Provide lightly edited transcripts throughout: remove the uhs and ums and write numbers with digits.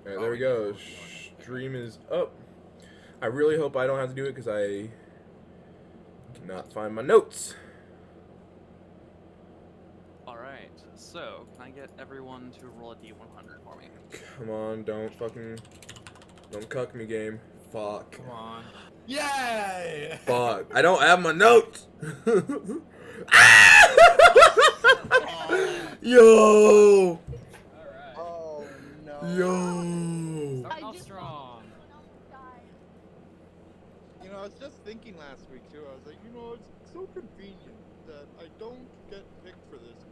Alright, there we go. Stream is up. I really hope I don't have to do it because I cannot find my notes. Alright, so can I get everyone to roll a d100 for me? Come on, don't cuck me, game. Fuck. Come on. Yay! Fuck. I don't have my notes. Yo. Alright. Oh no. Yo. Starting off strong. You know, I was just thinking last week too. I was like, you know, it's so convenient that I don't get picked for this.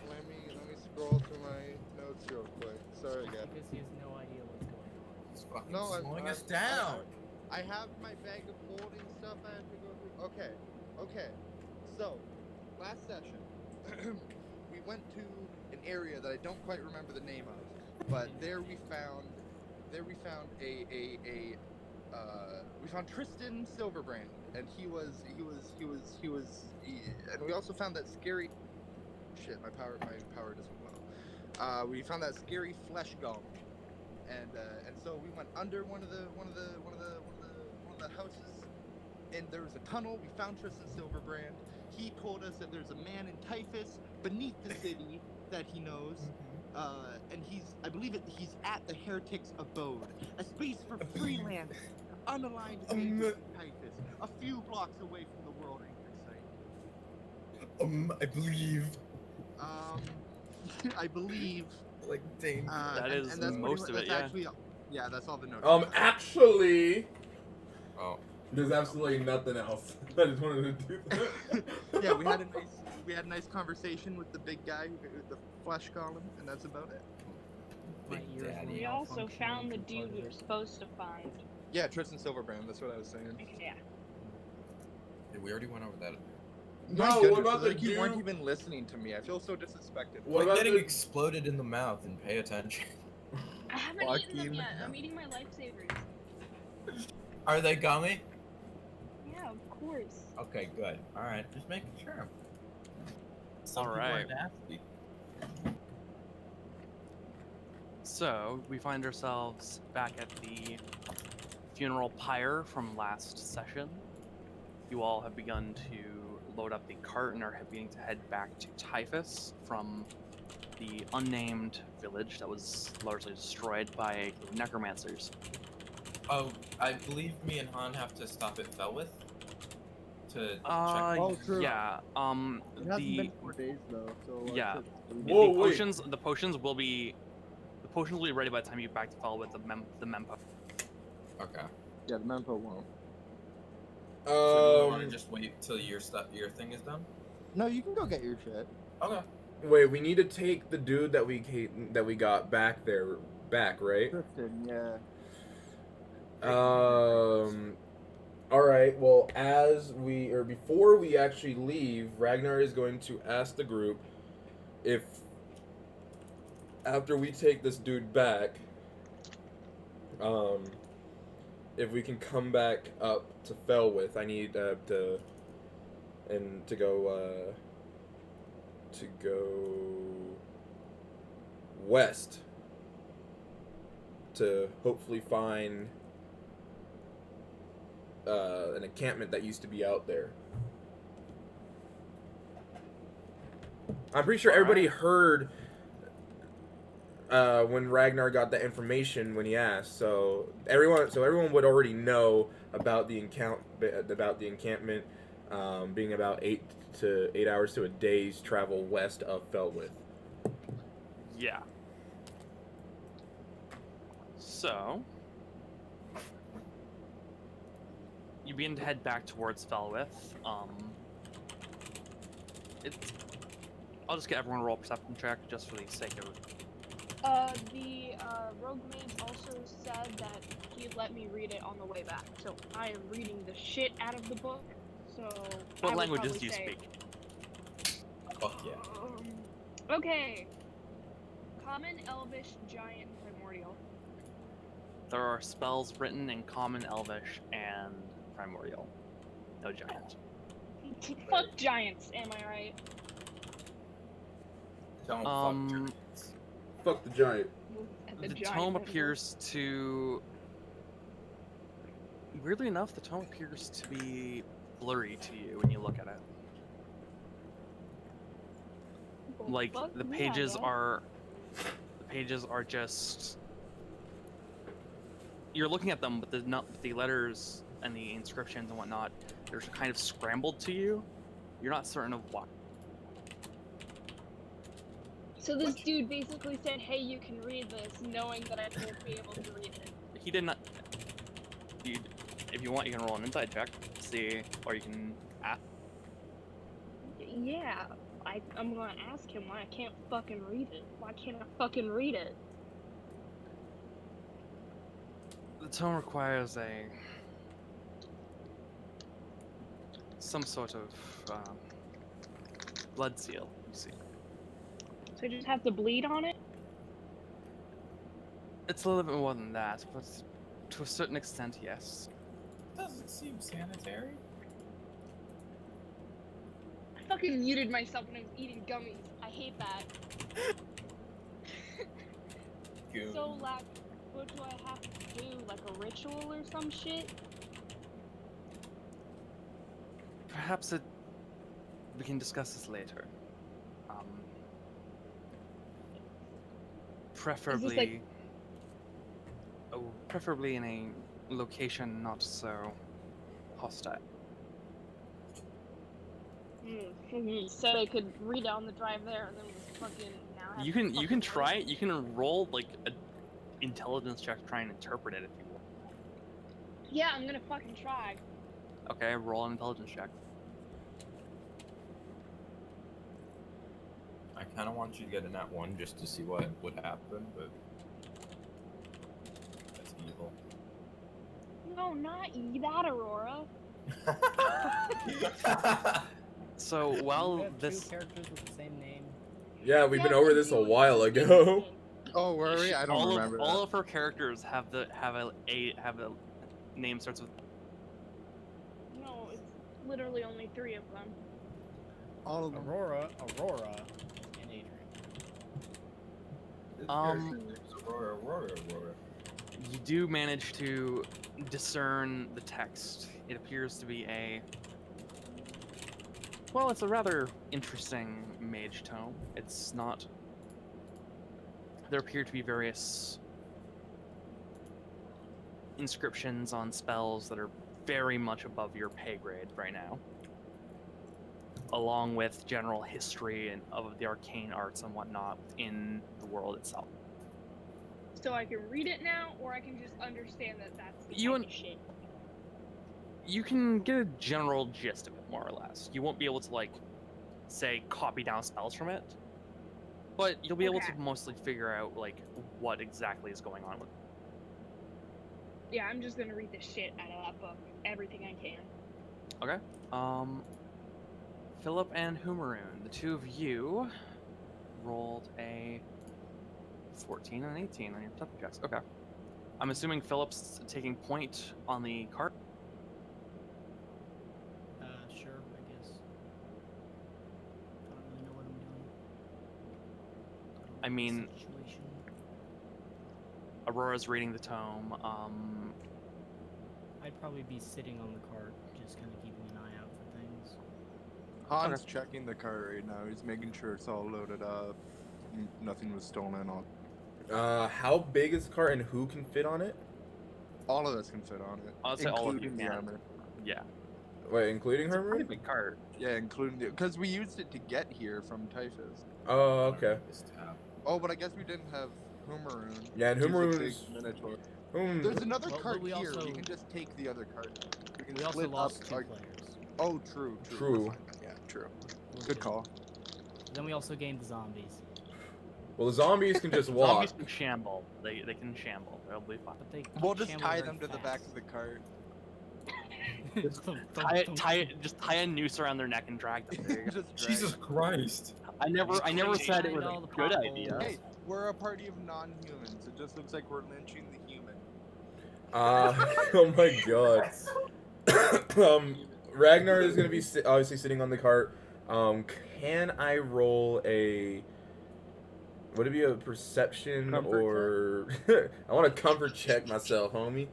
Let me scroll through my notes real quick. Sorry, guys. Because he has no idea what's going on. It's fucking No, slowing us down. I have my bag of holding stuff I have to go through. Okay. So, last session, we went to an area that I don't quite remember the name of, but there we found we found Tristan Silverbrand, and and we also found that scary. Shit, my power doesn't well. We found that scary flesh golem, and so we went under one of the houses, and there was a tunnel. We found Tristan Silverbrand. He told us that there's a man in Typhus beneath the city that he knows, and I believe he's at the Heretic's Abode, a space for freelance, unaligned agents in Typhus, a few blocks away from the World Anchor site. I believe. I believe. Like, dang. That is and that's most of it, that's yeah. Actually, yeah, that's all the notes. Actually, Oh. there's absolutely nothing else. I just wanted to do that. Yeah, we had a nice conversation with the big guy, with the flesh golem, and that's about it. My Big ears were Daddy. We also malfunctioning found the from dude we were further. supposed to find. Yeah, Tristan Silverbrand. That's what I was saying. Yeah. Yeah, we already went over that. No, My what goodness, about it's the like you weren't dude- even listening to me. I feel so disrespected. What Like about getting the- exploded in the mouth and pay attention. I haven't Fuck eaten them you. yet. I'm eating my lifesavers. Are they gummy? Yeah, of course. Okay, good. Alright, just making sure. Some All people are right. nasty. So, we find ourselves back at the funeral pyre from last session. You all have begun to load up the cart and are beginning to head back to Typhus from the unnamed village that was largely destroyed by a group of necromancers. Oh, I believe me and Han have to stop at Felwith to check. Oh, true. Yeah. It hasn't The been 4 days though, so Yeah. Whoa, the wait. potions will be ready by the time you get back to Fel with the mempo. Okay. Yeah, the Mempo won't. So do we want to just wait till your thing is done? No, you can go get your shit. Okay. Wait, we need to take the dude that we got back, right? Tristan, yeah. All right. Well, before we actually leave, Ragnar is going to ask the group if after we take this dude back, if we can come back up to Felwith. I need to go west to hopefully find an encampment that used to be out there. I'm pretty sure everybody heard when Ragnar got that information when he asked. So everyone would already know about the encampment being about 8 hours to a day's travel west of Felwith. Yeah. So you begin to head back towards Felwith. I'll just get everyone to roll a perception check just for the sake of. The rogue mage also said that he'd let me read it on the way back, so I am reading the shit out of the book. So. What I would languages probably do you say, speak? Fuck yeah. Okay. Common, Elvish, Giant, Primordial. There are spells written in Common, Elvish, and Primordial. No Giant. Fuck giants, am I right? Don't fuck Um, giants. fuck the giant. At The giant tome animal. appears to. Weirdly enough, the tome appears to be blurry to you when you look at it. Well, Like fuck the me, I pages guess. are. The pages are just. You're looking at them, but the letters and the inscriptions and whatnot, they're kind of scrambled to you. You're not certain of what. So this dude basically said, "Hey, you can read this," knowing that I won't be able to read it. He did not. If you want, you can roll an inside check, see, or you can ask. Yeah, I'm gonna ask him why I can't fucking read it. Why can't I fucking read it? The tome requires some sort of blood seal. You see, So I just have to bleed on it? it's a little bit more than that, but to a certain extent, yes. Doesn't seem sanitary. I fucking muted myself when I was eating gummies. I hate that. Goon. So, like, what do I have to do? Like a ritual or some shit? Perhaps we can discuss this later. Preferably. Preferably in a location not so hostile. He said I could read it on the drive there, and then was fucking now. I have You to can fucking try read it. You can roll like an intelligence check to try and interpret it if you want. Yeah, I'm gonna fucking try. Okay, roll an intelligence check. I kind of want you to get a nat 1 just to see what would happen, but that's evil. No, not that, Aurora. So You while have this two characters with the same name. Yeah, we've been Yeah, over but this a you- while it's ago. interesting. Oh, were we? I don't all remember of all of her characters have a name starts with. No, it's literally only 3 of them. all of them. Aurora, and Adrian. This Um, character name's Aurora. You do manage to discern the text. It appears to be well, it's a rather interesting mage tome. It's not. There appear to be various inscriptions on spells that are very much above your pay grade right now, along with general history and of the arcane arts and whatnot in the world itself. So I can read it now, or I can just understand that that's the You type and- of shit. You can get a general gist of it, more or less. You won't be able to, like, say, copy down spells from it, but you'll be able Okay. to mostly figure out, like, what exactly is going on with it. Yeah, I'm just gonna read the shit out of that book. Everything I can. Philip and Humaroon, the two of you rolled a 14 and 18 on your perception checks. Okay. I'm assuming Philip's taking point on the cart. Sure, I guess. I don't really know what I'm doing. I mean- Situation. Aurora's reading the tome. I'd probably be sitting on the cart, just kind of keeping an eye out for things. Han's checking the car right now. He's making sure it's all loaded up. Nothing was stolen. How big is the car and who can fit on it? All of us can fit on it, I'll say all of you including the can. armor. Yeah. Wait, including It's a her pretty room? big cart. Yeah, including the because we used it to get here from Typhus. Oh, okay. This tab. Oh, but I guess we didn't have Humaroon. Yeah, and He's a Humaroon big is- Minotaur. There's Whom? another Well, cart we here. also- We can just take the other cart. We can We also split lost up two our... players. Oh, true. True. We're fine. Yeah, true. We're Good call. Then we also gained the zombies. Well, the zombies can just walk. Zombies can shamble. They can shamble. They'll be fine. But they We'll just shamble tie very them to the back fast. of the cart. Just tie a noose around their neck and drag them. There you go. Just drag Jesus Christ. I never said it was All a the good potholes. idea. Hey, we're a party of non-humans. It just looks like we're lynching the human. Oh my god. Ragnar is gonna be obviously sitting on the cart. Can I roll a Would it be a perception Comfort or I want to comfort check myself, homie.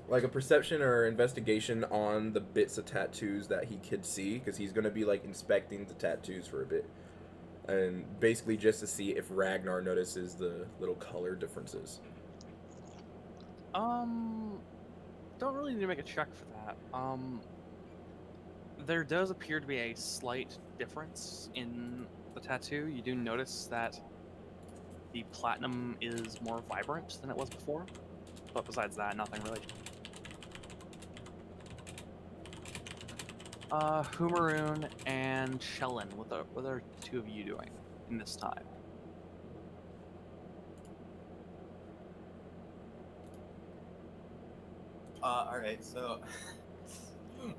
Like a perception or investigation on the bits of tattoos that he could see, because he's gonna be like inspecting the tattoos for a bit, and basically just to see if Ragnar notices the little color differences. Don't really need to make a check for that. There does appear to be a slight difference in the tattoo. You do notice that the platinum is more vibrant than it was before, but besides that, nothing really. Humaroon and Shellen, what are two of you doing in this time? Alright, so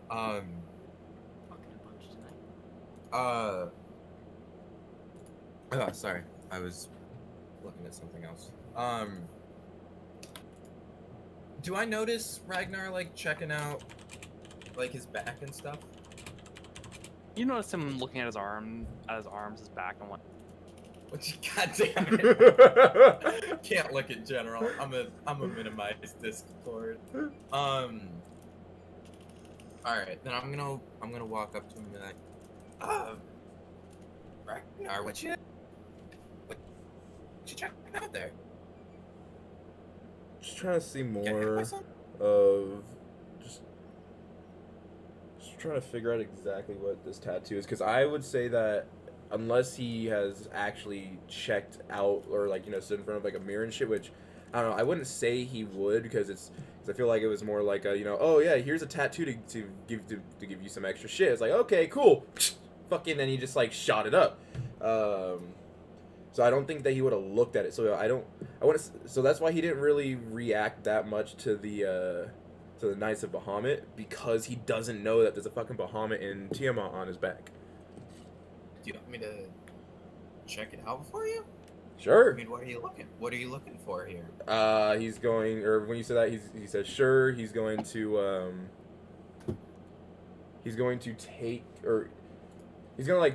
Fucking a bunch tonight. oh, sorry. I was looking at something else. Do I notice Ragnar like checking out like his back and stuff? You notice him looking at his arms, his back, and what? Which, goddamn it, can't look at general. I'm a minimize Discord. All right, then I'm gonna walk up to him and be like, Ragnar, what you checking out there? Just trying to see Can I more have some? of just trying to figure out exactly what this tattoo is, because I would say that unless he has actually checked out or like stood in front of like a mirror and shit, which I don't know, I wouldn't say he would, because I feel like it was more like a oh yeah, here's a tattoo to give you some extra shit. It's like, okay, cool, fucking, and he just like shot it up. So I don't think that he would have looked at it. So so that's why he didn't really react that much to the Knights of Bahamut, because he doesn't know that there's a fucking Bahamut in Tiamat on his back. Do you want me to check it out for you? Sure. I mean, what are you looking for here? He's going, or when you said that, he said sure. He's going to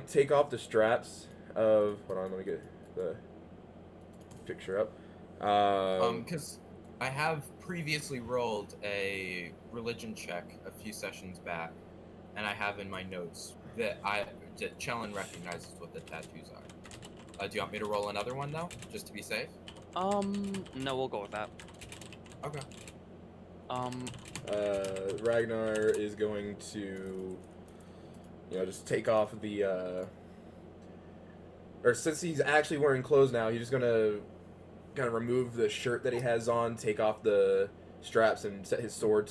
take off the straps of. Hold on, let me get the picture up. Because I have previously rolled a religion check a few sessions back, and I have in my notes that Chellen recognizes what the tattoos are. Do you want me to roll another one though, just to be safe? No, we'll go with that. Okay. Ragnar is going to, just take off the, or since he's actually wearing clothes now, he's just gonna kind of remove the shirt that he has on, take off the straps, and set the sword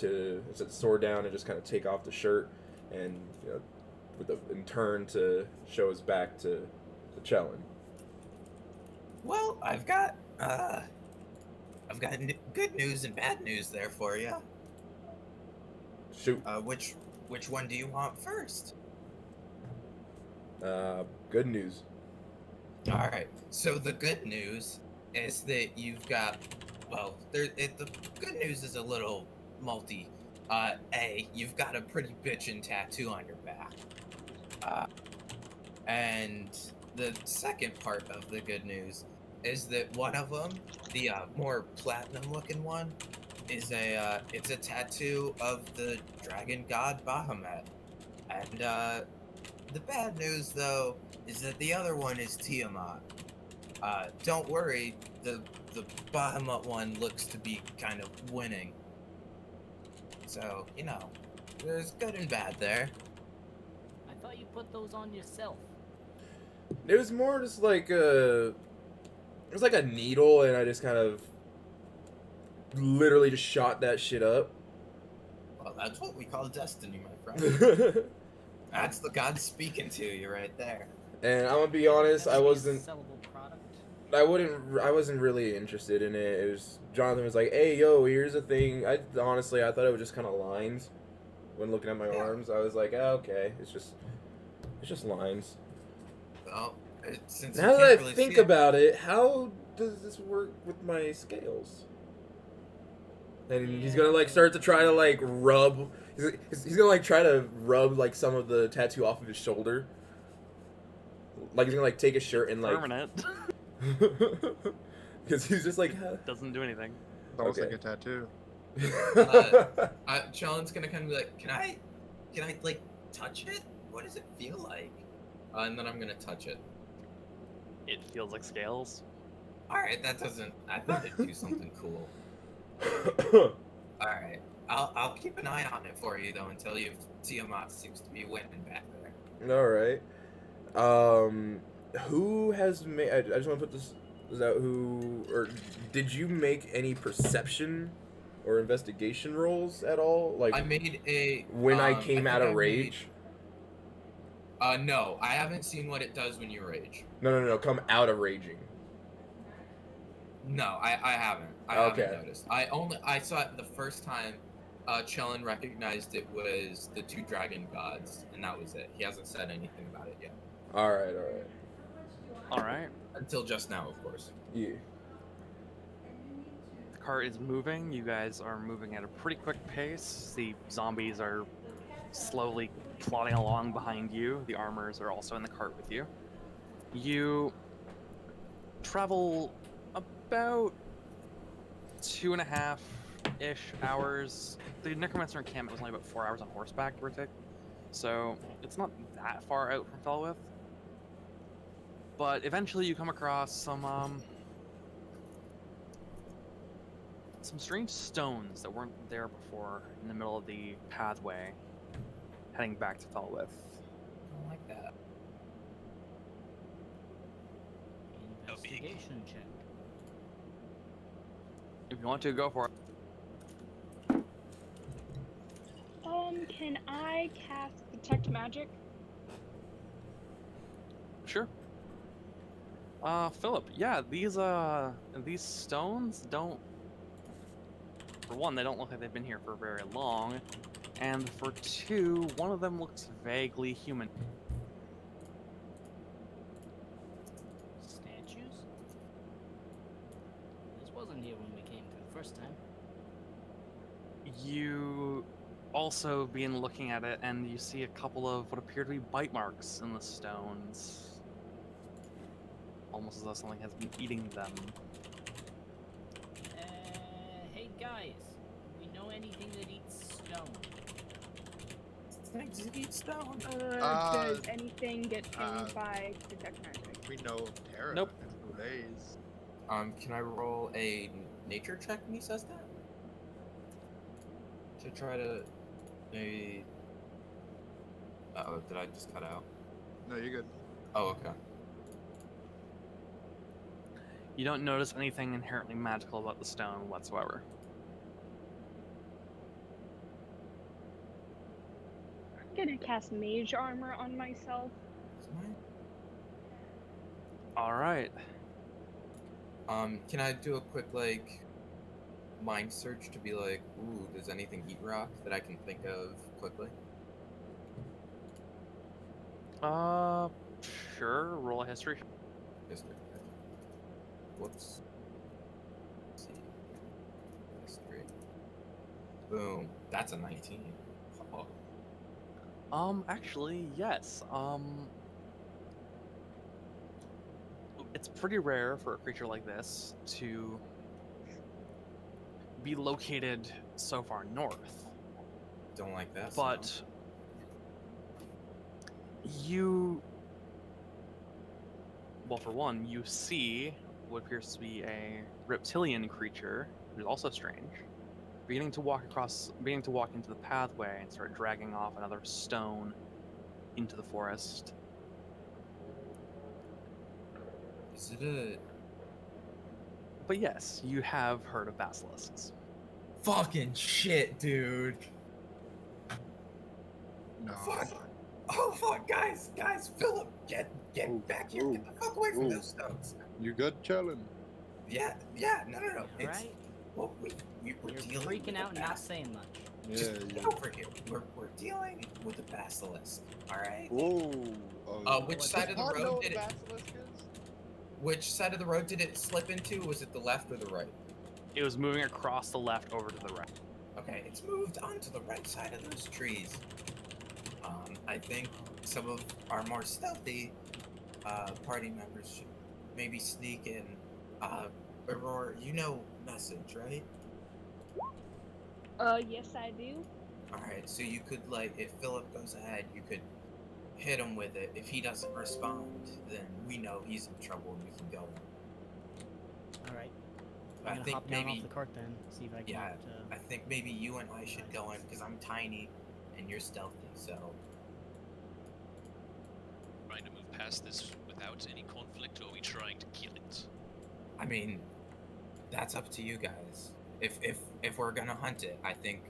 down, and just kind of take off the shirt, and in turn to show his back to Chellen. Well, I've got good news and bad news there for you. Shoot. Which one do you want first? Good news. All right. So the good news is that you've got, the good news is a little multi. You've got a pretty bitchin' tattoo on your back. And the second part of the good news is that one of them, the more platinum-looking one, is it's a tattoo of the dragon god Bahamut. And the bad news, though, is that the other one is Tiamat. Don't worry, the Bahamut one looks to be kind of winning. So, there's good and bad there. I thought you put those on yourself. It was more just like it was like a needle, and I just kind of literally just shot that shit up. Well, that's what we call destiny, my friend. That's the god speaking to you right there. And I'm gonna be honest, I wasn't. Sellable product. I wasn't really interested in it. It was Jonathan was like, "Hey, yo, here's the thing." I thought it was just kind of lines. When looking at my arms, I was like, "Oh, okay, it's just lines." Well, since Now that I think about it, how does this work with my scales? And he's gonna like start to try to like rub. He's gonna like try to rub like some of the tattoo off of his shoulder. Like he's gonna like take his shirt and like. Permanent. Because he's just like. Doesn't do anything. It's almost Okay. like a tattoo. Chellen's gonna kind of be like, can I like touch it? What does it feel like? And then I'm gonna touch it. It feels like scales. All right, that doesn't. I thought it'd do something cool. All right, I'll keep an eye on it for you though until Tiamat seems to be winning back there. All right. Who has made? I just want to put this. Is that who? Or did you make any perception or investigation rolls at all? Like I made a. when I think came out of I rage. No, I haven't seen what it does when you rage. No. Come out of raging. No, I haven't. I Okay. haven't noticed. I saw it the first time. Chellen recognized it was the two dragon gods, and that was it. He hasn't said anything about it yet. All right. All right. Until just now, of course. Yeah. The cart is moving. You guys are moving at a pretty quick pace. The zombies are slowly plodding along behind you. The armors are also in the cart with you. You travel about 2.5-ish hours. The necromancer encampment was only about 4 hours on horseback, give or take. So it's not that far out from Felwith. But eventually you come across some strange stones that weren't there before in the middle of the pathway heading back to Felwith. I don't like that. Investigation check. If you want to, go for it. Can I cast detect magic? Sure. Philip, yeah, these stones don't. For one, they don't look like they've been here for very long, and for two, one of them looks vaguely human. Statues? This wasn't here when we came through the first time. You also begin looking at it, and you see a couple of what appear to be bite marks in the stones. Almost as though something has been eating them. Hey guys, do we know anything that eats stone? Things eat stone. Does anything get pinged by detect magic? We know of Terra. Nope. And Blaze. Can I roll a nature check when he says that? To try to maybe. Uh-oh, did I just cut out? No, you're good. Oh, okay. You don't notice anything inherently magical about the stone whatsoever. I'm gonna cast mage armor on myself. Is mine? All right. Can I do a quick like mind search to be like, ooh, does anything eat rock that I can think of quickly? Sure. Roll a history. History. Whoops. Let's see. History. Boom. That's a 19. Oh. Actually, yes. It's pretty rare for a creature like this to be located so far north. Don't like that. But sound. well, for one, you see what appears to be a reptilian creature who's also strange, beginning to walk into the pathway and start dragging off another stone into the forest. Is it a But yes, you have heard of basilisks. fucking shit, dude? No. Fuck. Oh fuck, guys, Philip, get back here, get the fuck away from those stones. You good, Chellen? Yeah, no. It's, Right? well, we're You're dealing freaking with out and not bas- saying much. Yeah, Just get yeah. over here. We're dealing with a basilisk. All right. Whoa. Which Does side of the Pod know road what did a it? basilisk is? Which side of the road did it slip into? Was it the left or the right? It was moving across the left over to the right. Okay, it's moved onto the right side of those trees. I think some of our more stealthy party members should maybe sneak in. Aurora, you know message, right? Yes, I do. Alright, so you could, like, if Philip goes ahead, you could hit him with it. If he doesn't respond, then we know he's in trouble and we can go in. All right. But I'm I gonna think hop down maybe, off the cart then. See if I can. yeah, I think maybe you and I should go in because I'm tiny and you're stealthy, so. Trying to move past this without any conflict, or are we trying to kill it? I mean, that's up to you guys. If we're gonna hunt it, I think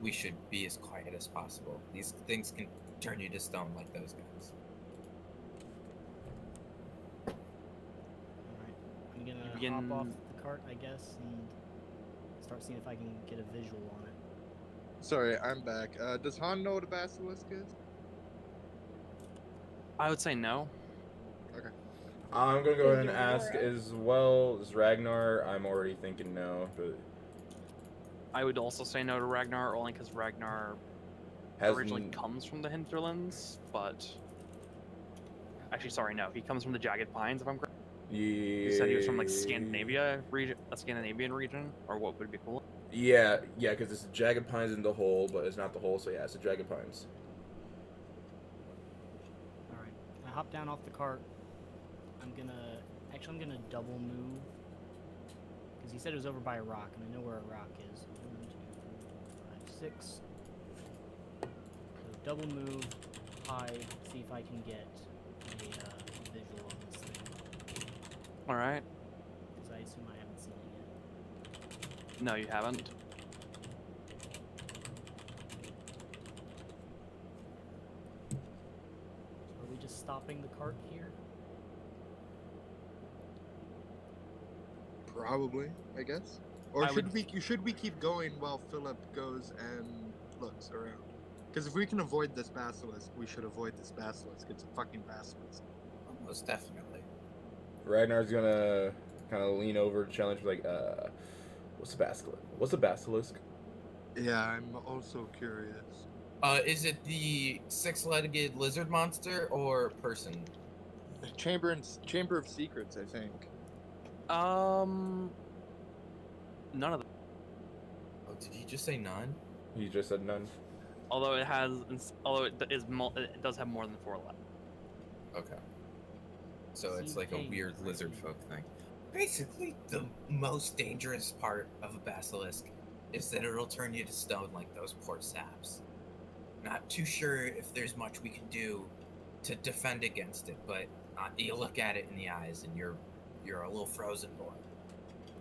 we should be as quiet as possible. These things can turn you to stone like those guys. All right. I'm gonna begin- hop off the cart, I guess, and start seeing if I can get a visual on it. Sorry, I'm back. Does Han know what a basilisk is? I would say no. I'm gonna go Is ahead and your ask Aurora? as well as Ragnar. I'm already thinking no, but I would also say no to Ragnar, only because Ragnar has originally comes from the hinterlands, but actually, sorry, no, he comes from the Jagged Pines. If I'm correct, you said he was from like Scandinavia region, a Scandinavian region, or what would be cool. Yeah, because it's Jagged Pines in the hole, but it's not the hole, so yeah, it's the Jagged Pines. All right. I hop down off the cart. I'm gonna double move because he said it was over by a rock, and I know where a rock is. 1, 2, 3, 4, 5, 6. So double move, hide, see if I can get a visual on this thing, All right. because I assume I haven't seen it yet. No, you haven't. So are we just stopping the cart here? Probably, I guess. Or I would- should we keep going while Philip goes and looks around? Because if we can avoid this basilisk, we should avoid this basilisk. It's a fucking basilisk. Most definitely. Ragnar's gonna kind of lean over, challenge, like, what's a basilisk? What's a basilisk? Yeah, I'm also curious. Is it the six-legged lizard monster or person? Chamber of Secrets, I think. None of them. Oh, did he just say none? He just said none. Although it does have more than 4 left. Okay. So it's Seem like a pain, weird right? lizard folk thing. Basically, the most dangerous part of a basilisk is that it'll turn you to stone like those poor saps. Not too sure if there's much we can do to defend against it, but you look at it in the eyes and you're a little frozen boy.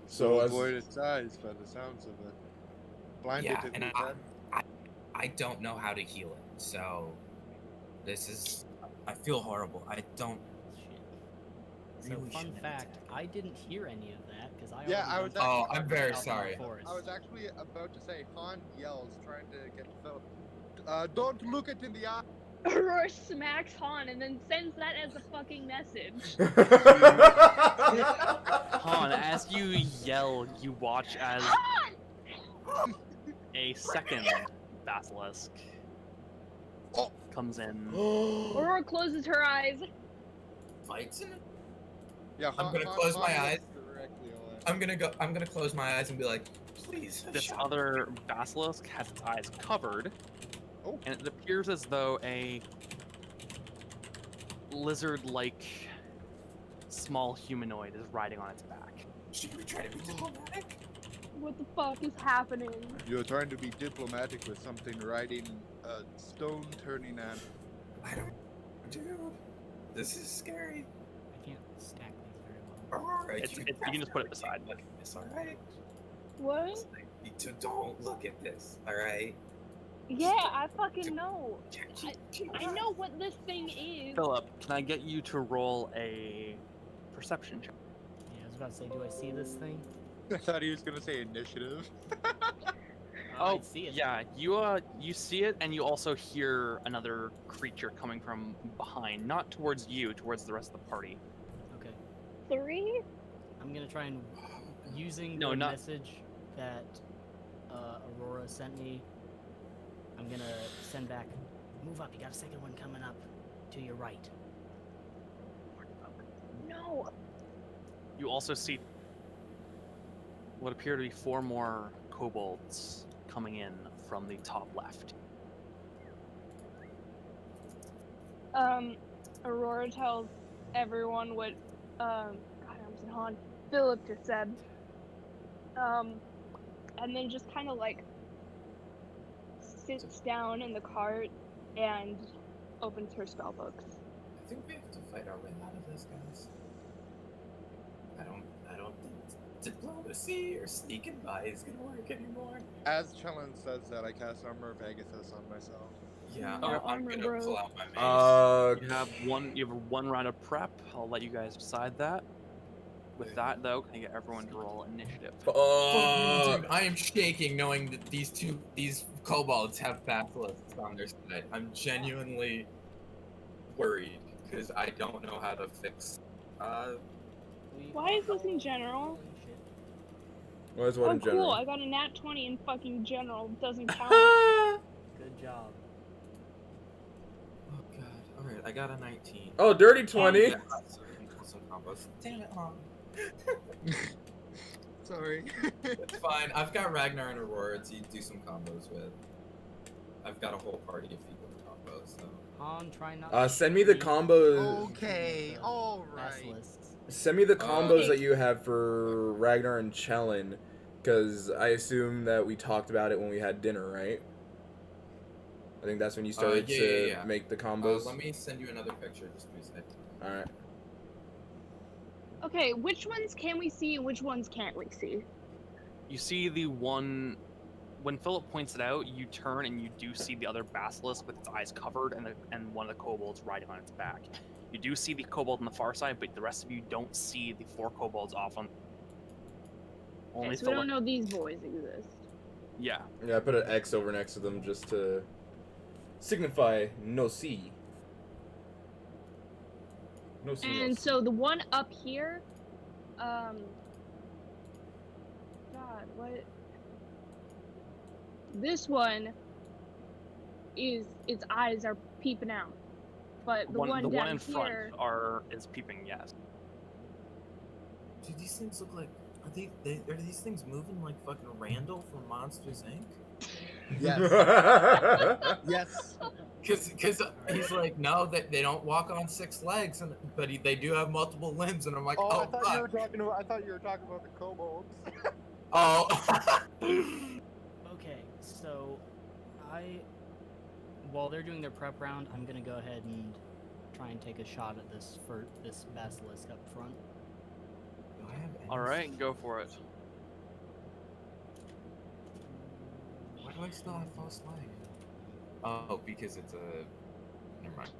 So as avoid its eyes by the sounds of it. Blinded Yeah, to and the I don't know how to heal it, so this is. I feel horrible. I don't. Shit. So Really fun shouldn't fact, attack. I didn't hear any of that because I Yeah, I already was went Oh, actually- I'm very out in the sorry. forest. I was actually about to say, Han yells, trying to get Philip. Don't look it in the eye. Aurora smacks Han and then sends that as a fucking message. Han, as you yell, you watch as a second basilisk Oh. comes in. Aurora closes her eyes. Fights in it. Yeah, I'm gonna close my looks eyes. Directly away. I'm gonna close my eyes and be like, please. This shut other basilisk has its eyes covered, Oh. and it appears as though a lizard-like small humanoid is riding on its back. Should we try to be diplomatic? What the fuck is happening? You're trying to be diplomatic with something riding a stone turning animal. I don't. Dude, this is scary. I can't stack these very well. Aurora, You can just put it beside. Look at this, all right? What? Don't look at this, all right? Yeah, I fucking know. I know what this thing is. Philip, can I get you to roll a perception check? Yeah, I was about to say, do I see this thing? I thought he was gonna say initiative. Oh, I see it. yeah, you see it, and you also hear another creature coming from behind, not towards you, towards the rest of the party. Okay. 3? I'm gonna try and using No, the not- message that Aurora sent me. I'm gonna send back. Move up. You got a second one coming up to your right. No. You also see what appear to be 4 more kobolds coming in from the top left. Aurora tells everyone what God, I almost said Han. Philip just said. And then just kind of like sits down in the cart and opens her spell books. I think we have to fight our way out of this, guys. I don't think diplomacy or sneaking by is gonna work anymore. As Chellin says that, I cast Armor of Agathis on myself. Yeah, No I'm armor, gonna bro. pull out my mace. You have one round of prep. I'll let you guys decide that. With that though, can I get everyone to roll initiative? Fuck me, dude. I am shaking knowing that these kobolds have basilisks on their side. I'm genuinely worried because I don't know how to fix. Why is this in general? What is what Oh, in general? cool! I got a nat 20 in fucking general. Doesn't count. Good job. Oh god. All right, I got a 19. Oh, dirty 20. Yeah, so we can pull some combos. Damn it, Mom. Sorry. It's fine. I've got Ragnar and Aurora to do some combos with. I've got a whole party of people to combo, so. Han, try not to Send me the shoot combos. Okay, the alright. basilisks. Send me the combos Okay. that you have for Ragnar and Chellin, because I assume that we talked about it when we had dinner, right? I think that's when you started to make the combos. Let me send you another picture just to be safe. Alright. Okay, which ones can we see and which ones can't we see? You see the one. When Philip points it out, you turn and you do see the other basilisk with its eyes covered and one of the kobolds riding on its back. You do see the kobold on the far side, but the rest of you don't see the 4 kobolds off on. Only Okay, so we Philip. don't know these boys exist. Yeah. Yeah, I put an X over next to them just to signify no see. No see. no And see. so the one up here, God, what? This one its eyes are peeping out, but the one in down front here. is peeping. Yes. Dude, these things look like. Are these things moving like fucking Randall from Monsters Inc? Yes. Yes. Because he's like, no, they don't walk on 6 legs, but they do have multiple limbs, and I'm like, Oh, oh, I thought fuck. you were talking about the kobolds. Oh. Okay, so while they're doing their prep round, I'm gonna go ahead and try and take a shot at this basilisk up front. Do I have any- All right, go for it. Why do I still have false light? Oh, because it's a. Never mind.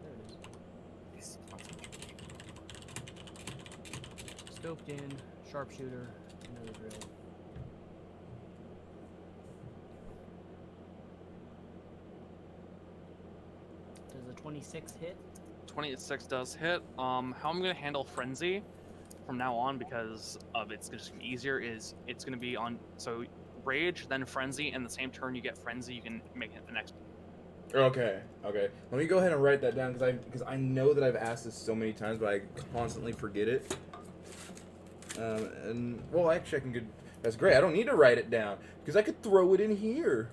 There it is. It's concentration. Scoped in, sharpshooter, another drill. Does a 26 hit? 26 does hit. How I'm gonna handle frenzy from now on, because of it's just gonna be easier, is it's gonna be on rage, then frenzy, and the same turn you get frenzy, you can make it the next. Okay. Let me go ahead and write that down because I know that I've asked this so many times, but I constantly forget it. And well, actually, I can get. That's great. I don't need to write it down because I could throw it in here.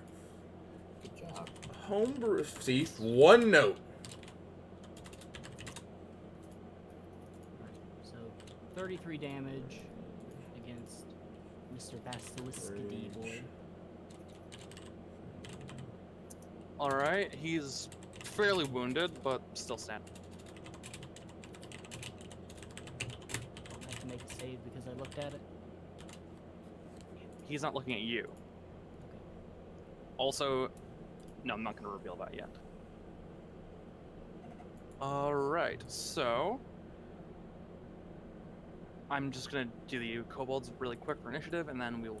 Good job. Homebrew. See, one note. So 33 damage against Mr. Basilisk D boy. All right, he's fairly wounded, but still standing. I have to make a save because I looked at it. He's not looking at you. Okay. Also, no, I'm not going to reveal that yet. All right, so I'm just going to do the kobolds really quick for initiative, and then we'll.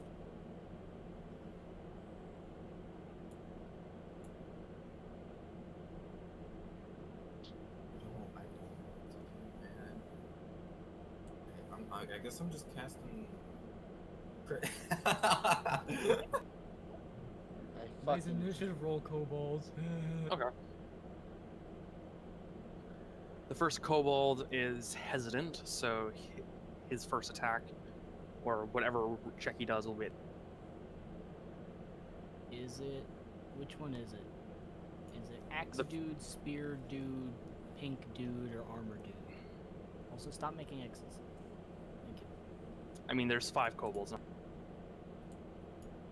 I guess I'm just casting. I Nice fucking. initiative roll, kobolds. Okay. The first kobold is hesitant, so his first attack, or whatever check he does, will be. Is it? Which one is it? Is it axe The- dude, spear dude, pink dude, or armor dude? Also, stop making X's. Thank you. I mean, there's 5 kobolds now.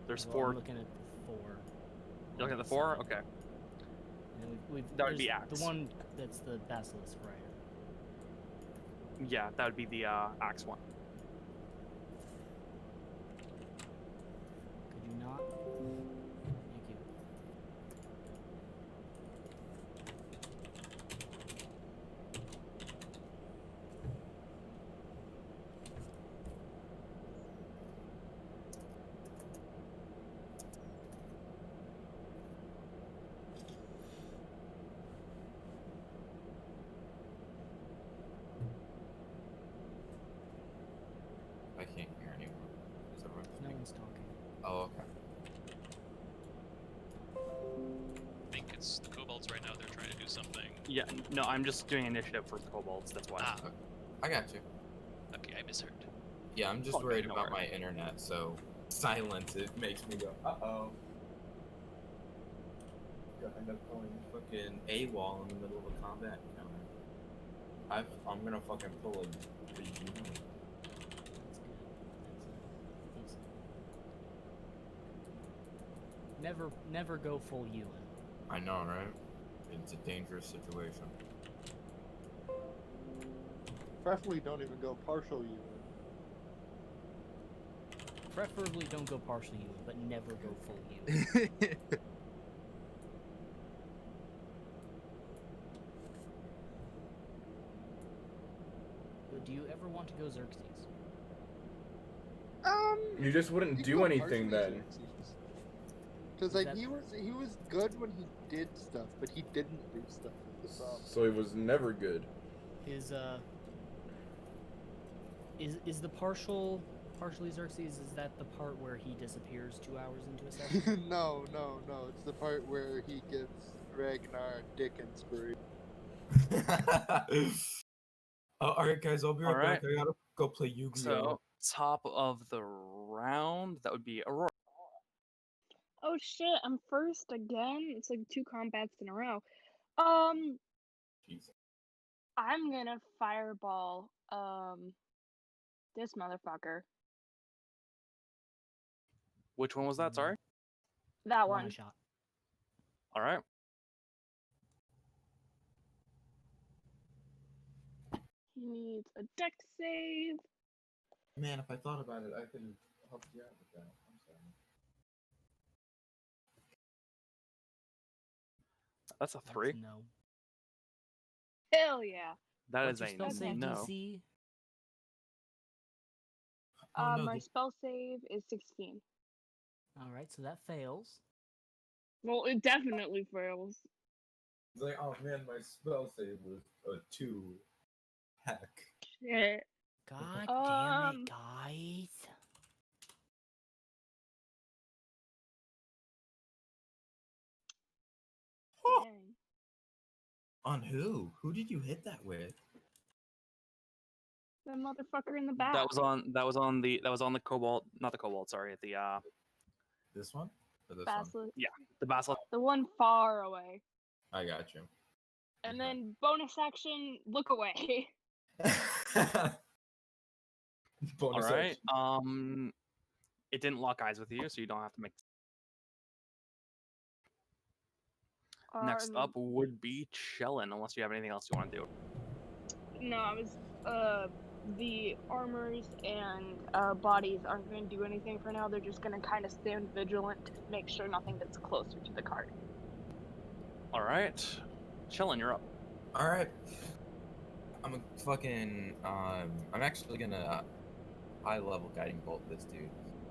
There's Well, 4. I'm looking at the 4. You're looking at the 4? side. Okay. And then we've That would be there's axe. The one that's the basilisk, right? Yeah, that would be the axe one. Could you not? Thank you. I can't hear anymore. Is everyone No speaking? one's talking. Oh, okay. I think it's the kobolds right now. They're trying to do something. Yeah, no, I'm just doing initiative for the kobolds, that's why. Ah, I got you. okay, I misheard. Yeah, I'm just Okay, worried no about my worries. internet, so silence it makes me go, uh-oh. Gonna end up going fucking AWOL in the middle of a combat encounter. I'm gonna fucking pull a unit. That's good. That's decent. Never go full Ewan. I know, right? It's a dangerous situation. Preferably don't even go partial you. Preferably don't go partial Ewan, but never go full Ewan. But do you ever want to go Xerxes? You just wouldn't do anything then. Because Is like that- he was good when he did stuff, but he didn't do stuff. That's the problem. So he was never good. Is the partially Xerxes, is that the part where he disappears 2 hours into a session? No. It's the part where he gives Ragnar dick inspiration. Alright guys, I'll be right Alright. back. I gotta go play Yu-Gi-Oh! So, top of the round, that would be Aurora. Oh shit, I'm first again. It's like 2 combats in a row. Jesus. I'm gonna fireball this motherfucker. Which one was that, sorry? That One one. shot. Alright. He needs a dex save. Man, if I thought about it, I could have helped you out with that. I'm sorry. That's a That's 3. no. Hell yeah. That What's is your a spell save no. DC? Oh, no, My the- spell save is 16. Alright, so that fails. Well, it definitely fails. It's like, oh man, my spell save was a 2. Heck. Shit. God damn Um, it, guys. Dang. On who? Who did you hit that with? The motherfucker in the back. That was on the cobalt, not the cobalt, sorry, the This one? Or this Basilisk. the basilisk. The one far away. one? I got you. And Okay. then bonus action, look away. Bonus Alright. action. It didn't lock eyes with you, so you don't have to make. Next up would be Chellin, unless you have anything else you want to do. No, I was the armors and bodies aren't going to do anything for now. They're just going to kind of stand vigilant to make sure nothing gets closer to the cart. Alright. Chellin, you're up. Alright. I'm a fucking I'm actually gonna high level guiding bolt this dude.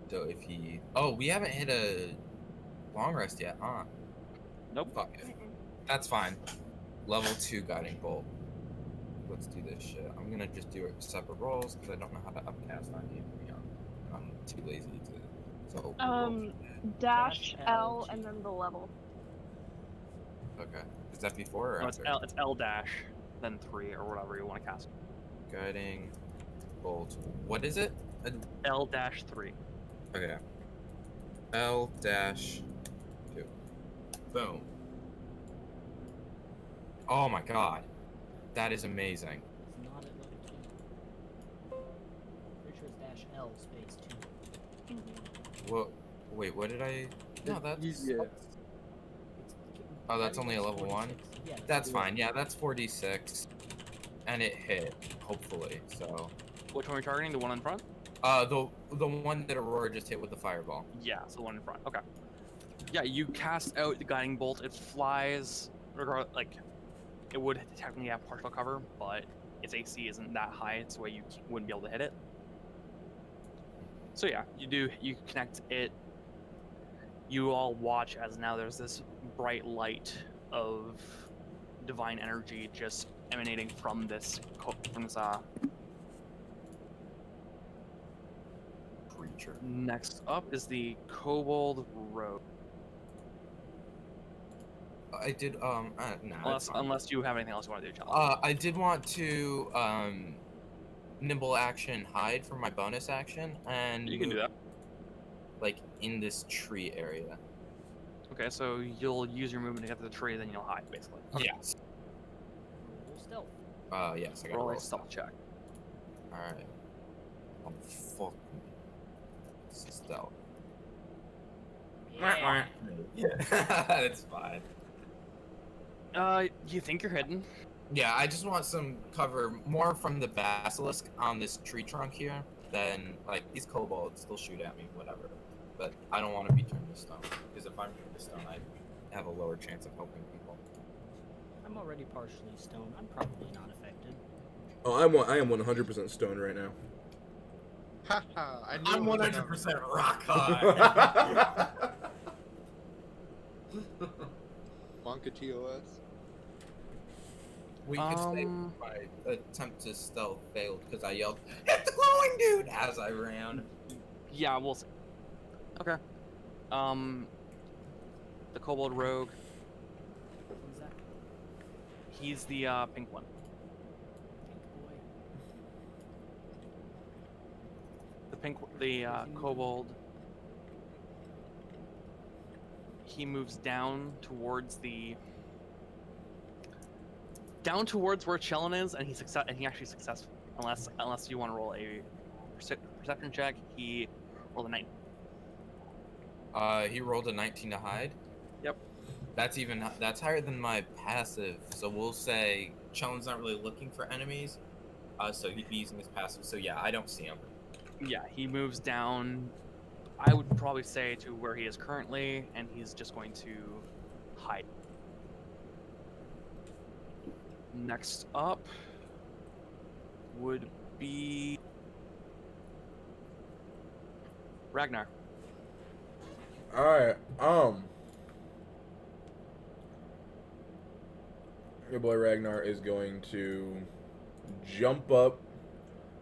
So if he we haven't hit a long rest yet, huh? Nope. Fuck it. That's fine. Level 2 guiding bolt. Let's do this shit. I'm gonna just do it separate rolls because I don't know how to upcast on you. I'm too lazy to roll for this. dash L L, and then the level. Okay. Is that before or No, it's after? L. It's L dash, then 3 or whatever you want to cast. Guiding bolt. What is it? L dash 3. Okay. L dash 2. Boom. Oh my god. That is amazing. It's not at level 2. Pretty sure it's dash L space 2. Well, wait, what did I? No, that's. Yeah. Oh, that's only a level 1? Yeah, That's fine. Yeah, that's 4d6. And it hit, hopefully. So. Which one are we targeting? The one in front? The one that Aurora just hit with the fireball. Yeah, it's the one in front. Okay. Yeah, you cast out the guiding bolt. It flies. Like, it would technically have partial cover, but its AC isn't that high, so you wouldn't be able to hit it. So yeah, you connect it. You all watch as now there's this bright light of divine energy just emanating from this Creature. Next up is the Kobold Rogue. I did nah, Unless you have anything else you want to do, Challenge. I did want to nimble action hide for my bonus action and You can do that. like in this tree area. Okay, so you'll use your movement to get to the tree, then you'll hide, basically. Yes. Roll stealth. Yes, I got Roll roll a stealth check. Alright. Oh fuck. Stealth. Yeah. Yeah. That's fine. You think you're hidden? Yeah, I just want some cover more from the basilisk on this tree trunk here than like these kobolds still shoot at me, whatever. But I don't want to be turned to stone because if I'm turned to stone, I have a lower chance of helping people. I'm already partially stoned. I'm probably not affected. Oh, I am 100% stoned right now. Haha, I'm 100% rock hard. Wonka TOS. We could say my attempt to stealth failed because I yelled, "Hit the glowing dude!" as I ran. Yeah, we'll see. Okay. The Kobold Rogue. Who's that? He's the pink one. Pink boy. Kobold. He moves down towards where Chillin is, and he actually successful. Unless you want to roll a perception check, he rolled a 9. He rolled a 19 to hide. Yep. That's higher than my passive. So we'll say Chillin's not really looking for enemies. So he'd be using his passive. So yeah, I don't see him. Yeah, he moves down. I would probably say to where he is currently, and he's just going to hide. Next up would be Ragnar. Alright, your boy Ragnar is going to jump up,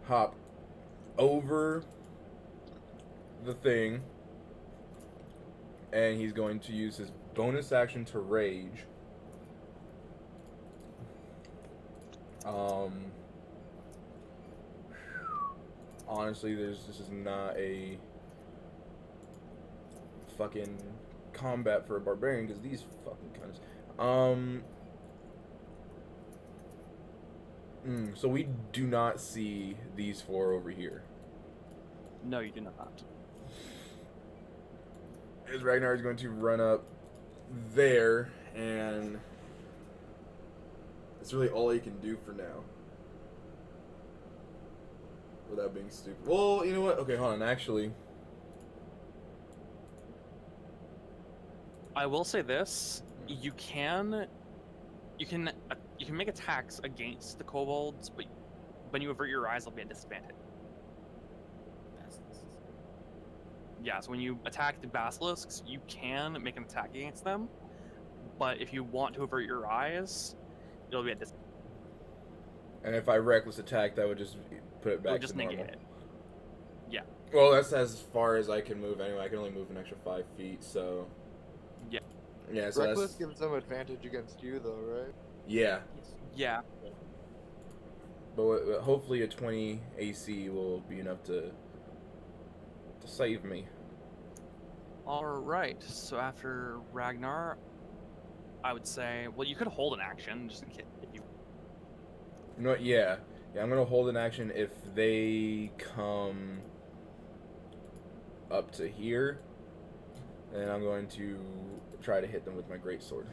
hop over the thing, and he's going to use his bonus action to rage. Honestly, this is not a fucking combat for a barbarian because these fucking cunts. So we do not see these four over here. No, you do not. As Ragnar is going to run up there, and it's really all he can do for now. Without being stupid. Well, you know what? Okay, hold on. Actually, I will say this: you can make attacks against the kobolds, but when you avert your eyes, they'll be at disadvantage. Yeah, so when you attack the basilisks, you can make an attack against them, but if you want to avert your eyes, it'll be at disadvantage. and if I reckless attack, that would just put it It back would just to normal. negate it. Yeah. Well, that's as far as I can move anyway. I can only move an extra 5 feet, so. Yeah. Yeah, so Reckless that's. gives them advantage against you, though, right? Yeah. Yes. Yeah. But hopefully a 20 AC will be enough to save me. All right. So after Ragnar, I would say, well, you could hold an action just in case if you. You know what? Yeah. Yeah, I'm going to hold an action if they come up to here. And I'm going to try to hit them with my greatsword.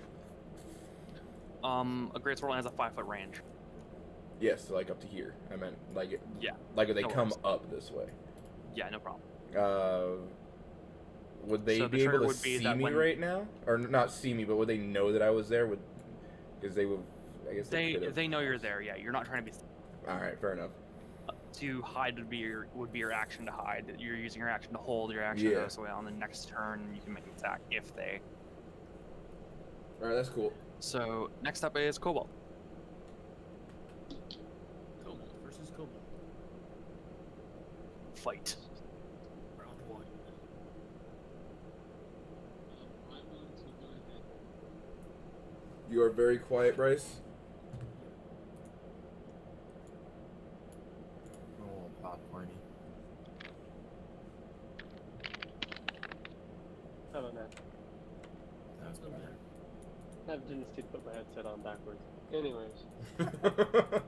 A great sword has a 5-foot range. Yes, like up to here. I meant like it. Yeah. Like if they No come worries. up this way. Yeah, no problem. Would they So the be able trigger to would be see that me when- right now, or not see me, but would they know that I was there? Because they would. I guess They know you're there. Yeah, you're not trying to be. All right, fair enough. To hide would be your action to hide. You're using your action to hold. Your action Yeah. goes away on the next turn. You can make an attack if they. All right, that's cool. So next up is Cobalt. Cobalt versus Cobalt. Fight. Round one. I'm going to go ahead. You are very quiet, Bryce. A little popcorny. How about that? That's Doesn't matter. I have a tendency to put my headset on backwards. Anyways, That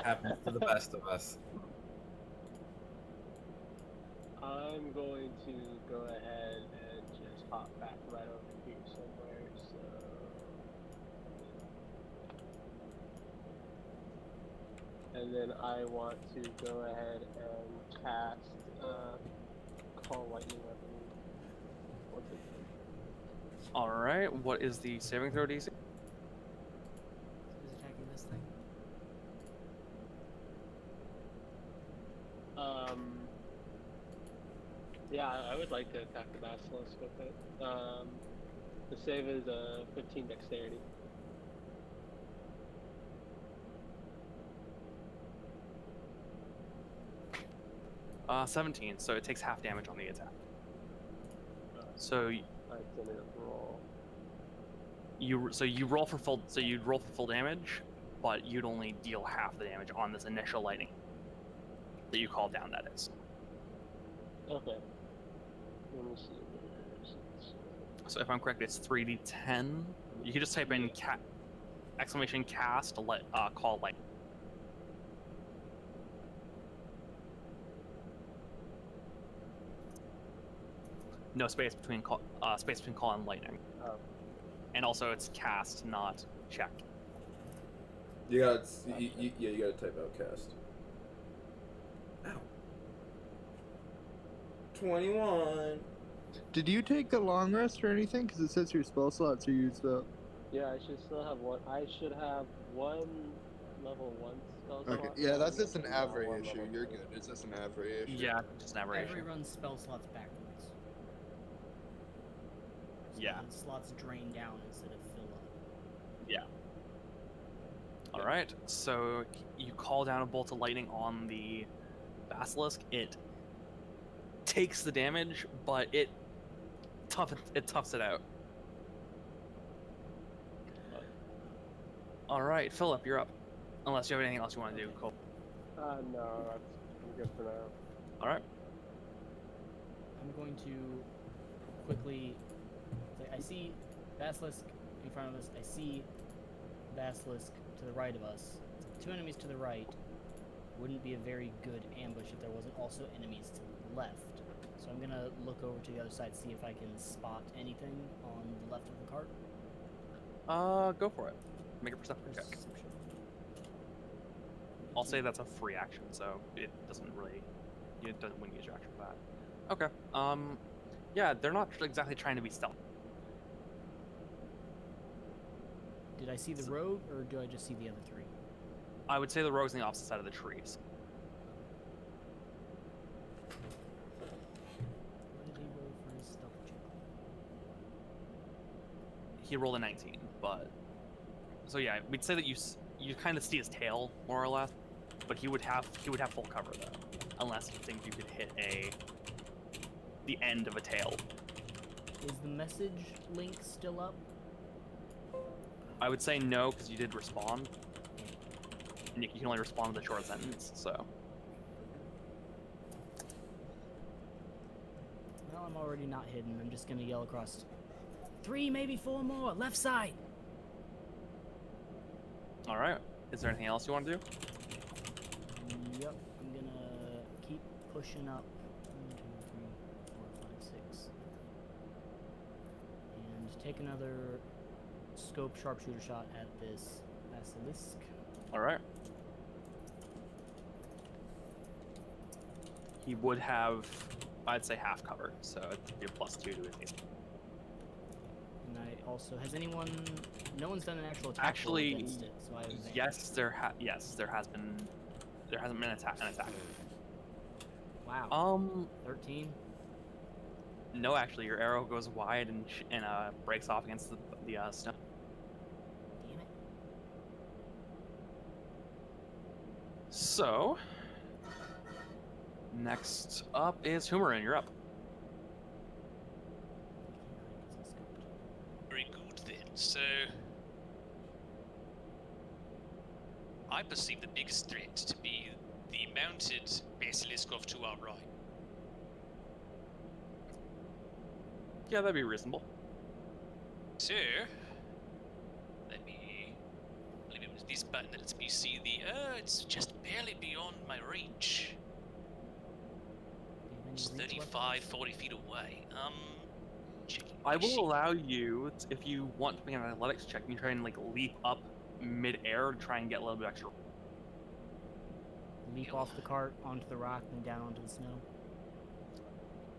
happens to the best of us. I'm going to go ahead and just hop back right over here somewhere. So, and then I want to go ahead and cast call lightning weapon. What's it? All right. What is the saving throw DC? Who's attacking this thing? Yeah, I would like to attack the basilisk with it. The save is 15 dexterity. Uh, 17. So it takes half damage on the attack. So I didn't roll. you roll for full. So you'd roll for full damage, but you'd only deal half the damage on this initial lightning that you called down. That is. Okay. Let me see. So if I'm correct, it's 3d10. You can just type in exclamation cast call light. No space between call and lightning. Oh. And also it's cast, not check. You got you got to type out cast. Ow. 21. Did you take a long rest or anything? Because it says your spell slots are used up. Yeah, I should still have one. I should have one level 1 spell slot. Okay, yeah, that's just an and now Avery one issue. level You're 2. good. It's just an Avery issue. Yeah, just an Every aberration. runs spell slots backwards. So Yeah. the slots drain down instead of fill up. Yeah. All right. So you call down a bolt of lightning on the basilisk. It takes the damage, but it toughs it out. All right, Philip, you're up. Unless you have anything else you want to do, Cole. No, I'm good for now. All right. I'm going to quickly. I see Basilisk in front of us. I see Basilisk to the right of us. Two enemies to the right. Wouldn't be a very good ambush if there wasn't also enemies to the left. So I'm gonna look over to the other side, see if I can spot anything on the left of the cart. Go for it. Make a perception check. Perception. I'll say that's a free action, so it doesn't really, it doesn't win you your action for that. Okay. Yeah, they're not exactly trying to be stealthy. Did I see the rogue, or do I just see the other three? I would say the rogue's on the opposite side of the trees. What did he roll for his stealth check? He rolled a 19, but so yeah, we'd say that you kind of see his tail more or less, but he would have full cover though, unless you think you could hit a the end of a tail. Is the message link still up? I would say no, because you did respond. And you can only respond with a short sentence, so. Well, I'm already not hidden. I'm just gonna yell across. 3, maybe 4 more. Left side. All right. Is there anything else you want to do? Yep. I'm gonna keep pushing up. 1, 2, 3, 4, 5, 6. And take another scope sharpshooter shot at this basilisk. All right. He would have, I'd say, half cover, so it'd be a +2 to his AC. And I also, has anyone? No one's done an actual attack roll Actually, against it, so I have advantage. yes, there hasn't been an attack. Wow. 13. No, actually, your arrow goes wide and breaks off against the stone. Damn it. So, next up is Humorin. You're up. Very good then. So, I perceive the biggest threat to be the mounted basilisk off to our right. Yeah, that'd be reasonable. So, let me believe it was this button that lets me see the. It's just barely beyond my reach. It's 35, 40 feet away. Checking I my will sheet. allow you, if you want to make an athletics check, you try and like leap up mid-air to try and get a little bit extra. Leap off the cart onto the rock, then down onto the snow.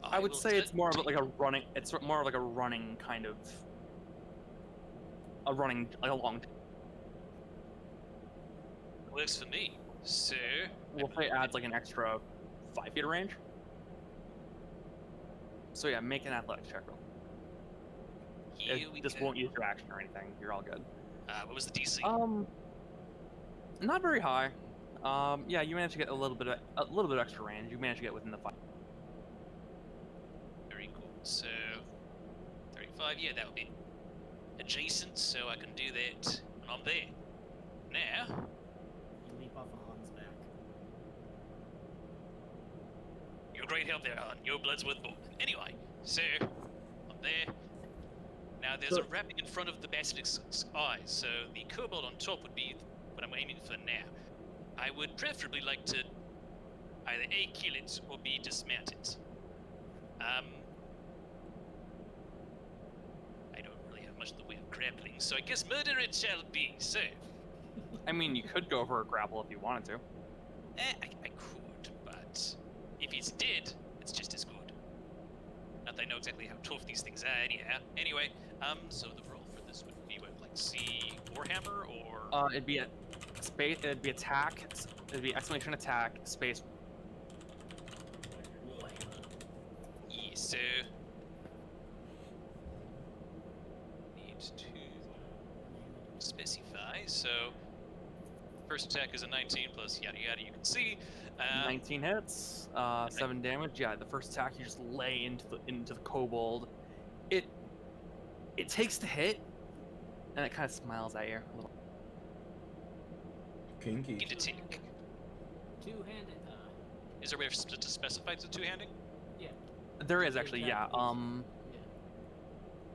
I would will say it's more of take- like a running. It's more of like a running kind of. Like a long. Works for me. So, We'll say it adds like an extra 5 feet of range. So yeah, make an athletics check roll. here we This go. won't use your action or anything. You're all good. What was the DC? Not very high. Yeah, you managed to get a little bit of extra range. You managed to get within the 5. Very cool. So, 35. Yeah, that would be adjacent, so I can do that when I'm there. Now, You leap off of Han's back. you're a great help there, hon. Your blood's worth more. Anyway, so I'm there. Now there's a wrapping in front of the basilisk's eyes, so the kobold on top would be what I'm aiming for now. I would preferably like to either A, kill it, or B, dismount it. I don't really have much in the way of grappling, so I guess murder it shall be. So, I mean, you could go for a grapple if you wanted to. I could, but if he's dead, it's just as good. Not that I know exactly how tough these things are anyhow. Anyway, so the roll for this would be what, like C Warhammer or It'd be a space. It'd be attack. It'd be exclamation attack space. yeah, so need to specify. So first attack is a 19 plus yada yada. You can see. 19 hits, 7 damage. Yeah, the first attack you just lay into the kobold. It takes the hit, and it kind of smiles at you a little. Kinky. Need to take. Two-handed. Is there a way to specify it's a two-handing? Yeah. There is actually, yeah. Yeah.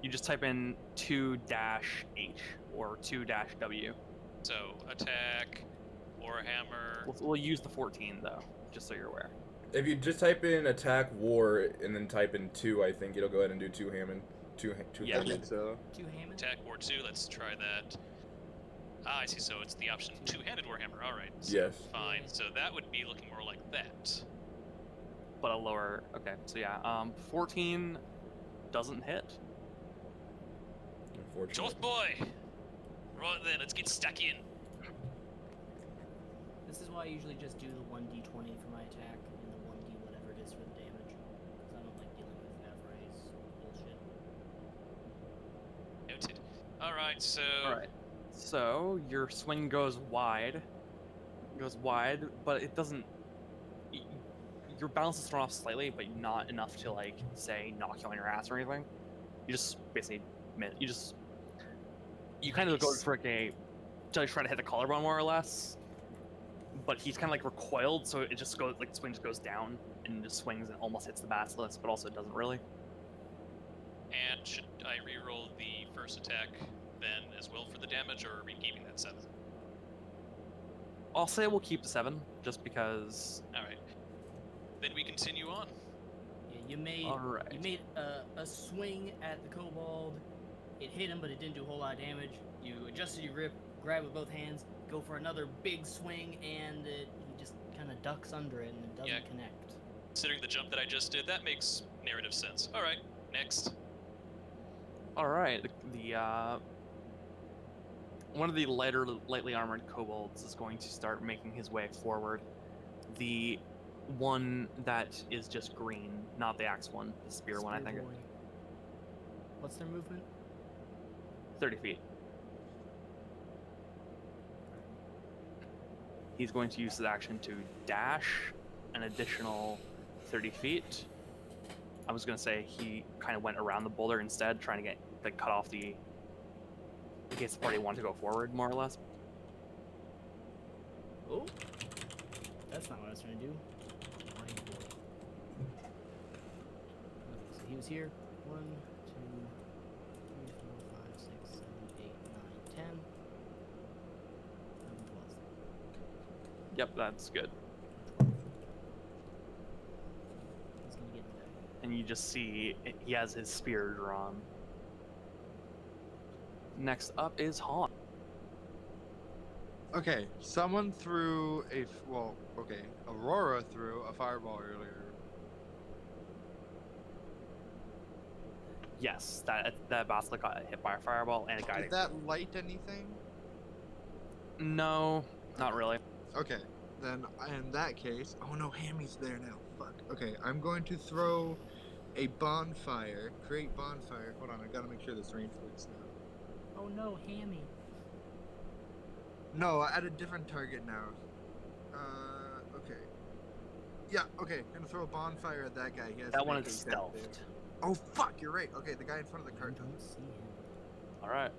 You just type in 2-H or 2-W. So attack, Warhammer. We'll use the 14 though, just so you're aware. If you just type in attack war and then type in 2, I think it'll go ahead and do two-handed. Yeah. So Two-handed. Attack War 2, let's try that. Ah, I see, so it's the option two-handed Warhammer, alright. So yes. fine, so that would be looking more like that. But a lower. Okay, so yeah, 14 doesn't hit. Unfortunately. Tough boy! Right then, let's get stuck in. This is why I usually just do the 1d20 for my attack and the 1d whatever it is for the damage. Because I don't like dealing with Avrae's bullshit. Noted. Alright, so... Alright. So your swing goes wide. But it doesn't. your balance is thrown off slightly, but not enough to like say knock you on your ass or anything. You just basically you kind of go for like a to try to hit the collarbone more or less, but he's kind of like recoiled, so it just goes like the swing just goes down and just swings and almost hits the basilisk, but also it doesn't really. And should I re-roll the first attack then as well for the damage, or are we keeping that 7? I'll say we'll keep the 7 just because. All right. Then we continue on. Yeah, you made Alright. you made a swing at the kobold. It hit him, but it didn't do a whole lot of damage. You adjusted your grip, grab with both hands, go for another big swing, and he just kind of ducks under it and it doesn't connect. Considering the jump that I just did, that makes narrative sense. All right, next. All right, the one of the lightly armored kobolds is going to start making his way forward. The one that is just green, not the axe one, the spear one, I think. Boy. What's their movement? 30 feet. He's going to use his action to dash an additional 30 feet. I was going to say he kind of went around the boulder instead, trying to get like cut off the in case the party wanted to go forward, more or less. Oh, that's not what I was trying to do. Okay, so he was here. 1, 2, 3, 4, 5, 6, 7, 8, 9, 10. 11, 12. Yep, that's good. He's gonna get there. And you just see he has his spear drawn. Next up is Han. Okay, someone threw Aurora threw a fireball earlier. Yes, that basilisk got hit by a fireball and a guy. Did that light anything? No, not really. Okay, then in that case, oh no, Hammy's there now. Fuck. Okay, I'm going to throw a bonfire. Create bonfire. Hold on, I gotta make sure this range works now. Oh no, Hammy. No, at a different target now. Okay. Yeah, okay. Gonna throw a bonfire at that guy. He has That to one make is a dex stealthed. save. Oh fuck, you're right. Okay, the guy in front of the You cart. don't see him. All right.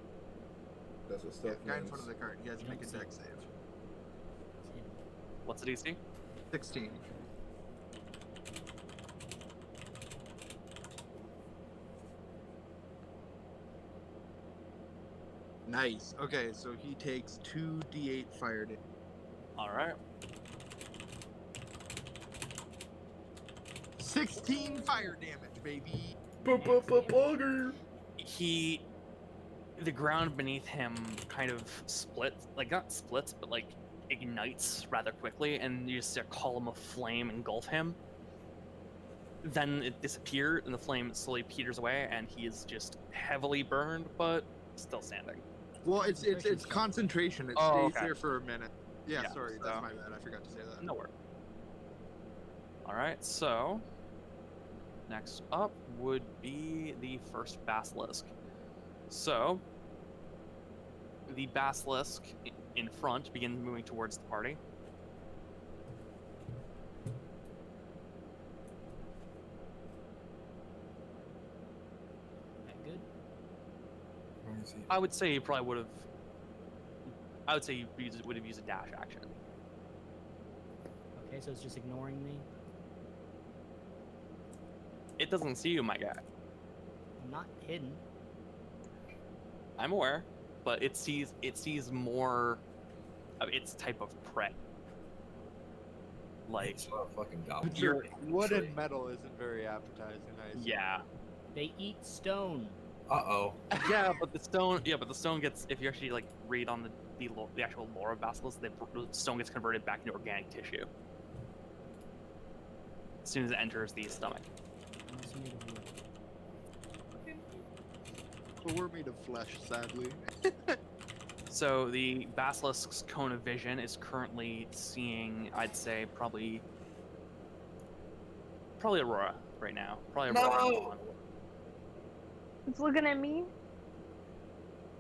That's what Yeah, stuff guy in means. front of the cart. He has to You make a don't see dex save. It's hidden. What's the DC? 16. Nice. Okay, so he takes 2d8 fire damage. All right. 16 fire damage, baby. Bugger. The ground beneath him kind of splits, like not splits, but like ignites rather quickly, and you just see a column of flame engulf him. Then it disappears, and the flame slowly peters away, and he is just heavily burned, but still standing. Well, it's concentration. It Oh, stays okay. there for a minute. Yeah, Yeah, sorry, so- that's my bad. I forgot to say that. No worries. All right, so next up would be the first basilisk. So the basilisk in front begins moving towards the party. That good? I would say you probably would have. I would say you would have used a dash action. Okay, so it's just ignoring me. It doesn't see you, my guy. I'm not hidden. I'm aware, but it sees more of its type of prey. Like, It's not a fucking goblin. But your wood and metal isn't very appetizing, I assume. yeah, They eat stone. Uh-oh. yeah, but the stone gets, if you actually like read on the actual lore of basilisks, the stone gets converted back into organic tissue as soon as it enters the stomach. Unless you made of wood. But we're made of flesh, sadly. So the basilisk's cone of vision is currently seeing, I'd say, probably Aurora right now. Probably Aurora. and No! Dawn. It's looking at me.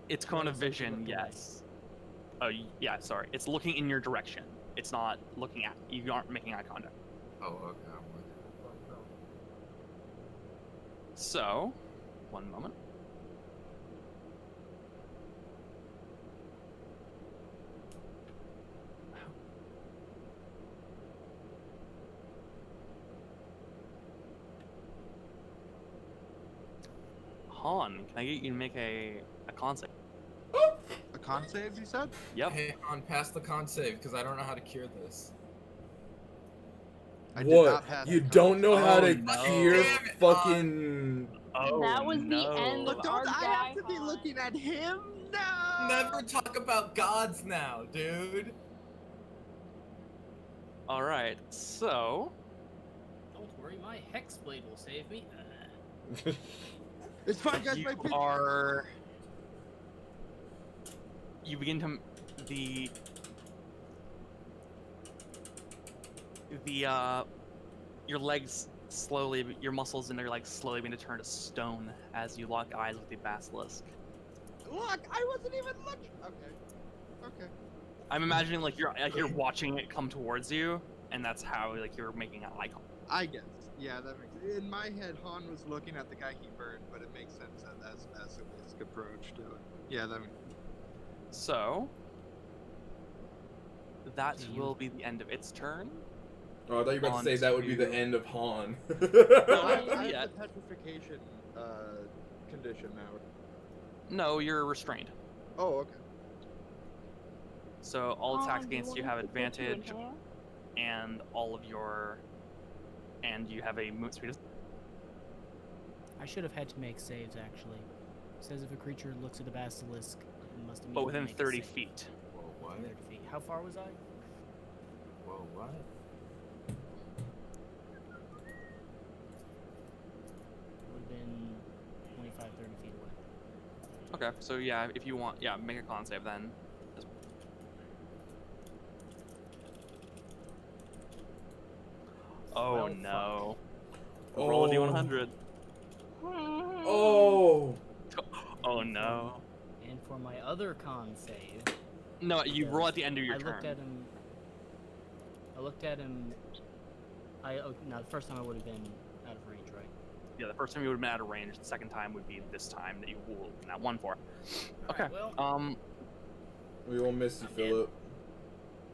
Its cone of It's looking vision, away. yes. Oh, yeah, sorry. It's looking in your direction. It's not looking at you. Aren't making eye contact. Oh, okay. I'm with you. So, one moment. Han, can I get you to make a con save? A con save, you said? Yep. Hey, on pass the con save because I don't know how to cure this. I did What? not pass You the con don't know save. how Oh, to no. cure Damn it, fucking. Oh, That was no. the end of But our don't I guy, have to be Han. looking at him? No! Never talk about gods now, dude. All right, so Don't worry, my hex blade will save me. It's fine, guys. My pitch. you begin to your legs slowly, your muscles in your legs slowly begin to turn to stone as you lock eyes with the basilisk. Look, I wasn't even looking. Okay. Okay. I'm imagining like you're watching it come towards you, and that's how like you're making an eye contact. I guess. Yeah, that makes sense. In my head, Han was looking at the guy he burned, but it makes sense as Basilisk approached to it. Yeah, that makes So that So you- will be the end of its turn. Oh, I thought you were about On to say that would be the to- end of Han. No, I yeah. have the petrification condition now. No, you're restrained. Oh, okay. So all attacks Do you against you want have me to put you in advantage, here? and you have a movement speed. I should have had to make saves actually. It says if a creature looks at the basilisk, it must immediately But within make a 30 save. feet. Whoa, what? 30 feet. How far was I? Whoa, what? Would have been 25, 30 feet away. Okay, so yeah, if you want, yeah, make a con save then. Oh Well, no. Oh. Roll a d100. Oh. Oh no. And for my other con save, No, you roll at the end of your I turn. looked at him. No, the first time I would have been out of range, right? Yeah, the first time you would have been out of range. The second time would be this time that you rolled that one for. Okay. Alright, well, We will miss you, I'm dead. Philip.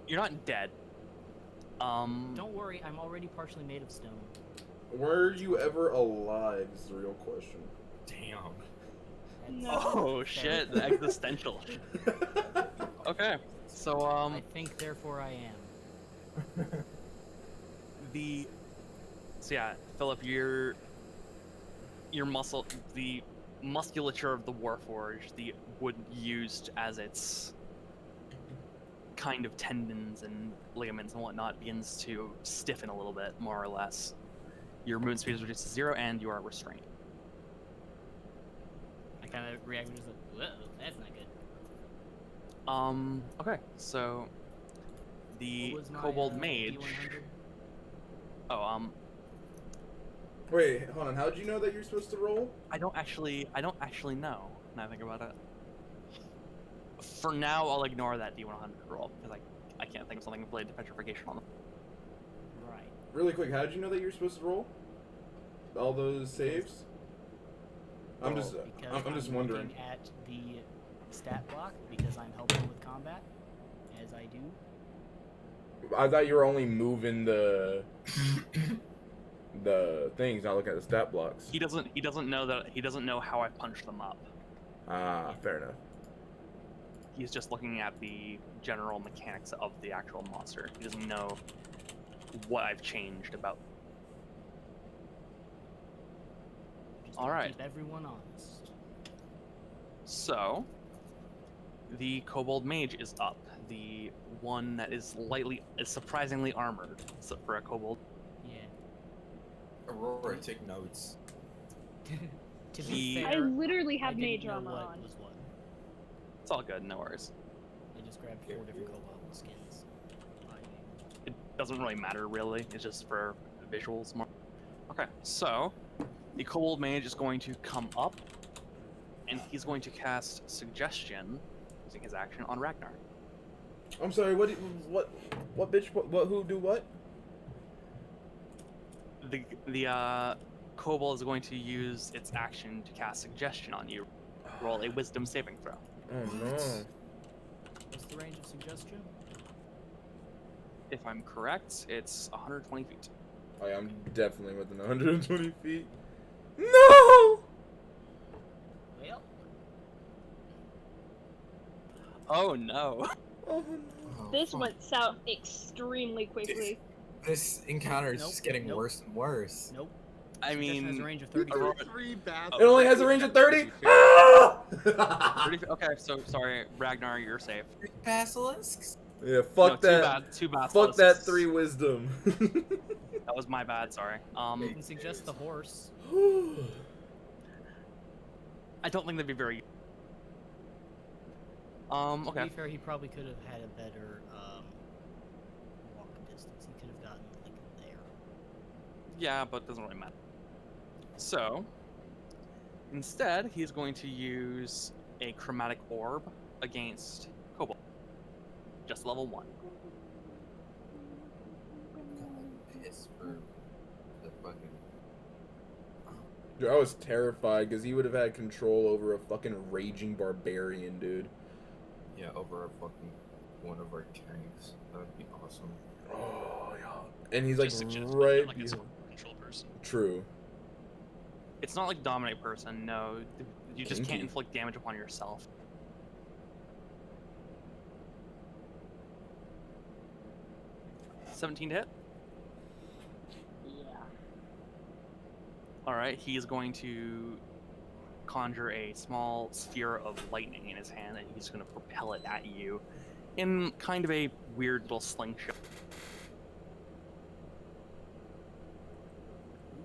You're not dead. don't worry, I'm already partially made of stone. Were you ever alive? Is the real question. Damn. That's No. Oh fair. shit, the existential. Okay, so I think, therefore, I am. So yeah, Philip, the musculature of the Warforged, the wood used as its kind of tendons and ligaments and whatnot begins to stiffen a little bit, more or less. Your movement speed is reduced to 0, and you are restrained. I kind of reacted as like, whoa, that's not good. Okay, so the What was my, Kobold Mage. D100? Oh, Wait, hold on. How'd you know that you're supposed to roll? I don't actually know. Now I think about it. For now, I'll ignore that D100 roll because I can't think of something related to petrification on them. Right. Really quick, how'd you know that you're supposed to roll all those saves? I'm just Because wondering. Looking at the stat block because I'm helping with combat, as I do. I thought you were only moving the things, not looking at the stat blocks. He doesn't know how I punched them up. Ah, fair enough. He's just looking at the general mechanics of the actual monster. He doesn't know what I've changed about. Just All to right. Keep everyone honest. So, the Kobold Mage is up. The one that is surprisingly armored for a Kobold. Yeah. Aurora, take notes. To He- be I fair, literally I have didn't mage know armor what on. was what. It's all good, no worries. I just grabbed 4 different kobold skins. It doesn't really matter, really. It's just for visuals more. Okay, so the Kobold Mage is going to come up, and he's going to cast Suggestion, using his action, on Ragnar. I'm sorry. What bitch? What? Who do what? The kobold is going to use its action to cast suggestion on you. Roll a wisdom saving throw. Oh no. What's the range of suggestion? If I'm correct, it's 120 feet. Oh yeah, I'm definitely within 120 feet. No! Well, Oh no. Oh no. Oh, This fuck. went south extremely quickly. This encounter is Nope, just getting nope. worse and worse. nope. I Suggestion has a mean, range of 30 feet. Aurora- 3 bats. It only has a range of 30? Ah! 30 okay, so sorry, Ragnar, you're safe. Three basilisks? Yeah, fuck No, that. Two bad Fuck that basilisks. 3 wisdom. That was my bad. Sorry. You can suggest the horse. I don't think that'd be very. To Okay. be fair, he probably could have had a better walk distance. He could have gotten like there. Yeah, but it doesn't really matter. So, instead, he's going to use a chromatic orb against Kobold. Just level 1. Piss for the fucking. Dude, I was terrified because he would have had control over a fucking raging barbarian, dude. Yeah, over a fucking one of our tanks. That would be awesome. Oh, yeah. And he's like Just suggest that, right like it's a behind. control person. True. It's not like Dominate Person, no. You just can't Kinky. inflict damage upon yourself. $17 to hit? Yeah. Alright, he is going to conjure a small sphere of lightning in his hand, and he's going to propel it at you in kind of a weird little slingshot.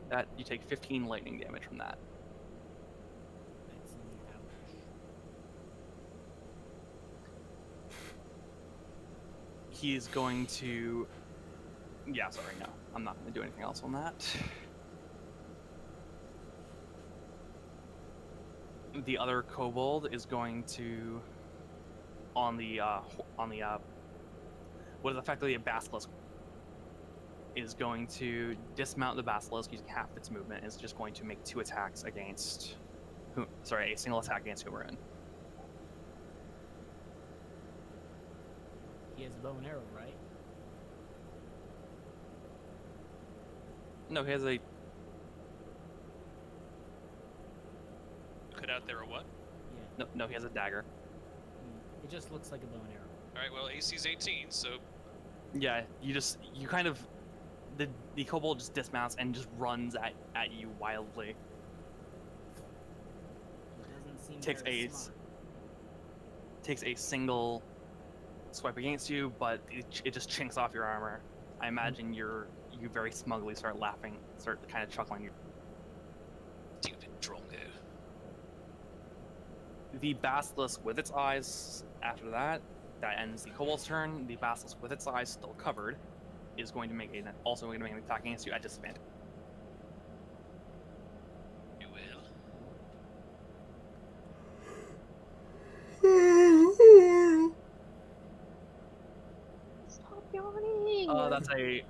That you take 15 lightning damage from that. That's an ouch. He's going to. Yeah, sorry, no. I'm not going to do anything else on that. The other kobold is going to. On the what is effectively a basilisk, is going to dismount the basilisk using half its movement. Is just going to make 2 attacks against. A single attack against Humarin. He has a bow and arrow, right? No, he has a. Cut out there or what? Yeah. No, he has a dagger. It just looks like a bow and arrow. Alright, well, AC's 18, so Yeah, you kind of. The kobold just dismounts and just runs at you wildly. It doesn't seem Takes very a smart. Takes a single swipe against you, but it just chinks off your armor. I imagine you very smugly start laughing, start kind of chuckling. stupid Drongo. The basilisk with its eyes, after that ends the kobold's turn. The basilisk with its eyes still covered is going to make an attack against you at disadvantage. You will. Stop yawning. That's a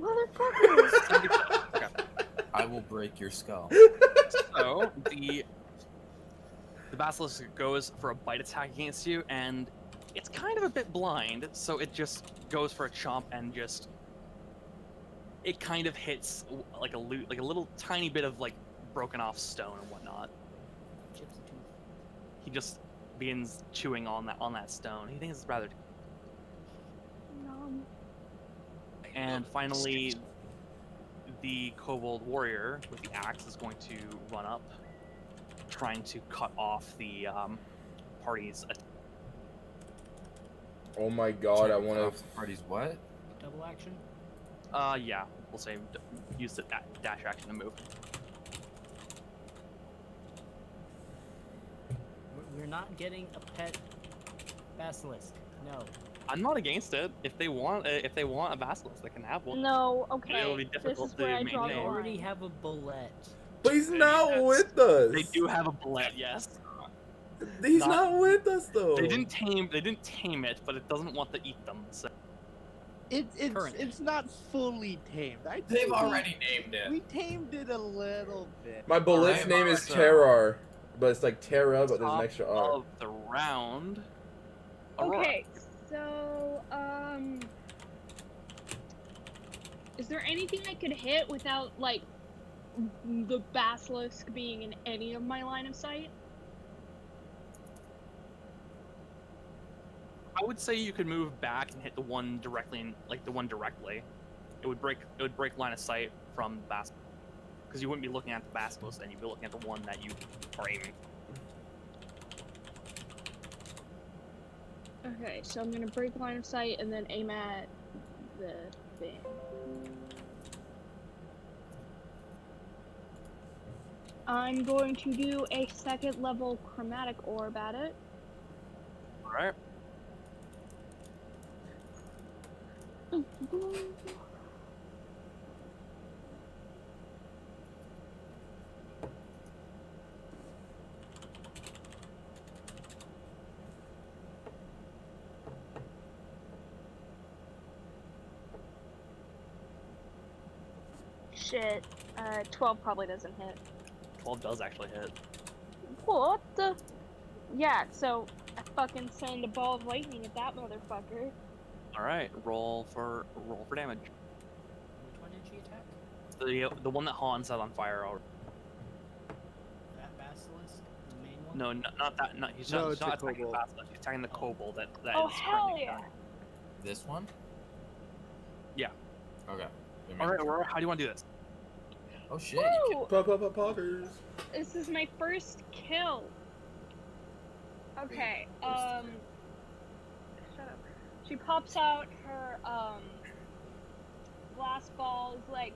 Motherfuckers. okay. I will break your skull. So the basilisk goes for a bite attack against you, and it's kind of a bit blind, so it just goes for a chomp and just it kind of hits like a little tiny bit of like broken off stone and whatnot. Chips a tooth. He just begins chewing on that stone. He thinks it's rather. Nom. And finally, the kobold warrior with the axe is going to run up, trying to cut off the party's. Oh my god, I Cut want off to. the party's what? Double action? Yeah, we'll say use the dash action to move. We're not getting a pet basilisk. No. I'm not against it. If they want a basilisk, they can have one. No, okay. It'll be This difficult is where to I draw We the maintain. already line. have a bullet. But he's not That's- with us. They do have a bullet, yes. He's not- not with us though. They didn't tame it, but it doesn't want to eat them. So Currently. it's not fully tamed. They've already named it. We tamed it a little bit. My bullet's Alright, name is so- Terrar, but it's like Terra, but there's an Top extra R. of the round. Aurora. Okay, so is there anything I could hit without like the basilisk being in any of my line of sight? I would say you could move back and hit the one directly, It would break line of sight from the basilisk, because you wouldn't be looking at the basilisk, and you'd be looking at the one that you are aiming. Okay, so I'm gonna break line of sight and then aim at the thing. I'm going to do a second level chromatic orb at it. All right. Shit, 12 probably doesn't hit. 12 does actually hit. What the? Yeah, so I fucking send a ball of lightning at that motherfucker. All right. Roll for damage. Which one did she attack? The one that Han set on fire. That basilisk, the main one. No, not that. No, he's No, not, it's he's a not attacking the kobold. basilisk. He's attacking the kobold that Oh, is hell currently yeah! dying. This one? Yeah. Okay. All right, Aurora, how do you want to do this? Oh shit, you Woo! Poggers. This is my first kill. Okay, shut up. She pops out her, glass ball, is like,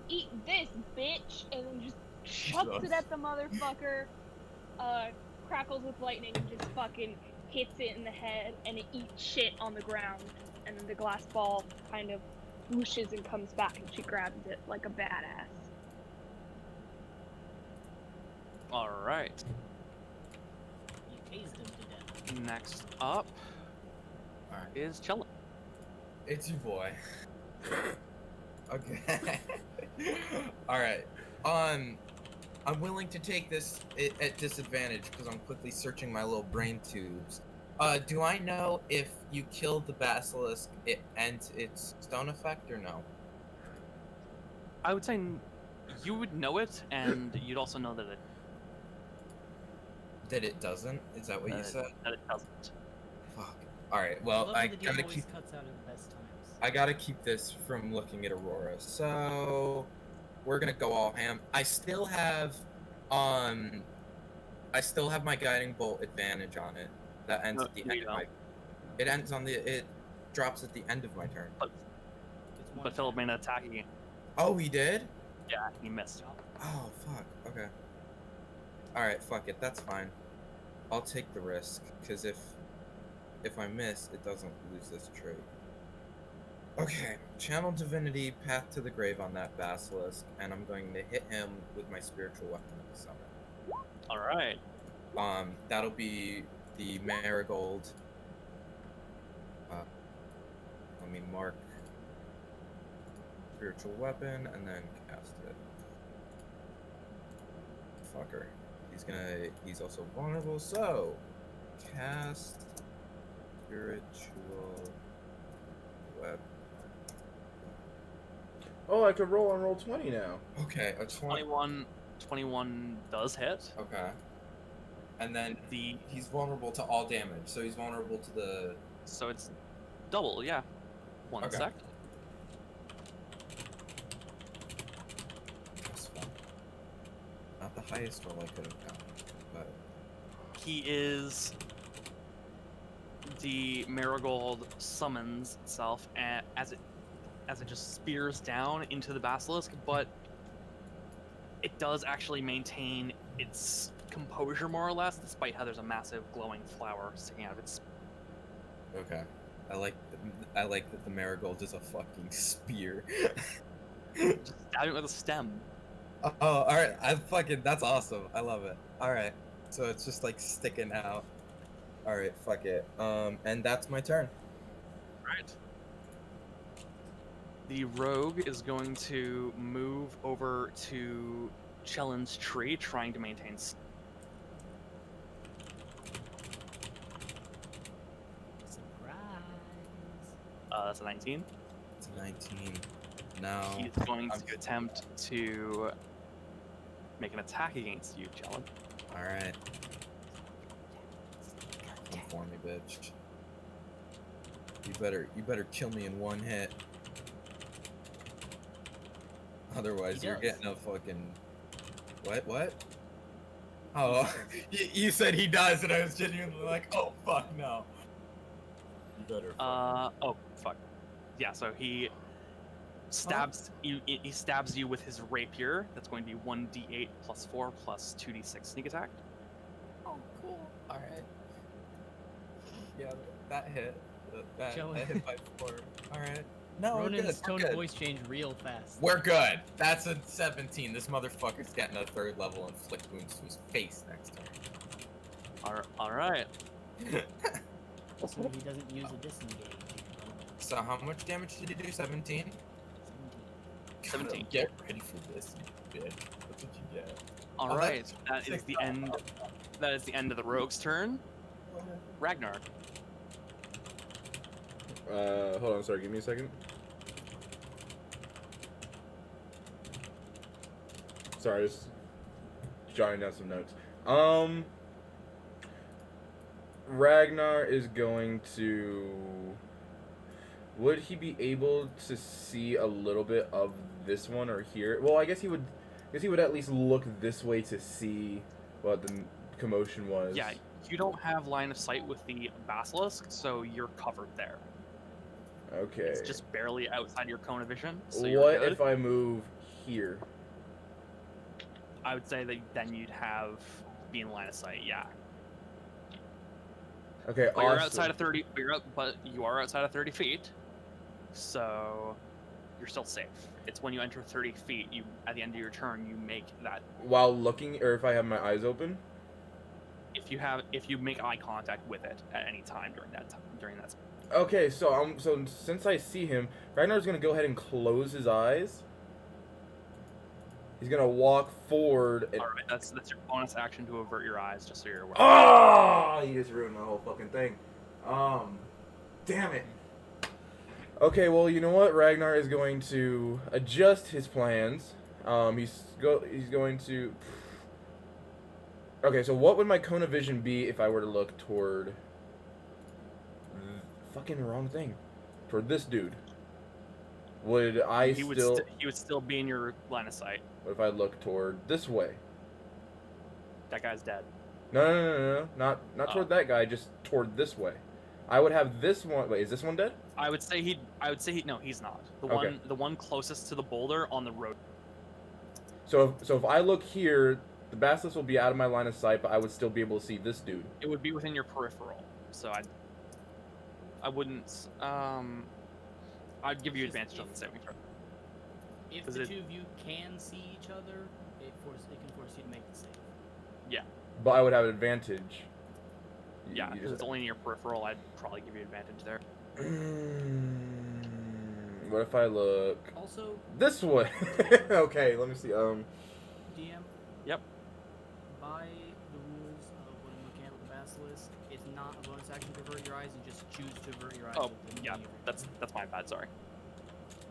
eat this, bitch, and then just chucks it Jesus. at the motherfucker, crackles with lightning and just fucking hits it in the head, and it eats shit on the ground, and then the glass ball kind of whooshes and comes back, and she grabs it like a badass. All right. You tased him to death. Next up Alright. is Chellin. It's your boy. Okay. Alright. I'm willing to take this at disadvantage because I'm quickly searching my little brain tubes. Do I know if you kill the basilisk, it ends its stone effect or no? I would say you would know it, and you'd also know that That it doesn't? Is that what you said? it doesn't. Fuck. Alright, well, love I that the game gotta always keep cuts out at the best times. I gotta keep this from looking at Aurora. So we're gonna go all ham. I still have my guiding bolt advantage on it. That ends No, at the you end of don't. my it drops at the end of my turn. It's one But Philip attack. made an attack again. Oh, he did? Yeah, he missed. Oh fuck. Okay. Alright, fuck it, that's fine. I'll take the risk, because if I miss, it doesn't lose this trait. Okay, Channel Divinity, Path to the Grave on that Basilisk, and I'm going to hit him with my spiritual weapon at the summon. All right. That'll be the Marigold. Let me mark spiritual weapon and then cast it. Fucker. He's also vulnerable, so cast spiritual weapon. Oh, I could roll on roll 20 now. Okay, a 20. 21 does hit. Okay. And then he's vulnerable to all damage, so he's vulnerable to the. So it's double, yeah. One Okay. sec. That's fine. Not the highest roll I could have gotten, but. He is. The marigold summons itself as it just spears down into the basilisk, but it does actually maintain its composure more or less, despite how there's a massive glowing flower sticking out of its. Okay. I like that the marigold is a fucking spear. Just stabbing it with a stem. Oh, alright. That's awesome. I love it. Alright. So it's just like sticking out. Alright, fuck it. And that's my turn. Right. The rogue is going to move over to Chellen's tree, trying to maintain. Surprise. That's a 19. It's 19. No. He's going to attempt to make an attack against you, Chellen. Alright. Come for me, bitch. You better kill me in one hit. Otherwise, He you're does. getting a fucking. What? Oh, you said he does, and I was genuinely like, oh fuck no. You better. Oh fuck. Yeah. So he stabs you. He stabs you with his rapier. That's going to be 1d8 plus 4 plus 2d6 sneak attack. Oh, cool. All right. Yeah, that hit. That Shall hit by 4. All right. No, we're good. Ronan's We're tone good. of voice changed real fast. We're good. That's a 17. This motherfucker's getting a 3rd level inflict wounds to his face next turn. All right. So he doesn't use a disengage. So how much damage did you do? 17? 17. Get ready for this, you bitch. That's what you get. All Oh, right. that's That is the end. That is the end of the rogue's turn. Ragnar. Hold on, sorry, give me a second. Sorry, just jotting down some notes. Ragnar is going to... Would he be able to see a little bit of this one or here? Well, I guess he would at least look this way to see what the commotion was. Yeah, you don't have line of sight with the basilisk, so you're covered there. Okay. It's just barely outside your cone of vision. So you're What good. if I move here? I would say that then you'd have be in line of sight. Yeah. Okay, But you're awesome. outside of 30. But you are outside of 30 feet, so you're still safe. It's when you enter 30 feet, you at the end of your turn, you make that. While looking, or if I have my eyes open? If you make eye contact with it at any time during that. Okay, so since I see him, Ragnar's gonna go ahead and close his eyes. He's gonna walk forward. And... All right, that's your bonus action to avert your eyes, just so you're aware. Oh, you just ruined my whole fucking thing. Damn it. Okay, well, you know what? Ragnar is going to adjust his plans. He's going to. Okay, so what would my cone of vision be if I were to look toward? Fucking wrong thing. Toward this dude. Would I he would still be in your line of sight. What if I look toward this way? That guy's dead. No. Not toward that guy, just toward this way. I would have this one. Wait, is this one dead? I would say he. No, he's not. The one closest to the boulder on the road. So if I look here, the basilisk will be out of my line of sight, but I would still be able to see this dude. It would be within your peripheral. So I wouldn't. I'd give you advantage on the saving throw. If the two of you can see each other, it can force you to make the save. Yeah. But I would have advantage. Yeah, because it's only in your peripheral. I'd probably give you advantage there. What if I look Also, this way? Okay, let me see. DM. Yep. By the rules of when I'm looking at with the basilisk, it's not a bonus action to avert your eyes. You just choose to avert your eyes. Oh, with the yeah, maneuver. that's my bad. Sorry.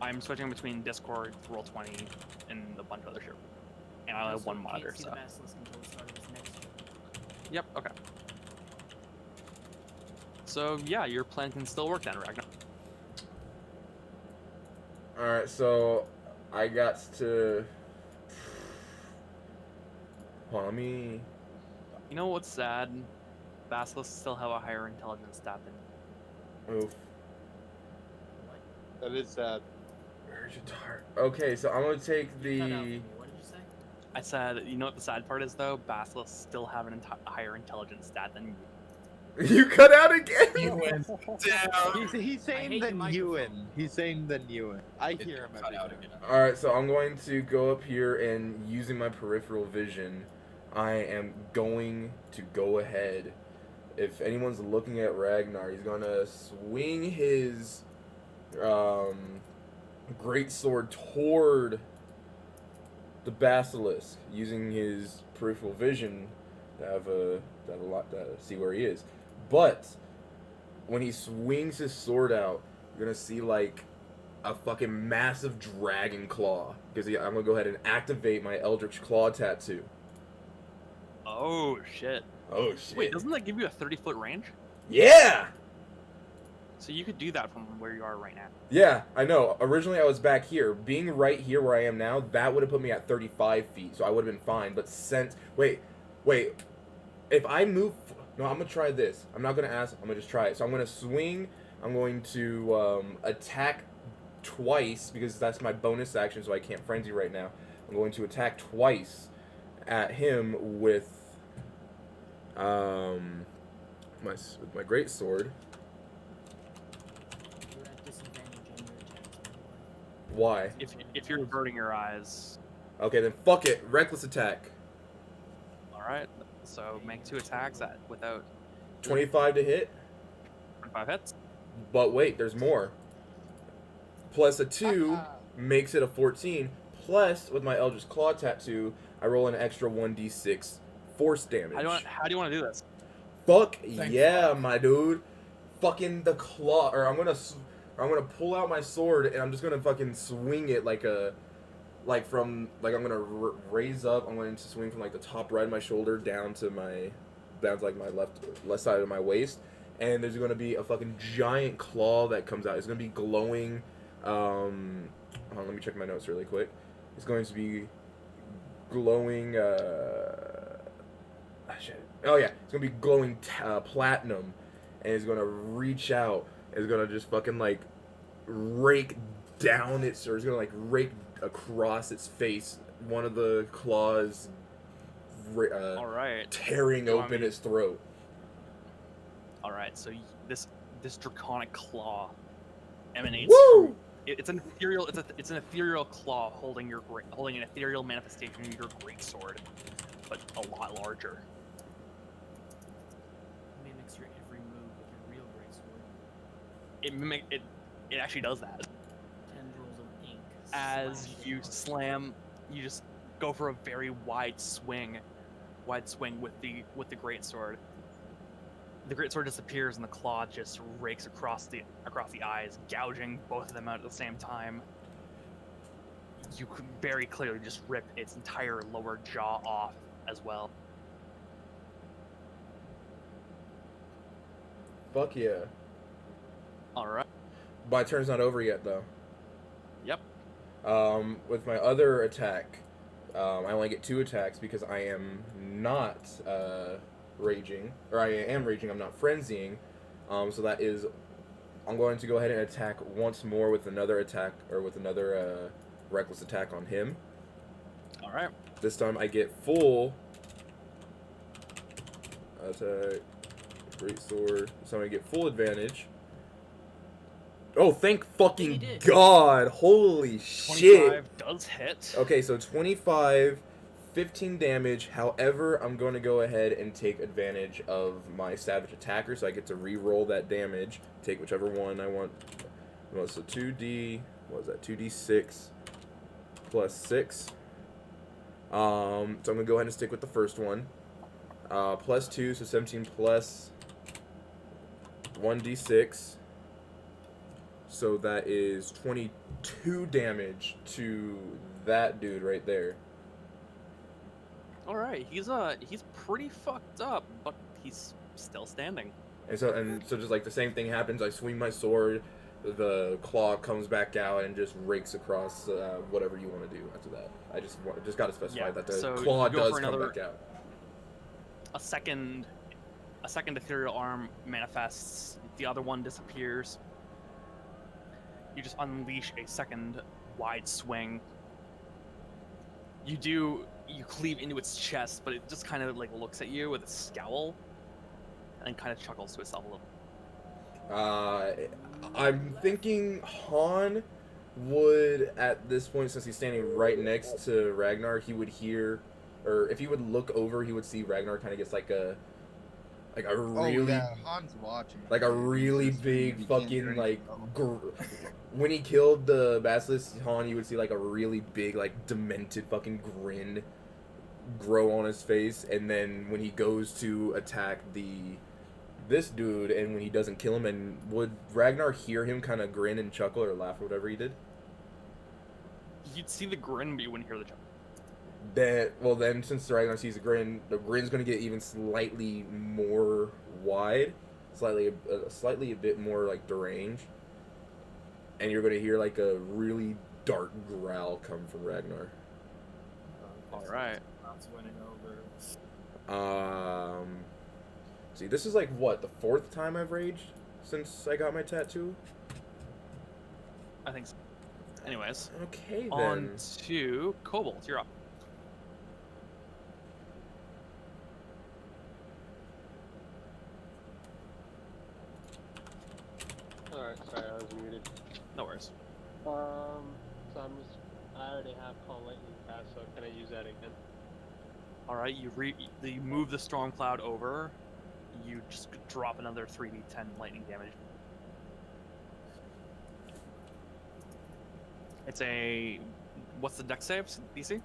I'm switching between Discord, Roll20, and a bunch of other shit. And I only have one monitor, can't see so. the basilisk until the start of its next turn. Yep. Okay. So yeah, your plan can still work then, Ragnar. Alright, so I got to. Hold on, let me. You know what's sad? Basilisks still have a higher intelligence stat than. Oof. That is sad. Urgent heart. Okay, so I'm gonna take Cut out for the. me. What did you say? I said, you know what the sad part is though? Basilisks still have an higher intelligence stat than you. You cut out again. You went down. He's saying hate the than microphone. Ewan. He's saying than Ewan. I hear him Cut every out time. again. Alright, so I'm going to go up here and using my peripheral vision, I am going to go ahead. If anyone's looking at Ragnar, he's gonna swing his great sword toward the basilisk, using his peripheral vision to have a lot to see where he is. But when he swings his sword out, you're gonna see like a fucking massive dragon claw. Because I'm gonna go ahead and activate my Eldritch Claw tattoo. Oh shit. Oh shit! Wait, doesn't that give you a 30-foot range? Yeah. So you could do that from where you are right now. Yeah, I know. Originally, I was back here. Being right here where I am now, that would have put me at 35 feet, so I would have been fine. But since... Wait. If I move... No, I'm going to try this. I'm not going to ask. I'm going to just try it. So I'm going to swing. I'm going to attack twice, because that's my bonus action, so I can't frenzy right now. I'm going to attack twice at him with my great sword. You're at disadvantage on your attacks, by the way. Why? If you're averting your eyes. Okay, then fuck it. Reckless attack. Alright. So make 2 attacks without 25 to hit. 25 hits. But wait, there's more. Plus a 2 makes it a 14. Plus, with my Eldritch Claw tattoo, I roll an extra 1d6 force damage. How do you want to do this? Fuck Thank yeah, fuck. my dude. Fucking the claw, or I'm gonna pull out my sword and I'm just gonna fucking swing it I'm gonna raise up. I'm going to swing from like the top right of my shoulder down to like my left side of my waist, and there's gonna be a fucking giant claw that comes out. It's gonna be glowing. Hold on, let me check my notes really quick. It's going to be glowing. Shit. Oh yeah, it's gonna be glowing platinum, and it's gonna reach out. It's gonna just fucking like rake down its, or it's gonna like rake across its face. One of the claws Alright. tearing You want open me- its throat. Alright, so this draconic claw emanates Woo! from it's an ethereal claw holding an ethereal manifestation of your greatsword, but a lot larger. Mimics your every move with your real greatsword. It actually does that. Tendrils of ink. As slash you apart. slam, you just go for a very wide swing with the greatsword. The greatsword disappears and the claw just rakes across the eyes, gouging both of them out at the same time. You could very clearly just rip its entire lower jaw off as well. Fuck yeah. Alright. My turn's not over yet though. Yep. With my other attack, I only get 2 attacks because I am not raging, or I am raging. I'm not frenzying. So that is, I'm going to go ahead and attack once more with another attack, or with another reckless attack on him. Alright. This time I get full attack, great sword. So I get full advantage. Oh, thank fucking did. God! Holy shit! 25 does hit. Okay, so 25, 15 damage. However, I'm going to go ahead and take advantage of my savage attacker, so I get to re-roll that damage. Take whichever one I want. Well, so 2d, what was that? 2d6 plus 6. So I'm going to go ahead and stick with the first one. Plus 2, so 17 plus 1d6. So that is 22 damage to that dude right there. Alright, he's pretty fucked up, but he's still standing. And so just like the same thing happens. I swing my sword, the claw comes back out and just rakes across whatever you want to do after that. I just got to specify that the so claw you go does for come another- back out. A second ethereal arm manifests, the other one disappears. You just unleash a second wide swing. You cleave into its chest, but it just kind of like looks at you with a scowl and then kind of chuckles to itself a little. I'm thinking Han would, at this point, since he's standing right next to Ragnar, he would hear, or if he would look over, he would see Ragnar kind of gets like a Like a Oh really, yeah, Han's watching. like a dude. He's really just thinking big he can't do fucking anything like. wrong. When he killed the basilisk Han, you would see like a really big, like demented fucking grin grow on his face, and then when he goes to attack this dude, and when he doesn't kill him, and would Ragnar hear him kind of grin and chuckle or laugh or whatever he did? You'd see the grin, but you wouldn't hear the chuckle. Then since Ragnar sees the grin's gonna get even slightly more wide, slightly a bit more like deranged, and you're gonna hear like a really dark growl come from Ragnar. All right. That's winning over. See, this is like what, the 4th time I've raged since I got my tattoo. I think so. Anyways, Okay on then. to Cobalt. You're up. Alright, sorry, I was muted. No worries. So I already have Call Lightning cast, so can I use that again? All right, you move the storm cloud over. You just drop another 3d10 lightning damage. It's a what's the dex saves DC?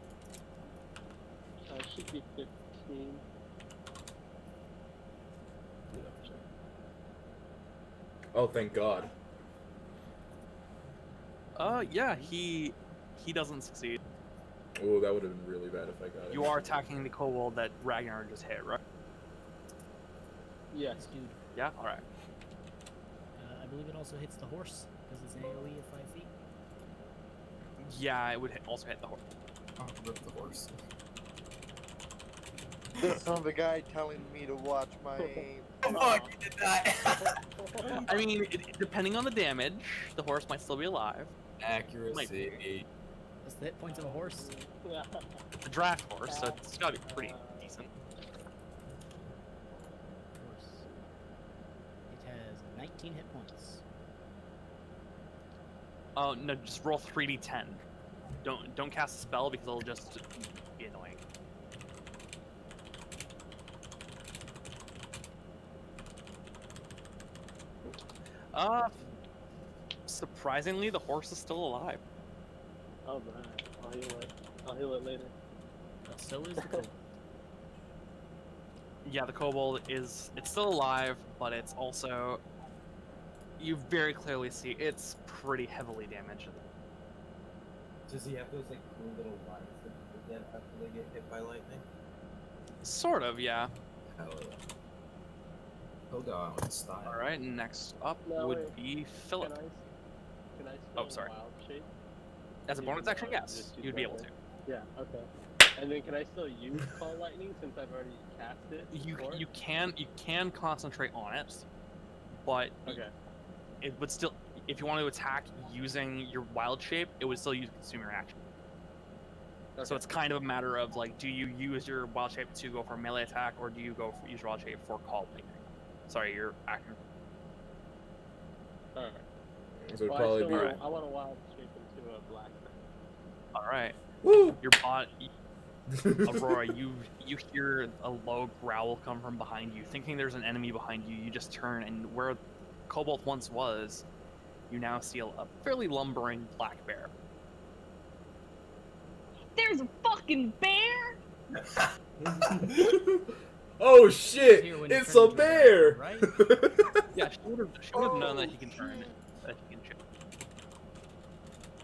Should be 15. Oh, thank God. Yeah, he doesn't succeed. Oh, that would have been really bad if I got it. You are attacking the kobold that Ragnar just hit, right? Yes. This dude. Yeah. All right. I believe it also hits the horse because it's an AOE of 5 feet. Yeah, it would also hit the horse. I'll rip the horse. Some the guy telling me to watch my aim. Oh, you did that. I mean, depending on the damage, the horse might still be alive. Accuracy. That's the hit points of a horse. Yeah. It's a draft horse, so it's gotta be pretty decent. Horse. It has 19 hit points. Oh no, just roll 3d10. Don't cast a spell because it'll just be annoying. Surprisingly, the horse is still alive. Oh man, I'll heal it. I'll heal it later. But so is the kobold. Yeah, the kobold it's still alive, but it's also, you very clearly see it's pretty heavily damaged. Does he have those like cool little lines that people get after they get hit by lightning? Sort of, yeah. Hell yeah. He'll go out in style. All right, next up No, would wait. be Philip. Can I Oh, spell sorry. wild shape? As a bonus action, yes, Just use you'd be that able to. one? Yeah, okay. And then can I still use Call Lightning since I've already cast it? before? You can concentrate on it, but Okay. it would still, if you want to attack using your wild shape, it would still consume your action. Okay. So it's kind of a matter of like, do you use your wild shape to go for a melee attack, or do you use your wild shape for call lightning? Sorry, your action. Alright. So it'd Well, probably be. Alright. I want to wild shape into a black. All right, Woo! your body. Aurora, you hear a low growl come from behind you. Thinking there's an enemy behind you, you just turn, and where Cobalt once was, you now see a fairly lumbering black bear. There's a fucking bear! Oh shit! Here when you It's turn a into bear! right? Yeah, she would have known that he can turn, that he can shoot.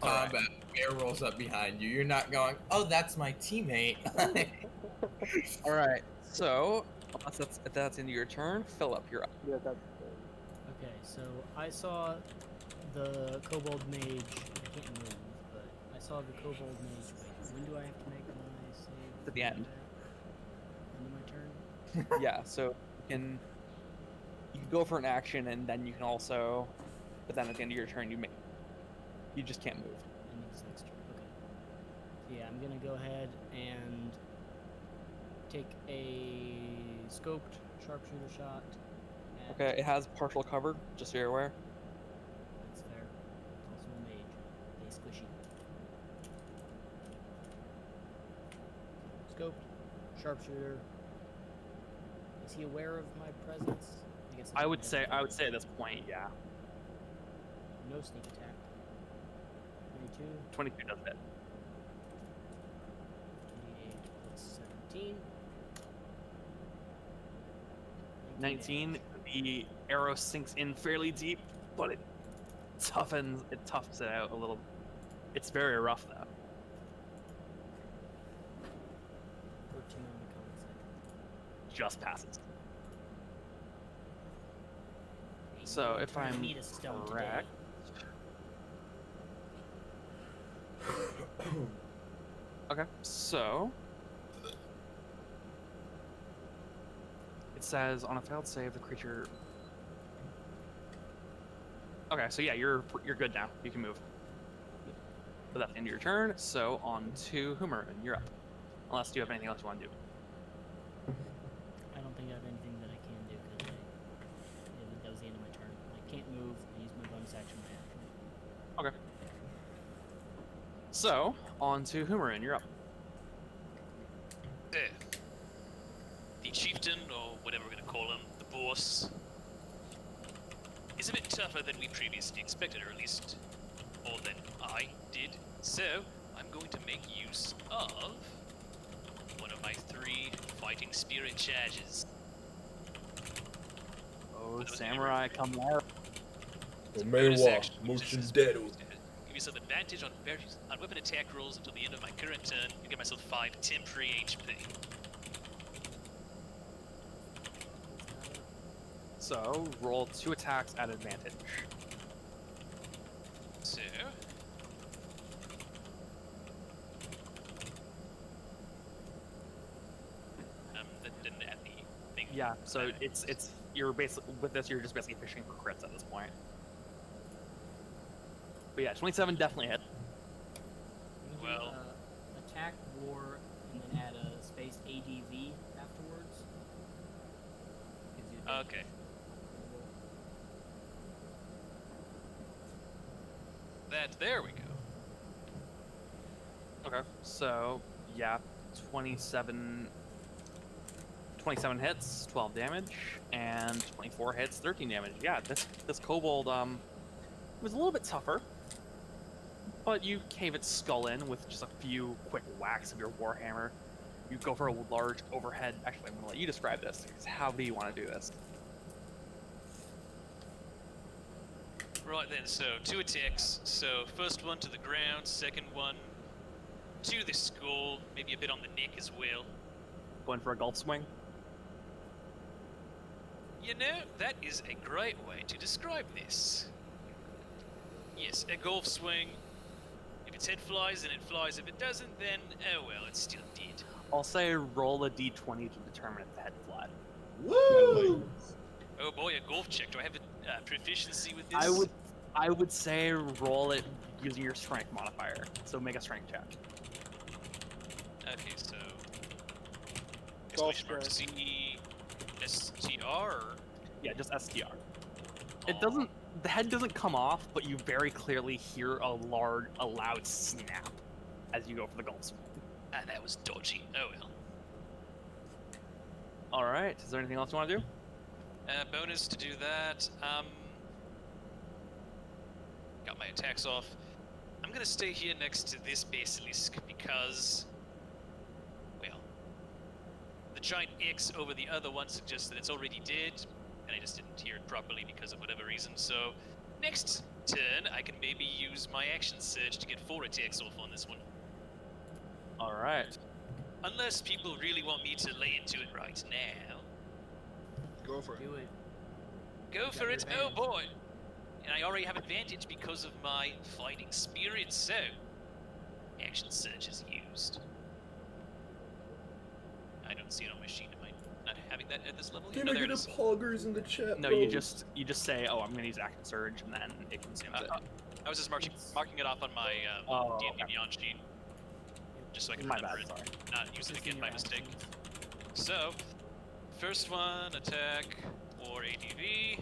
Alright. Combat. Bear rolls up behind you. You're not going, oh, that's my teammate. All right, so if that's into your turn, Philip, you're up. Yeah, that's Okay, so I saw the kobold mage. I can't move, but I saw the kobold mage. Wait, when do I have to make my save? At the end. End of my turn. Yeah, so you can go for an action, and then you can also, but then at the end of your turn, you just can't move. End of this next turn. Okay. So yeah, I'm gonna go ahead and take a scoped sharpshooter shot. At, Okay, it has partial cover, just so you're aware. That's fair. It's also a mage. Stay squishy. Scoped, sharpshooter. Is he aware of my presence? I guess I would say at this point, yeah. no sneak attack. 22, 22 does hit. 28 plus 17. 19. The arrow sinks in fairly deep, but it toughens it out a little. It's very rough though. 14 on the con save. Just passes. Hey, So you if turned I'm me to stone correct, okay, so it says on a failed save, the creature. Okay, so yeah, you're good now. You can move. But that's the end of your turn. So on to Humor, and you're up. Unless you have anything else you want to do. I don't think I have anything that I can do because that was the end of my turn. I can't move. I use my bonus action, my action. Okay. So on to Humor, and you're up. There. The chieftain, or whatever we're going to call him, the boss, is a bit tougher than we previously expected, or at least more than I did. So, I'm going to make use of one of my 3 fighting spirit charges. Oh, Those samurai, come out. It's a Omewa, bonus action, which motion is dead. give yourself advantage on weapon attack rolls until the end of my current turn. You get myself 5 temporary HP. So roll 2 attacks at advantage. So, that didn't add the thing. Yeah. So it's you're basically with this you're just basically fishing for crits at this point. But yeah, 27 definitely hit. You can Well- do, attack, war, and then add a space ADV afterwards. Gives you advantage. Okay. There we go. Okay. So yeah, 27 hits, 12 damage, and 24 hits, 13 damage. Yeah, this kobold was a little bit tougher, but you cave its skull in with just a few quick whacks of your warhammer. You go for a large overhead. Actually, I'm gonna let you describe this. How do you want to do this? Right then, so 2 attacks. So first one to the ground, second one to the skull, maybe a bit on the neck as well. Going for a gulp swing? You know, that is a great way to describe this. Yes, a golf swing. If its head flies, then it flies. If it doesn't, then, oh well, it's still dead. I'll say roll a d20 to determine if the head flies. Woo! Oh boy, a golf check. Do I have a proficiency with this? I would say roll it using your strength modifier. So make a strength check. Okay, so... Golf exclamation mark C... STR, or... Yeah, just STR. It doesn't. The head doesn't come off, but you very clearly hear a loud snap as you go for the gulp swing. Ah, that was dodgy. Oh well. All right. Is there anything else you want to do? Bonus to do that. Got my attacks off. I'm gonna stay here next to this basilisk because, well, the giant X over the other one suggests that it's already dead, and I just didn't hear it properly because of whatever reason. So, next turn, I can maybe use my action surge to get 4 attacks off on this one. All right. Unless people really want me to lay into it right now. Go for it. Do it. Go got for your it, oh advantage. boy! And I already have advantage because of my fighting spirit, so action surge is used. I don't see it on my sheet. Am I not having that at this level? Damn, No, I there get it a is. poggers in the chat. No, bro. you just say, "Oh, I'm gonna use action surge," and then it consumes it. I was just marking it off on my Oh, D&D okay. Beyond sheet, just so I can My remember bad. it, Sorry. not use it Just in again by your mistake. actions. So, first one, attack, or ATV,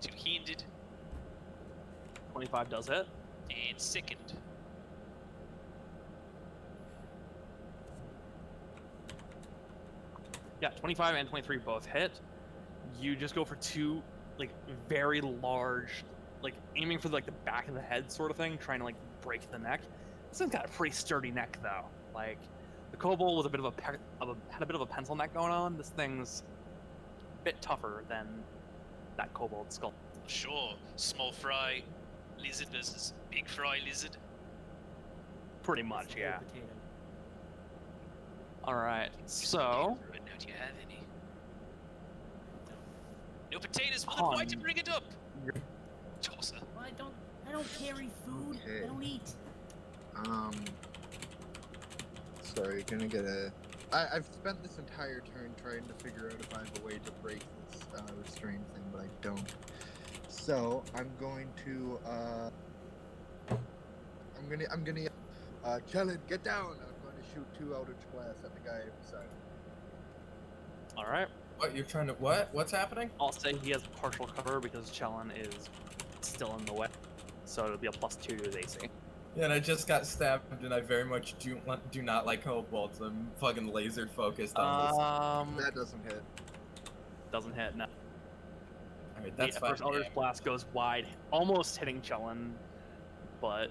2-handed, 25 does hit. and second. Yeah, 25 and 23 both hit. You just go for two, like, very large, like, aiming for, like, the back of the head sort of thing, trying to, like, break the neck. This thing's got a pretty sturdy neck, though. Like, the kobold was had a bit of a pencil neck going on. This thing's a bit tougher than that kobold skull. Sure, small fry lizard versus big fry lizard. Pretty It's much, the whole yeah. potato. Alright, so... Right now, do you have any? No potatoes. Well, Han. then why to bring it up? Tosser. Well, I don't carry food. Okay. I don't eat. Sorry, gonna get a. I've spent this entire turn trying to figure out if I have a way to break this restraint thing, but I don't. So I'm going to. I'm gonna. Kellen, get down! I'm going to shoot 2 out of glass at the guy beside him. Alright. What, you're trying to... What's happening? I'll say he has partial cover because Chelon is still in the way. So it'll be a +2 to his AC. Yeah, and I just got stabbed, and I very much do not like kobolds. I'm fucking laser focused on this. That doesn't hit. Doesn't hit, no. Alright, that's The fine. first Eldritch Blast goes wide, almost hitting Chelon, but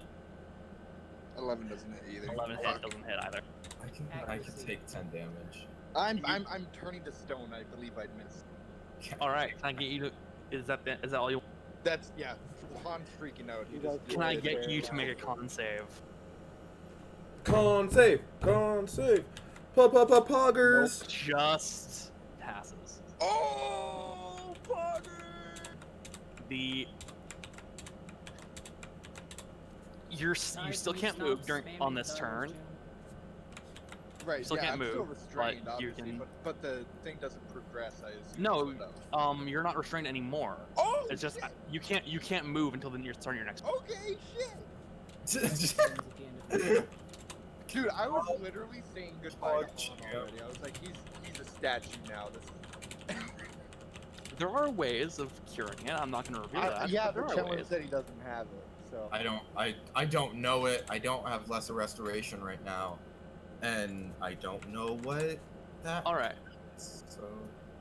11 doesn't hit either. 11 hit Fuck. doesn't hit either. I can Accuracy. take 10 damage. I'm turning to stone. I believe I'd miss. Alright, can I get you to... Is that all you... That's yeah. Han's freaking out. He You just guys Can I Yeah, get very you to make a loud. con save? Con save! Con save! Poggers! Just passes. Oh, Potter! The... You Sorry, still can you can't stop move spamming on this Star turn. Wars channel? Right. Still yeah, can't I'm move, still but restrained, you obviously, can- but the thing doesn't progress. I assume. No, so you're not restrained anymore. Oh, It's just shit. you can't move until the start of your next. Okay, shit. Ends at the end of the Dude, I was literally saying goodbye Oh, to Han yeah. already. I was like, he's a statue now. This is. There are ways of curing it. I'm not going to reveal that. Yeah, but there but are Chandler ways. said he doesn't have it. So. I don't know it. I don't have lesser restoration right now, and I don't know what that. All right. So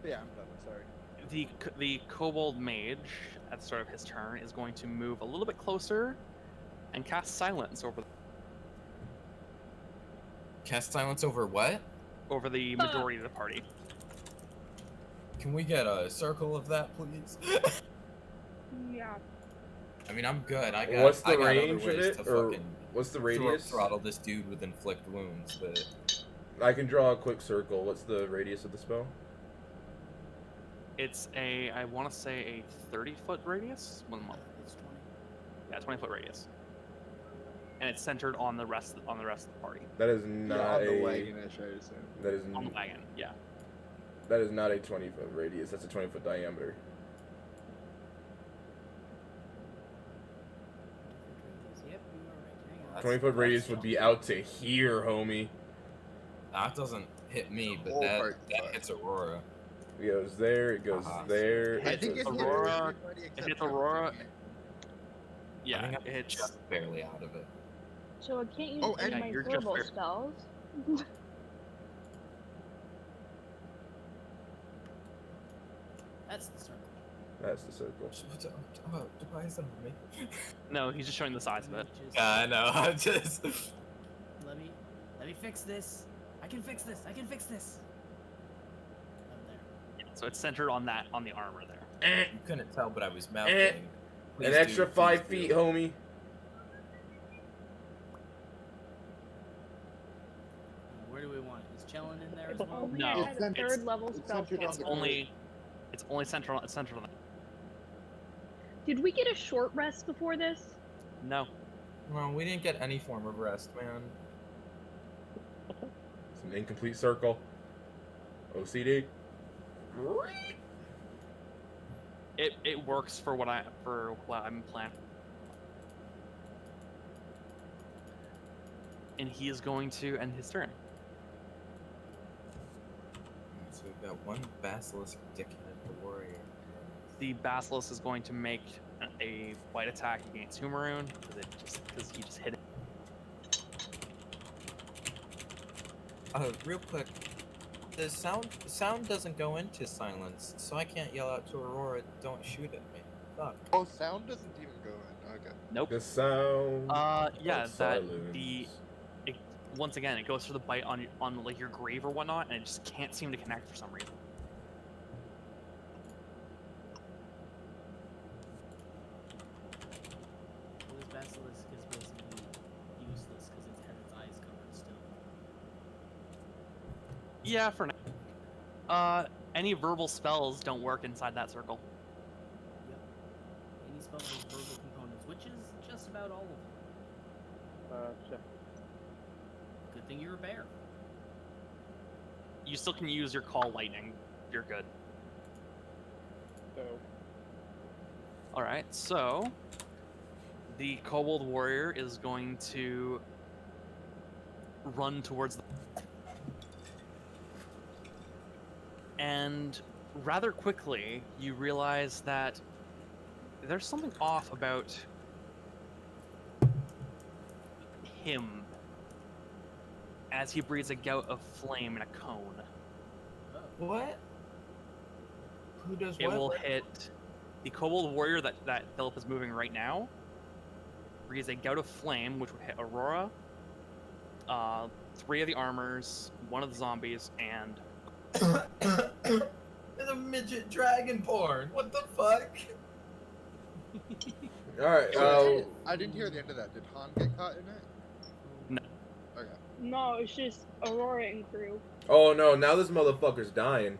Yeah, I'm done. Sorry. The kobold mage at the start of his turn is going to move a little bit closer and cast silence cast silence over what? over the majority of the party. Can we get a circle of that, please? Yeah. I mean, I'm good. I got. What's I the got other range of ways it? to Or fucking what's the radius? throttle this dude with inflict wounds, but I can draw a quick circle. What's the radius of the spell? It's I want to say a 30-foot radius. One month. It's 20. Yeah, 20-foot radius. And it's centered on the rest of the party. That is Yeah, not on the a. wagon, I should assume. That is. On the wagon, yeah. That is not a 20-foot radius. That's a 20-foot diameter. Yep, you are right. Hang on. That's- 20-foot radius would be out to here, homie. that doesn't hit me. But Whole that part sucks. hits Aurora. It goes there. It goes Uh-huh. there. I Hits think it hits Aurora. everybody It except hits Chandler. Aurora. I Yeah, think I'm it's just barely out of it. So I can't use Oh, any of and my you're just verbal fair. spells. That's the circle. That's the circle. Why is that on me? no. He's just showing the size of it. Just- I know. I'm just. Let me fix this. I can fix this. Up there. So it's centered on the armor there. You couldn't tell, but I was mouthing. An Please extra do, 5 please feet, do. homie. Where do we want it? Is Chelon in there as If well? only No, I had a it's- third level it's spell centered on slot. the- It's only centered on that. Did we get a short rest before this? No. Well, we didn't get any form of rest, man. It's an incomplete circle. OCD. It works for what I'm planning. And he is going to end his turn. So we've got one basilisk dickhead the warrior. The basilisk is going to make a white attack against Humaroon because he just hit it. Real quick, the sound doesn't go into silence, so I can't yell out to Aurora, "Don't shoot at me." Fuck. Oh, sound doesn't even go in. Okay. Nope. The sound. Yeah, of that silence. it, once again, it goes for the bite on like your grave or whatnot, and it just can't seem to connect for some reason. So this basilisk is basically useless because it has its eyes covered still. Yeah, for now. Any verbal spells don't work inside that circle. Yep. Any spell has verbal components, which is just about all of them. Check. Good thing you're a bear. You still can use your call lightning. You're good. So, All right, so the kobold warrior is going to run towards the and rather quickly you realize that there's something off about him as he breathes a gout of flame in a cone. What? Who does It what? will hit the kobold warrior that Philip is moving right now. Breathes a gout of flame, which would hit Aurora, 3 of the armors, 1 of the zombies, and It's a midget dragon porn. What the fuck? All right. I didn't hear the end of that. Did Han get caught in it? No. Okay. No, it's just Aurora and crew. Oh no! Now this motherfucker's dying.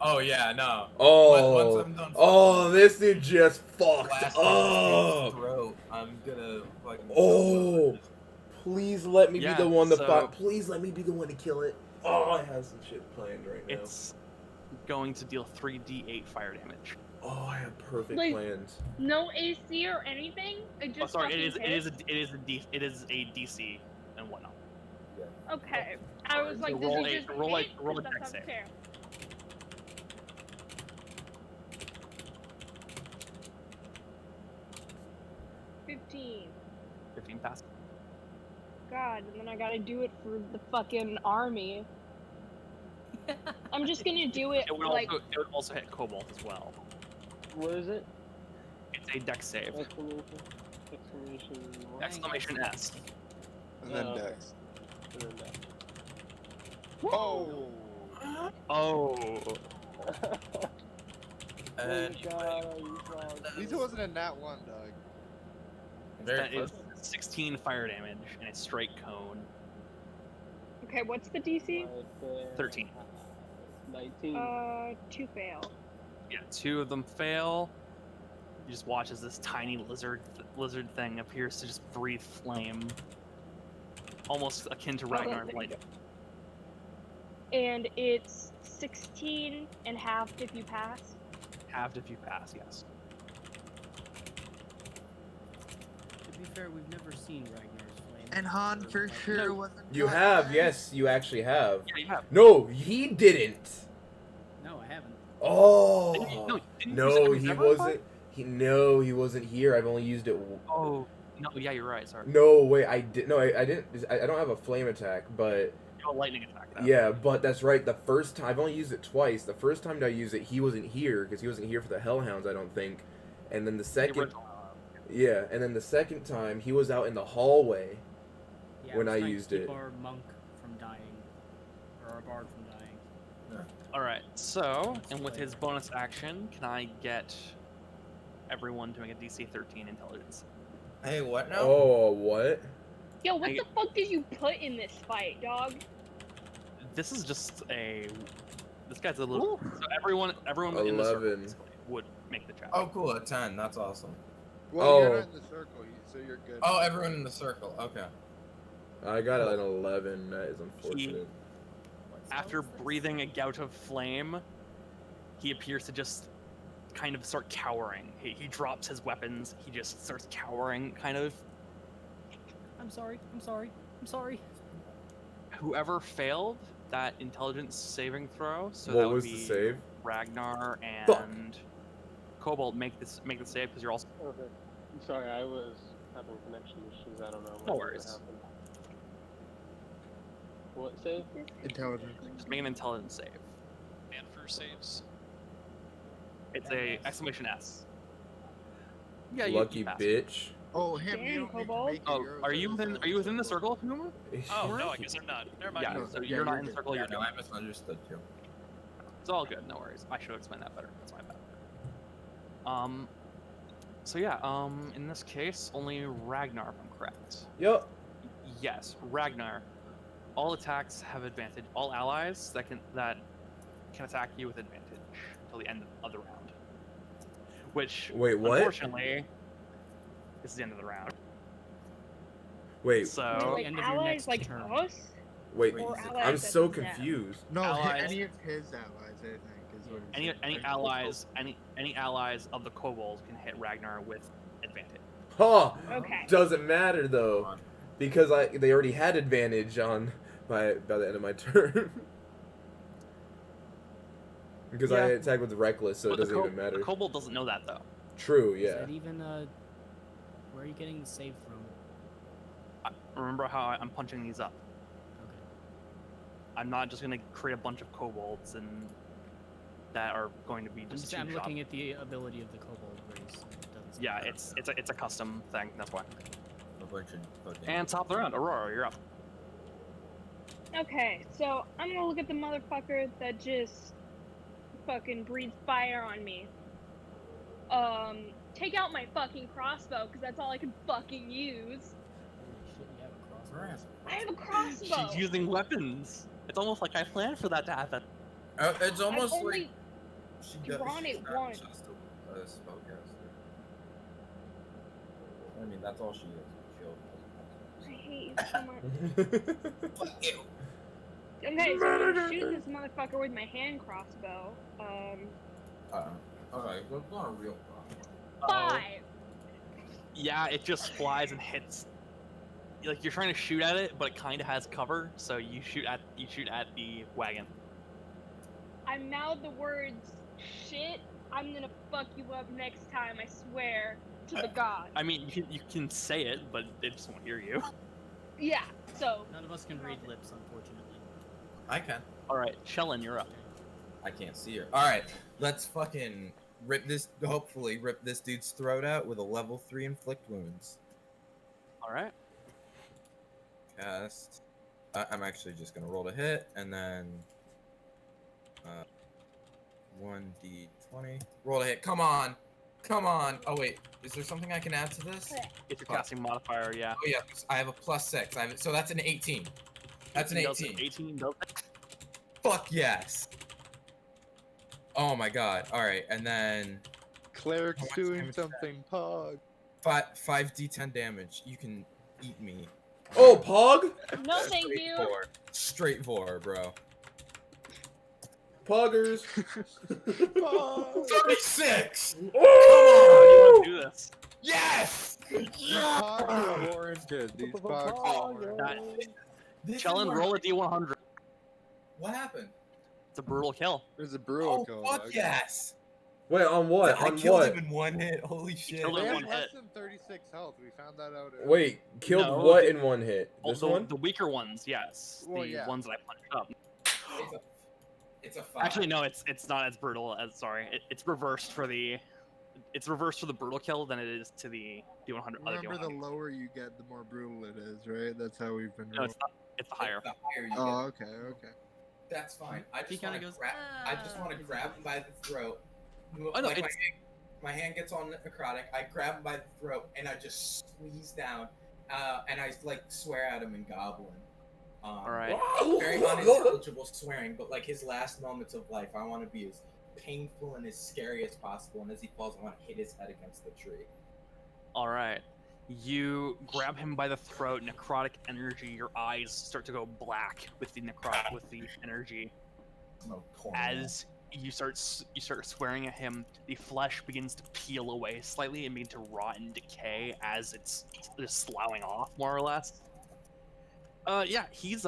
Oh yeah, no. Oh. Once I'm done Oh, this dude just fucked blasting his up. throat, I'm gonna fucking. Oh. Please let me Yeah, be the one to so- fight. Please let me be the one to kill it. Oh, I have some shit planned right now. it's going to deal 3d8 fire damage. Oh, I have perfect Like- plans. No AC or anything. It Oh, just sorry, fucking hits? it is a DC and whatnot. Okay. I was So like, roll does he a- just roll a- hit? roll a 'Cause dex that's save. unfair. 15. 15 pass. God, and then I gotta do it for the fucking army. I'm just gonna do it It would like also hit Cobalt as well. what is it? It's a dex save. Exclamation. Exclamation. what? Exclamation S. And then Oh, okay. Dex. And then that. Oh. Oh. At least it wasn't a nat 1, dog. Very That close. is 16 fire damage and a straight cone. okay, what's the DC? 13. 19. 2 fail. Yeah, 2 of them fail. You just watch as this tiny lizard thing appears to just breathe flame, almost akin to Ragnar there you lightning. And it's 16 and halved if you pass. Halved if you pass, yes. To be fair, we've never seen Ragnar's flame. And Han or for like- sure No. wasn't. You have, yes, you actually have. Yeah, you have. No, he didn't. No, I haven't. Oh. Didn't you use it No, when he you never wasn't. He wasn't here. I've only used it. Oh, no, yeah, you're right, sorry. No, wait, I did. No, I didn't. I don't have a flame attack, but You have a lightning attack, though. yeah, but that's right. The first time I've only used it twice. The first time I used it, he wasn't here because he wasn't here for the Hellhounds, I don't think. And then the The second, original, yeah, and then the second time he was out in the hallway. Yeah, When was I trying to used keep it. our monk from dying, or our bard from dying. Alright, so, and with his bonus action, can I get everyone to make a DC 13 intelligence? Hey, what now? Oh, what? Yo, what I- the fuck did you put in this fight, dog? This is just a. This guy's a little. So everyone in the circle 11. basically would make the check. Oh, cool, a 10. That's awesome. Well, you're Oh. not in the circle, so you're good. Oh, everyone in the circle. Okay. I got an 11. That is unfortunate. What spell After is this? breathing a gout of flame, he appears to just kind of start cowering. He drops his weapons. He just starts cowering, kind of. I'm sorry. I'm sorry. I'm sorry. Whoever failed that intelligence saving throw, so that What would was be the save? Ragnar Fuck. and Cobalt make the save because you're also. Okay. I'm sorry, I was having connection issues. I don't know. No what worries. happened. What save? Intelligence. Just make an intelligence save. And first saves. It's And a S. exclamation S. Yeah, Lucky you passed. bitch. Oh, him, Damn, you don't need to Kobold. make it. Oh, You're are you outside within? Are you within the circle, Humor? Oh, Humor? no, I guess I'm not. Never mind. Yeah, No, so yeah, you're not you're in the good. circle. Yeah, You're no, good. I misunderstood too. It's all good. No worries. I should have explained that better. That's my bad. So yeah. In this case, only Ragnar, if I'm correct. Yup. Yes, Ragnar. All attacks have advantage. All allies that can attack you with advantage until the end of the round. Which, Wait, what? unfortunately, is the end of the round. Wait, So Wait, end like of your allies next like turn. us? wait. Wait, Or he's a- allies I'm that so we have? confused. No, Allies. any of his allies, I think, is what he's saying. any allies any allies of the kobolds can hit Ragnar with advantage. Huh. Okay. Doesn't matter though, because they already had advantage on by the end of my turn. Because I Yeah. attacked with reckless, so it But doesn't even matter. The kobold doesn't know that though. True. Is Yeah. that even where are you getting the save from? Remember how I'm punching these up. Okay. I'm not just gonna create a bunch of kobolds and that are going to be just I'm two looking shot. at the ability of the kobold race. And it doesn't say Yeah, that. it's a custom thing. That's why. A bunch of fucking. And top of the round, Aurora, you're up. Okay, so I'm gonna look at the motherfucker that just fucking breathes fire on me. Take out my fucking crossbow, because that's all I can fucking use. Holy shit, you have a crossbow. I have a crossbow! She's using weapons. It's almost like I planned for that to happen. It's almost I've only like she drawn she's it not once. just a spellcaster. I mean, that's all she is. I hate you so much. Fuck you. Okay, so I'm gonna shoot this motherfucker with my hand crossbow. Alright, that's not a real problem. 5! Yeah, it just flies and hits. Like you're trying to shoot at it, but it kind of has cover, so you shoot at the wagon. I mouth the words, shit, I'm gonna fuck you up next time, I swear, to the god. I mean, you can say it, but it just won't hear you. Yeah, so. None of us can read lips, unfortunately. I can. All right, Shellen, you're up. I can't see her. Alright, let's fucking hopefully rip this dude's throat out with a level 3 inflict wounds. All right. Cast. I'm actually just gonna roll to hit, and then 1d20. Roll to hit. Come on, come on. Oh wait, is there something I can add to this? If you're casting modifier, yeah. Oh yeah, I have a +6. So that's an 18. That's an 18. 18 does it. Fuck yes. Oh my god. All right, and then Cleric's How much doing damage is that? something, Pog. 5d10 damage. You can eat me. Oh, Pog. No, thank you. Straight vor, bro. Poggers. 36. How do you want to do this? Yes. These Pogs are warranted. These Pogs are warranted. This is Shellen, where- roll a d100. What happened? It's a brutal kill. There's a brutal Oh fuck dog. yes. Wait, on what? I On killed what? him in one hit. Holy shit. killed They him have one less hit. than 36 health. We found that out. earlier. Wait, killed No, what the- in one hit? Oh, This the, one? the weaker ones, yes. Well, the yeah. ones that I punched up. It's a 5. Actually, no, it's not as brutal as it's reversed for the brutal kill than it is to the D100. Other Remember, the D100. lower you get, the more brutal it is, right? That's how we've been. No, it's not. It's the higher. The higher you Oh, get. okay, okay. That's fine. I He just kinda want to goes, grab. I just want to grab him by the throat. Oh, no, Like it's- my hand gets on necrotic. I grab him by the throat and I just squeeze down. And I like swear at him in Goblin. All right. Very unintelligible swearing, but like his last moments of life, I want to be as painful and as scary as possible. And as he falls, I want to hit his head against the tree. All right. You grab him by the throat. Necrotic energy. Your eyes start to go black with the energy. No corn. As you start swearing at him, the flesh begins to peel away slightly and begin to rot and decay as it's just sloughing off, more or less. Yeah, he's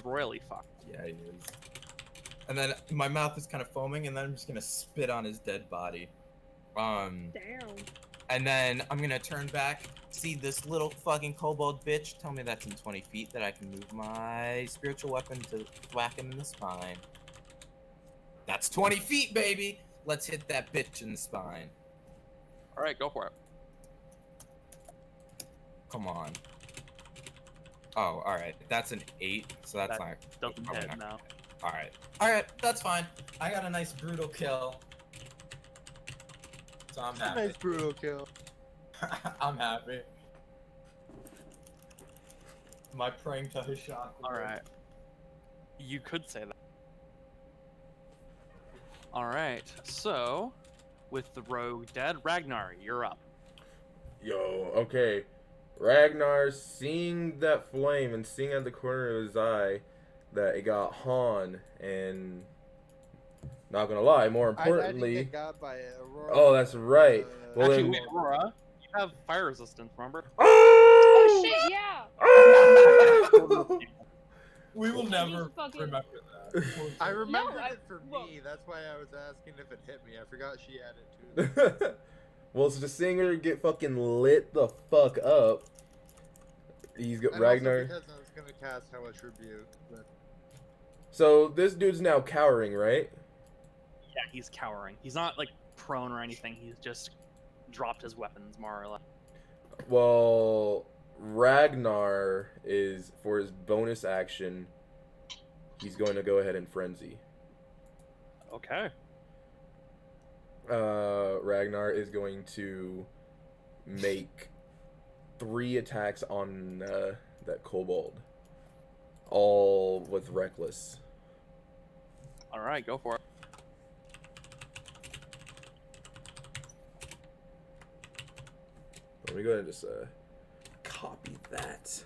royally fucked. Yeah, he is. And then my mouth is kind of foaming, and then I'm just gonna spit on his dead body. Damn. And then I'm gonna turn back see this little fucking kobold bitch. Tell me that's in 20 feet that I can move my spiritual weapon to whack him in the spine. That's 20 feet, baby. Let's hit that bitch in the spine. All right, go for it. Come on. Oh, all right. That's an 8, so that's That not. doesn't probably hit, not- no. All right. All right, that's fine. I got a nice brutal kill. So I'm happy. Nice brutal kill. I'm happy. My praying to his shot. All right. You could say that. All right. So, with the rogue dead, Ragnar, you're up. Yo, okay. Ragnar, seeing that flame and seeing at the corner of his eye that it got Han, and not gonna lie, more I didn't importantly, get got by it. Aurora, oh, that's right. Well, Actually, then, wait, Aurora, you have fire resistance, remember? Oh oh, shit, yeah! oh! We will I never just fucking- remember that. I remembered I- it for well- me. That's why I was asking if it hit me. I forgot she had it too. Well, so just seeing her get fucking lit the fuck up. He's got And Ragnar. also because I was gonna cast Hellish Rebuke. But... So this dude's now cowering, right? Yeah, he's cowering. He's not like prone or anything. He's just dropped his weapons more or less. Well, Ragnar is, for his bonus action, he's going to go ahead and frenzy. Okay. Ragnar is going to make 3 attacks on that kobold, all with reckless. All right, go for it. Let me go ahead and just copy that.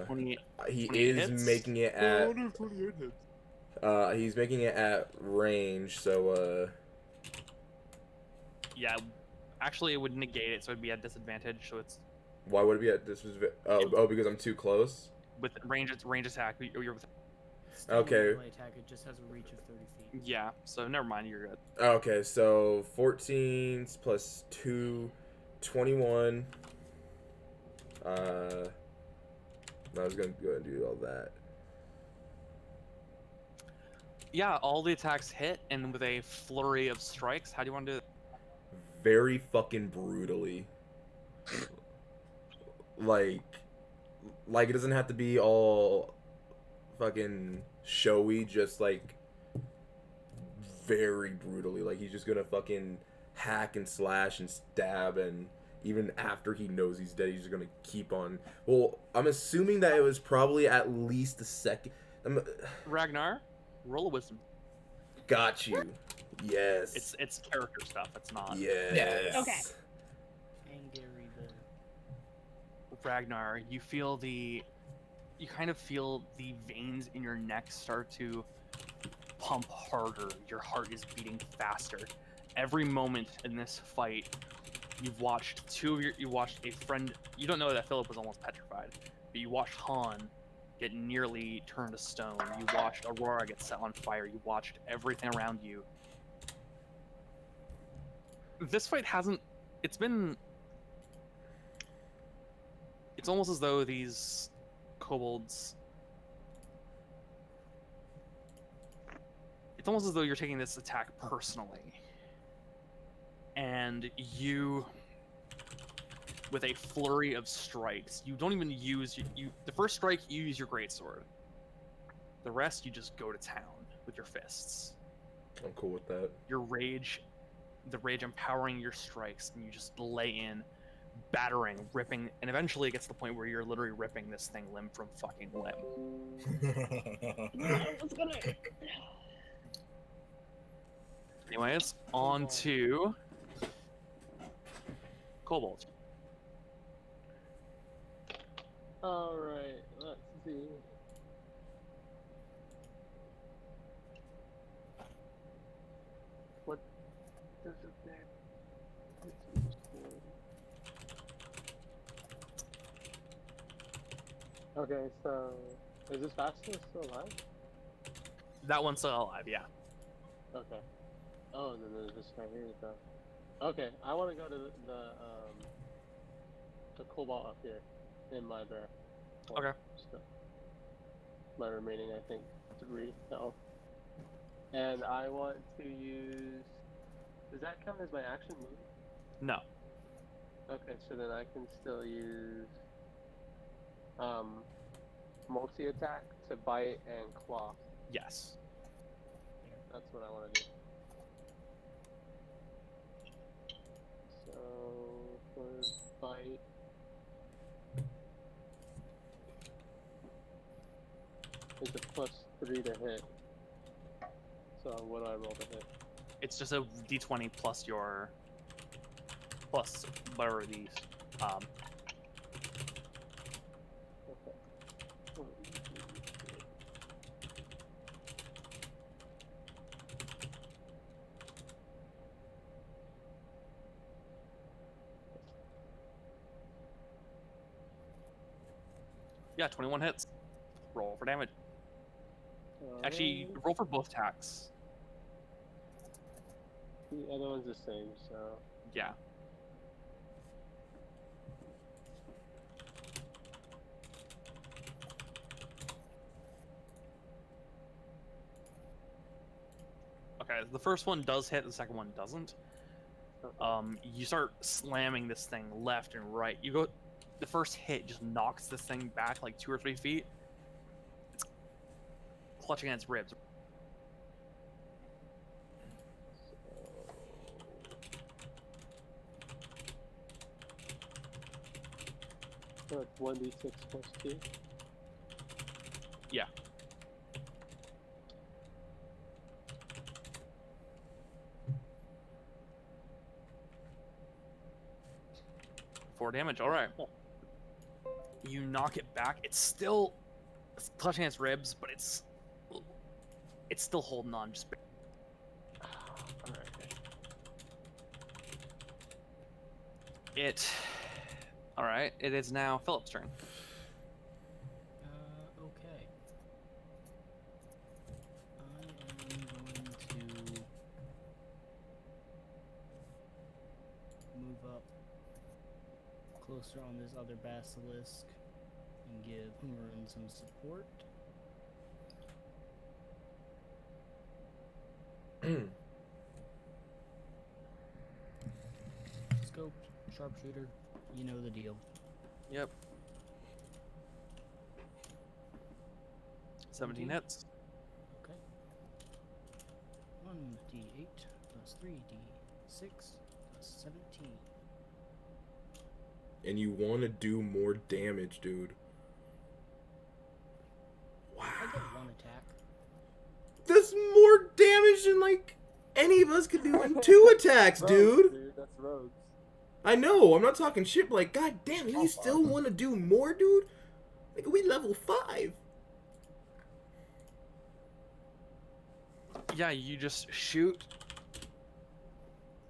20. He 28 is hits? making it at 128 hits. he's making it at range, so Yeah, actually, it would negate it, so it'd be at disadvantage. So it's why would it be at disadvantage? Oh, because I'm too close. with range attack. You're with, Still Okay. melee attack, it just has a reach of 30 feet. yeah, so never mind. You're good. Okay, so 14 plus 2, 21. I was gonna go ahead and do all that. Yeah, all the attacks hit, and with a flurry of strikes. How do you want to do it? Very fucking brutally. like it doesn't have to be all fucking showy, just like very brutally. Like he's just gonna fucking hack and slash and stab, and even after he knows he's dead, he's just gonna keep on. Well, I'm assuming that it was probably at least a second. Ragnar, roll a wisdom. Got you. Yes. It's character stuff. It's not. Yes. Okay. And Gary the Ragnar, you kind of feel the veins in your neck start to pump harder. Your heart is beating faster. Every moment in this fight, you watched a friend. You don't know that Philip was almost petrified, but you watched Han get nearly turned to stone. You watched Aurora get set on fire. You watched everything around you. This fight hasn't. It's almost as though these kobolds. It's almost as though you're taking this attack personally. And you, with a flurry of strikes, you don't even use the first strike. You use your greatsword. The rest, you just go to town with your fists. I'm cool with that. The rage empowering your strikes, and you just lay in, battering, ripping, and eventually it gets to the point where you're literally ripping this thing limb from fucking limb. I was gonna. Anyways, on to Kobold. Alright, let's see. What does it there? Okay, so is this fastest still alive? That one's still alive, yeah. Okay. Oh, then there's this guy here though. Okay, I want to go to the cobalt up here in my bear. Okay. So, my remaining, I think, 3 health. And I want to use. Does that count as my action move? No. Okay, so then I can still use multi attack to bite and claw. Yes. That's what I want to do. So for bite, it's a +3 to hit. So what do I roll to hit? It's just a d20 plus your plus whatever the Okay. 1, 2, 3. yeah, 21 hits. Roll for damage. Actually, roll for both attacks. The other one's the same, so Yeah. Okay, the first one does hit, the second one doesn't. You start slamming this thing left and right. You go, the first hit just knocks this thing back like 2 or 3 feet. It's clutching at its ribs. so it's 1d6 plus 2. Yeah. Four damage. All right. You knock it back. It's clutching its ribs, but it's still holding on. Just all right. It is now Philip's turn. Okay. I am going to move up closer on this other basilisk and give Umarun some support. Scope, sharpshooter, you know the deal. Yep. 17 hits. Okay. 1d8 plus 3d6 plus 17. And you want to do more damage, dude. Wow. I get one attack. That's more damage than, like, any of us could do in 2 attacks, dude. That's rogues. I know, I'm not talking shit, but, like, god damn, you still want to do more, dude? Like, we level 5. Yeah, you just shoot.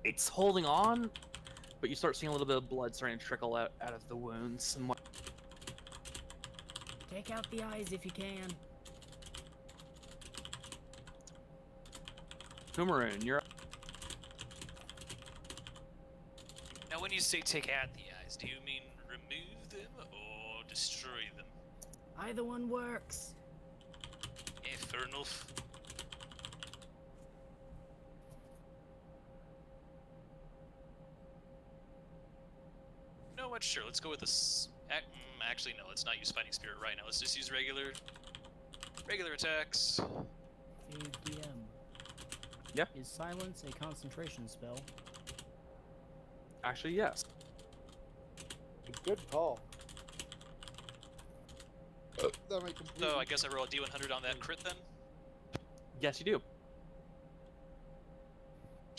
It's holding on, but you start seeing a little bit of blood starting to trickle out of the wounds. And Take out the eyes if you can. Umarun, you're up. Now, when you say take out the eyes, do you mean remove them or destroy them? Either one works. Yeah, fair enough. You know what? Sure, let's go with this. Actually, no, let's not use Fighting Spirit right now. Let's just use regular attacks. Hey, DM. Yeah? Is silence a concentration spell? Actually, yes. Good call. That might complete. So I guess I roll a D100 on that crit then. Yes, you do.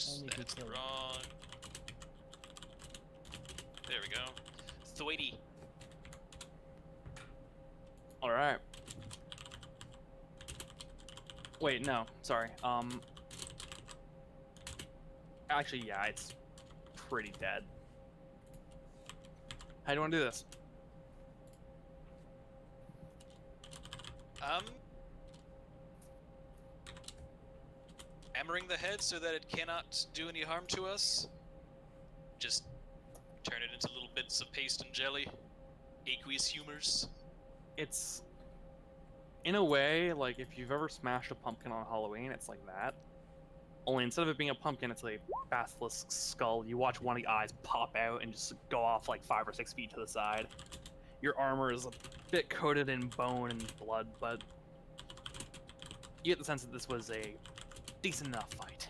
Only if you That's kill it. wrong. There we go. 30. All right. Wait, no, sorry. Actually, yeah, it's pretty dead. How do you want to do this? Hammering the head so that it cannot do any harm to us. just turn it into little bits of paste and jelly, aqueous humors. It's in a way like if you've ever smashed a pumpkin on Halloween, it's like that. Only instead of it being a pumpkin, it's a basilisk skull. You watch one of the eyes pop out and just go off like 5 or 6 feet to the side. Your armor is a bit coated in bone and blood, but you get the sense that this was a decent enough fight.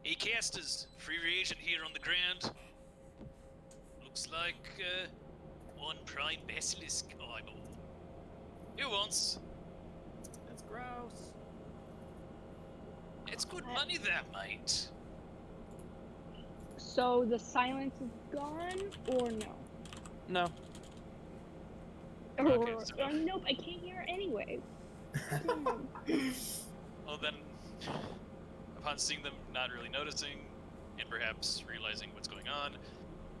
Hey casters, free reagent here on the ground. Looks like one prime basilisk eyeball. Who wants? That's gross. It's good money there, mate. So the silence is gone, or no? No. Okay, Or, so- nope, I can't hear anyway. Well then, upon seeing them not really noticing, and perhaps realizing what's going on,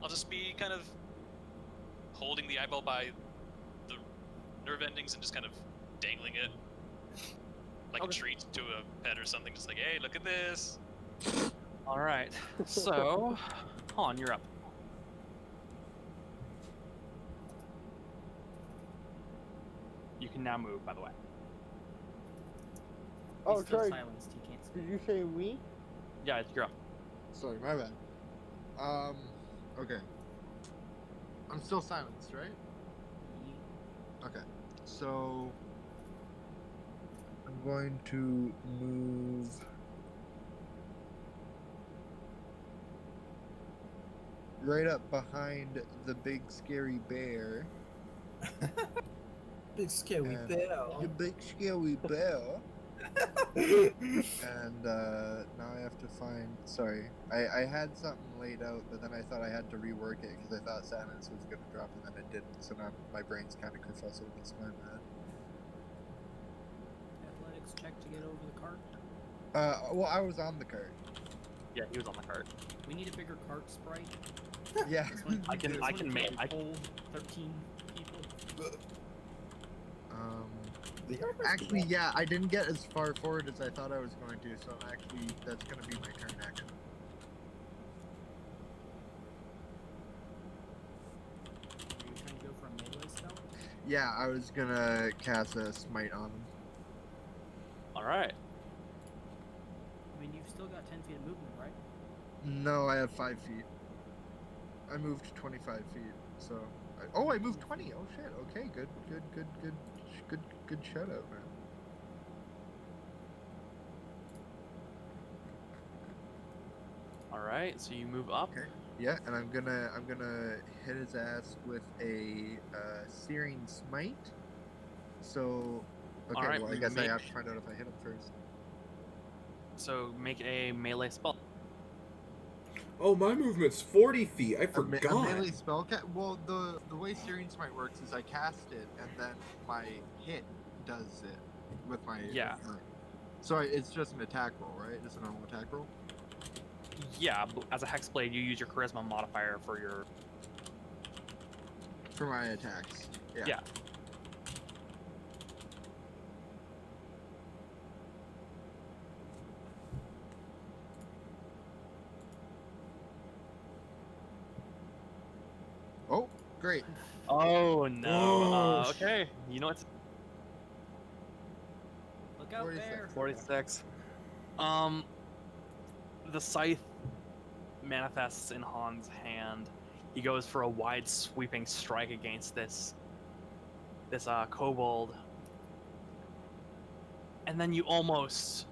I'll just be kind of holding the eyeball by the nerve endings and just kind of dangling it like a treat to a pet or something, just like, hey, look at this. Alright, so, Han, you're up. You can now move, by the way. Oh, He's still sorry. silenced. He can't speak. Did you say we? Yeah, you're up. Sorry, my bad. Okay. I'm still silenced, right? Okay. So I'm going to move right up behind the big scary bear. Big scary And bell. The big scary bear. And now I have to find. Sorry, I had something laid out, but then I thought I had to rework it because I thought Samus was gonna drop, and then it didn't. So now my brain's kind of kerfuzzled. That's my bad. Athletics check to get over the cart. Well, I was on the cart. Yeah, he was on the cart. We need a bigger cart sprite. Yeah. This one- I can- this I one can make- can't hold 13 people. Actually, yeah, I didn't get as far forward as I thought I was going to, so actually, that's gonna be my turn action. Are you trying to go for a melee spell? Yeah, I was gonna cast a smite on him. Alright. I mean, you've still got 10 feet of movement, right? No, I have 5 feet. I moved 25 feet, so. I moved 20. Oh shit. Okay, good shout out, man. Alright, so you move up. Okay. Yeah, and I'm gonna hit his ass with a searing smite. So. Okay, Alright, well I guess I make- have to find out if I hit him first. So make a melee spell. Oh, my movement's 40 feet. I A forgot. melee spell well, the way Searing Smite works is I cast it and then my hit does it with my Yeah. So it's just an attack roll, right? Just a normal attack roll. Yeah, but as a hexblade, you use your charisma modifier for your. For my attacks. Yeah. Yeah. Oh, great. Oh no. Oh, Okay, you know what's Look out 46. there! 46. The scythe manifests in Han's hand. He goes for a wide sweeping strike against this kobold. And then you almost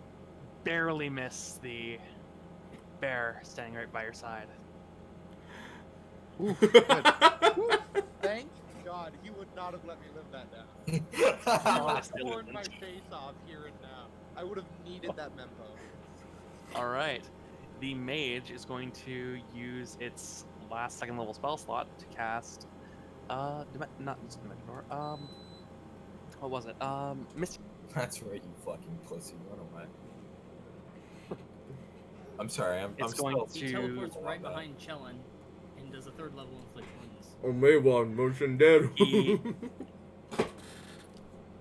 barely miss the bear standing right by your side. Ooh, good. Thank God, he would not have let me live that down. Oh, I He still would have torn my didn't. face off here and now. I would have needed that memo. Alright. The mage is going to use its last second level spell slot to cast not just Dimension Door. What was it? Misty. That's right, you fucking pussy. Run away. I'm sorry, I'm It's still going He to- teleports right Love that. behind Chellin and does a 3rd level inflict wounds. Oh, Maywan, motion dead. He-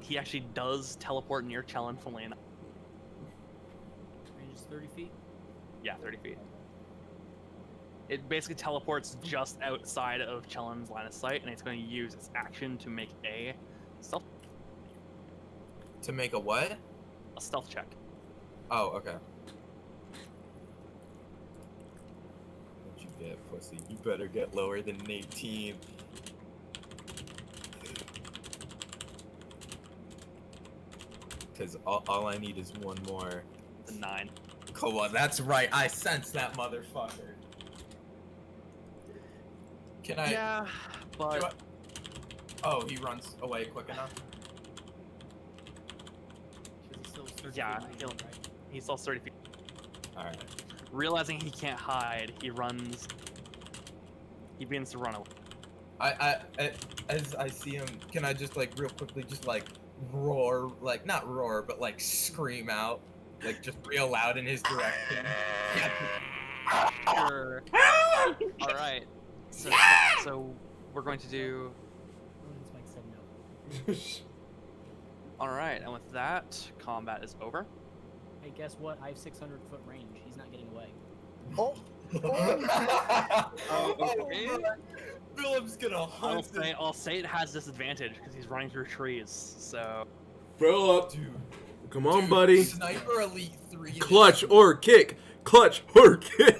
He actually does teleport near Chellin from Lane. Range is 30 feet. Yeah, 30 feet. It basically teleports just outside of Chellen's line of sight, and it's going to use its action to make a stealth To make a what? check. Oh, okay. What you get, pussy? You better get lower than an 18. Because all I need is one more. The 9. Come on, that's right. I sense that motherfucker. Can I? Yeah, but Oh, he runs away quick enough. yeah, he still 30 feet. All right. Realizing he can't hide, he runs. He begins to run away. As I see him, can I just like real quickly just like roar, like not roar, but like scream out, like just real loud in his direction? Sure. All right. So we're going to do. Mike said no. All right, and with that, combat is over. Hey, guess what? I have 600-foot range. He's not getting away. Oh, Okay. Philip's gonna hunt I'll say it has disadvantage because he's running through trees. So. Philip, dude. come on, buddy. Sniper Elite 3. Clutch or kick. Clutch or kick.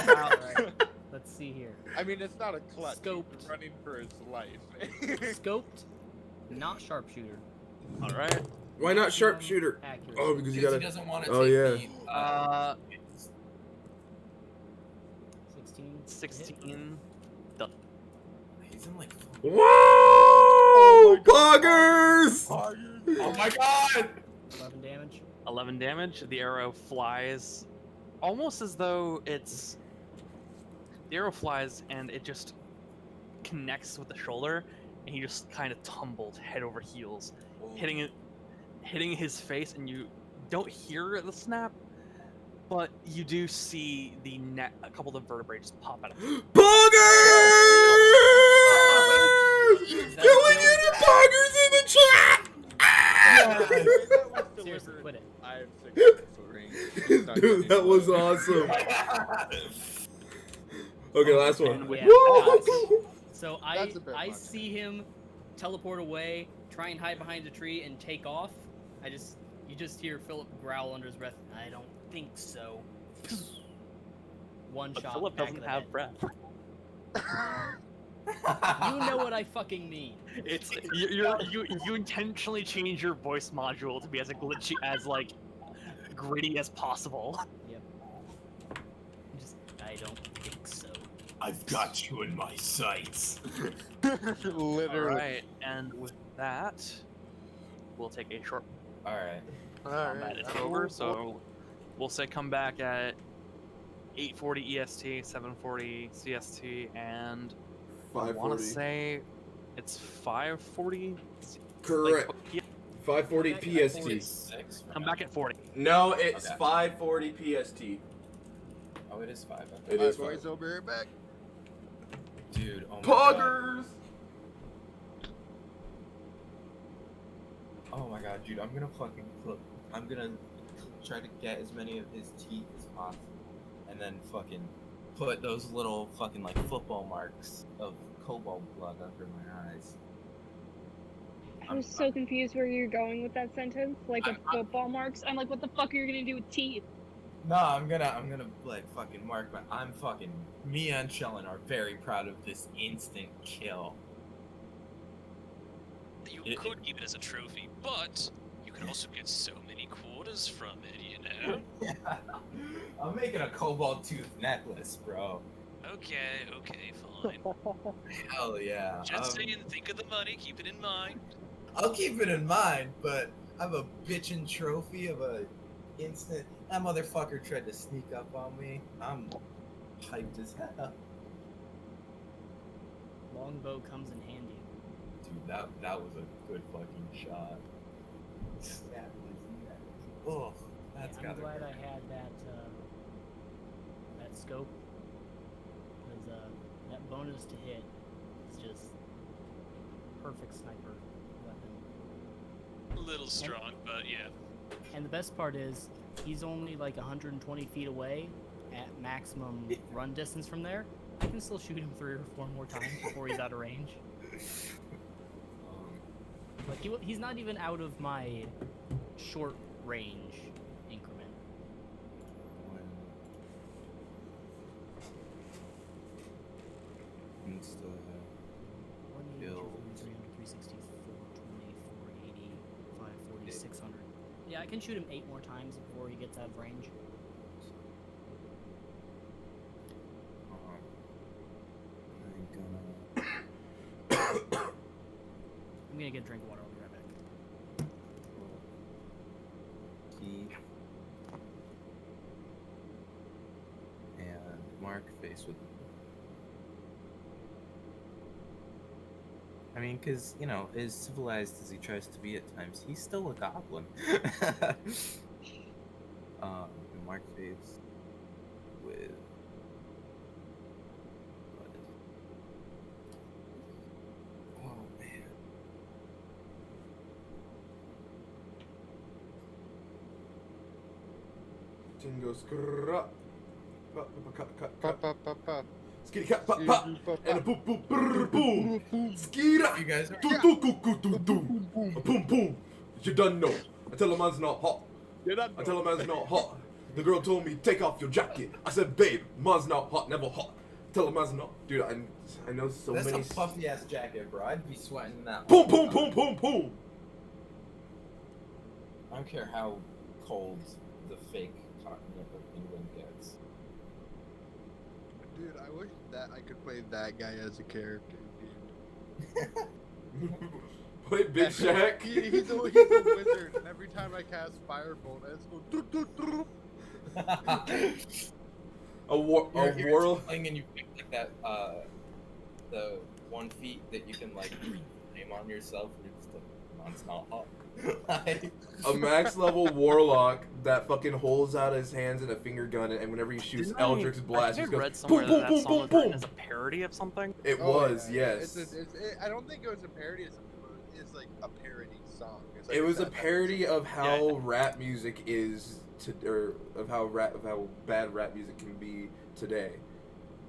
Alright. Let's see here. I mean, it's not a clutch. Scoped. He's running for his life. Scoped, not sharpshooter. All right. Why not sharpshooter? Accuracy. Oh, because you He gotta. doesn't want to Oh, take yeah. the, 16. 16. he's in like. Whoa! Poggers! Oh my god! 11 damage. 11 damage. The arrow flies, almost as though it's. The arrow flies and it just connects with the shoulder, and he just kind of tumbles head over heels, hitting his face, and you don't hear the snap, but you do see the neck, a couple of vertebrae just pop out of it. Poggers! Is that Can we a get the poggers in the chat? Seriously, quit it. I have 600-foot range. He's not Dude, getting that was away. awesome. Okay, last one. And with Yeah. Woo! So That's a bit I much. see him teleport away, try and hide behind a tree, and take off. You just hear Philip growl under his breath. I don't think so. One But shot. Philip back doesn't of the have head. breath. You know what I fucking mean. It's you intentionally change your voice module to be as glitchy as like gritty as possible. Yep. I don't think so. I've got you in my sights. Literally. Alright, and with that, we'll take a short Alright. combat. It's over, so we'll say come back at 8:40 EST, 7:40 CST, and I want to say it's 5:40. Correct. Like, 5:40 PST. come back at 40. No, it's Okay. 5:40 PST. Oh, it is 5. It Alright, is boys, 5. I'll be right back. Dude, oh my god. Poggers! Oh my god, dude, I'm gonna try to get as many of his teeth as possible. And then fucking put those little fucking like football marks of cobalt blood under my eyes. I was so confused where you're going with that sentence. Like with I'm- football marks. I'm like, what the fuck are you gonna do with teeth? No, I'm gonna like fucking mark me and Shellen are very proud of this instant kill. You could keep it as a trophy, but you could also get so many quarters from it, you know? Yeah. I'm making a cobalt tooth necklace, bro. Okay, fine. Hell yeah. Just saying, think of the money, keep it in mind. I'll keep it in mind, but I have a bitchin' trophy of a instant. That motherfucker tried to sneak up on me. I'm hyped as hell. Longbow comes in handy. Dude, that was a good fucking shot. Snap his neck. Oh, that's I'm gotta glad hurt. I had that scope, because that bonus to hit is just perfect sniper weapon. A little strong, but yeah. And the best part is, he's only like 120 feet away at maximum run distance from there. I can still shoot him 3 or 4 more times before he's out of range. Like, he's not even out of my short range increment. Insta. 600. Yeah, I can shoot him 8 more times before he gets out of range. I'm gonna get a drink of water. I'll be right back. Key. And mark face with. I mean, because, you know, as civilized as he tries to be at times, he's still a goblin. Mark face with. Oh, man. Tingo skrrra. Pa. Skitty cat pop pop. And a boop boop brr boom. Skira. You guys are. Do do do do do do. Boom boom. You done know. I tell a man's not hot. I tell a man's not hot. The girl told me take off your jacket. I said babe, man's not hot, never hot. Tell a man's not. Dude, I know so That's many. a puffy ass jacket, bro. I'd be sweating that. Boom boom boom boom boom. I don't care how cold the fake cotton of England gets. Dude, I wish that I could play that guy as a character, dude. Wait, Big Shaq. He's a wizard, and every time I cast Firebolt, I just go doo doo doo. A world. Playing and you pick like that, the 1 feet that you can like aim on yourself, and you're just like, it's not hot. Like, A max level warlock that fucking holds out his hands in a finger gun, and whenever he shoots Eldritch Blast, he I goes read somewhere boom that boom that boom song boom was written boom. as a parody of something. It Oh, was, yeah. yes. I don't think it was a parody of something, but it's like a parody song. It's like It was a satire parody song. of how rap music is or of how bad rap music can be today.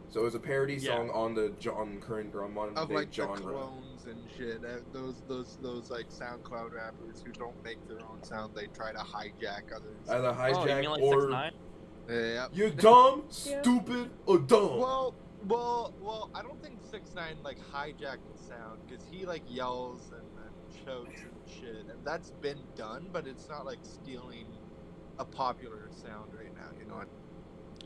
So it was a parody song on the current or on modern Of day like the genre. clones and shit. Those like SoundCloud rappers who don't make their own sound, they try to hijack others. Either Oh, you hijack mean like or 6ix9ine? Yeah. you're dumb, Yeah. stupid, or dumb. Well, I don't think 6ix9ine like hijacked the sound because he like yells and chokes and shit, and that's been done, but it's not like stealing a popular sound right now. You know,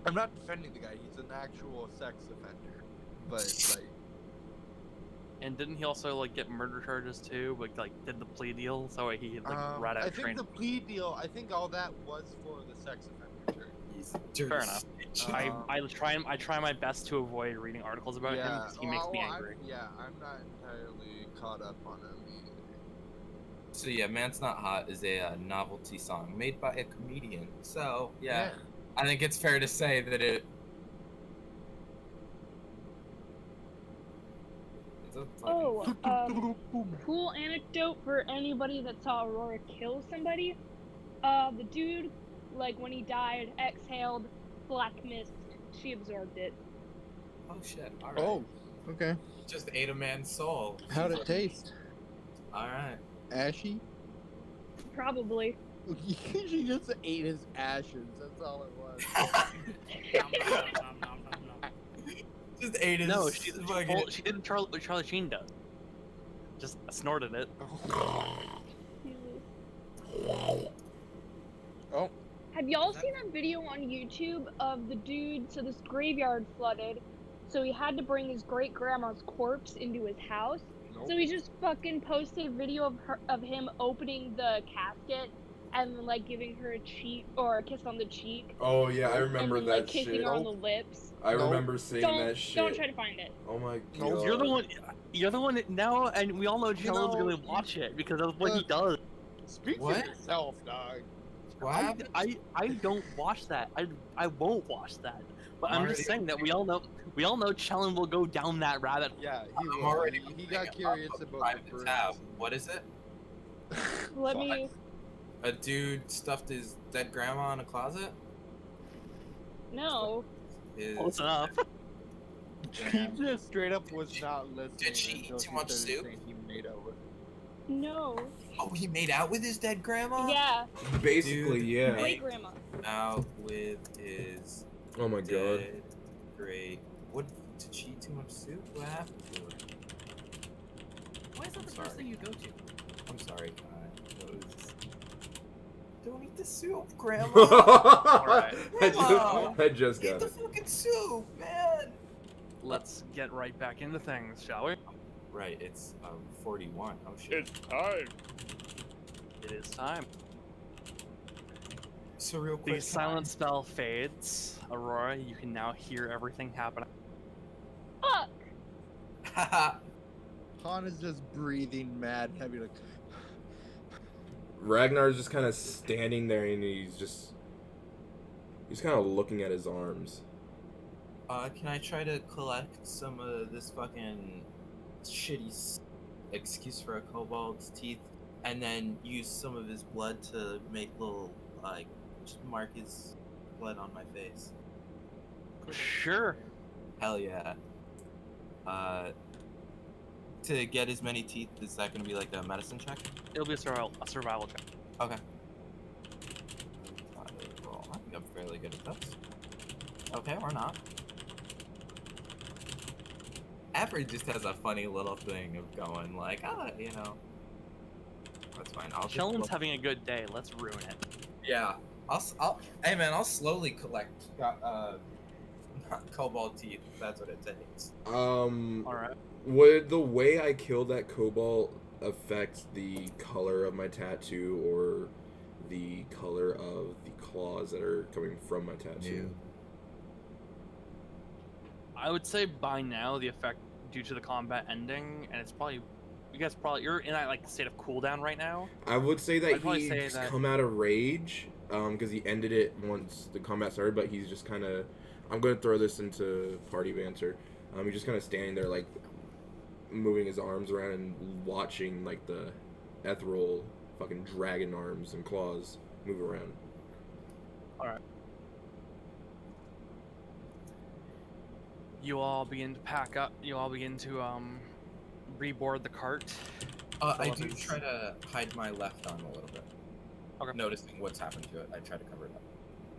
I'm not defending the guy; he's an actual sex offender, but like, And didn't he also like get murder charges too? But like did the plea deal so he like right out I of think training? the plea deal. I think all that was for the sex offender charge. he's dirty. Fair enough. Um, I try my best to avoid reading articles about him because he makes me angry. I'm not entirely caught up on him either. So yeah, Man's Not Hot is a novelty song made by a comedian. So yeah, I think it's fair to say that it. It's a fucking- Cool anecdote for anybody that saw Aurora kill somebody. The dude, like when he died, exhaled black mist. She absorbed it. Oh shit! All right. Oh, okay. Just ate a man's soul. How'd it taste? All right. Ashy? Probably. She just ate his ashes. That's all it was. Just ate his. No, she fucking- she did what Charlie Sheen does. Just snorted it. Oh. Have y'all seen that video on YouTube of the dude? So this graveyard flooded, so he had to bring his great grandma's corpse into his house. So he just fucking posted a video of him opening the casket and like giving her a cheek or a kiss on the cheek. Oh yeah, I and remember then, that like, kissing shit. her on the lips. I remember seeing Don't that shit. don't try to find it. Oh my No, god. You're the one. You're the one that now, and we all know Joel's know, gonna watch it because of what he does. Speak What? for yourself, dog. What happened? I don't watch that. I won't watch that. But I'm just saying that we all know Chellen will go down that rabbit hole. Yeah, he I'm will. already He opening got up curious a about the private brooms. tab. What is it? Let me A dude stuffed his dead grandma in a closet? No. Close enough. He just straight up was not listening Did she eat until too she much started soup? saying he made out with her. No. Oh, he made out with his dead grandma? Yeah. Basically, Dude, yeah. Great grandma. Out with his Oh my god. dead great. What? Did she eat too much soup? What happened to her? Why is that I'm the sorry. first thing you go to? I'm sorry, Kai. That was... Don't eat the soup, Grandma. Alright. I just Eat got the it. fucking soup, man. Let's get right back into things, shall we? Right, it's 41. Oh shit. It's time. It is time. So real quick. The silent spell fades. Aurora, you can now hear everything happening. Fuck. Haha. Han is just breathing mad heavy, like. Ragnar's just kind of standing there and he's kind of looking at his arms. Can I try to collect some of this fucking shitty excuse for a kobold's teeth, and then use some of his blood to make little, like, just mark his blood on my face? Sure. Hell yeah. To get as many teeth, is that gonna be like a medicine check? It'll be a survival check. Okay. Well, I think I'm fairly good at this. Okay, or not. Avery just has a funny little thing of going like, you know. That's fine. I'll just Sheldon's having a good day. Let's ruin it. Yeah. Hey man, I'll slowly collect cobalt teeth if that's what it takes. Alright. Would the way I killed that cobalt affect the color of my tattoo or the color of the claws that are coming from my tattoo? I would say by now the effect due to the combat ending, and it's probably you're in that like state of cooldown right now. I would say that I'd probably say he's that- come out of rage, because he ended it once the combat started, but he's just kind of, I'm going to throw this into party banter, he's just kind of standing there like moving his arms around and watching like the ethereal fucking dragon arms and claws move around. Alright. You all begin to pack up. You all begin to reboard the cart. I do try to hide my left arm a little bit. Okay. Noticing what's happened to it, I try to cover it up.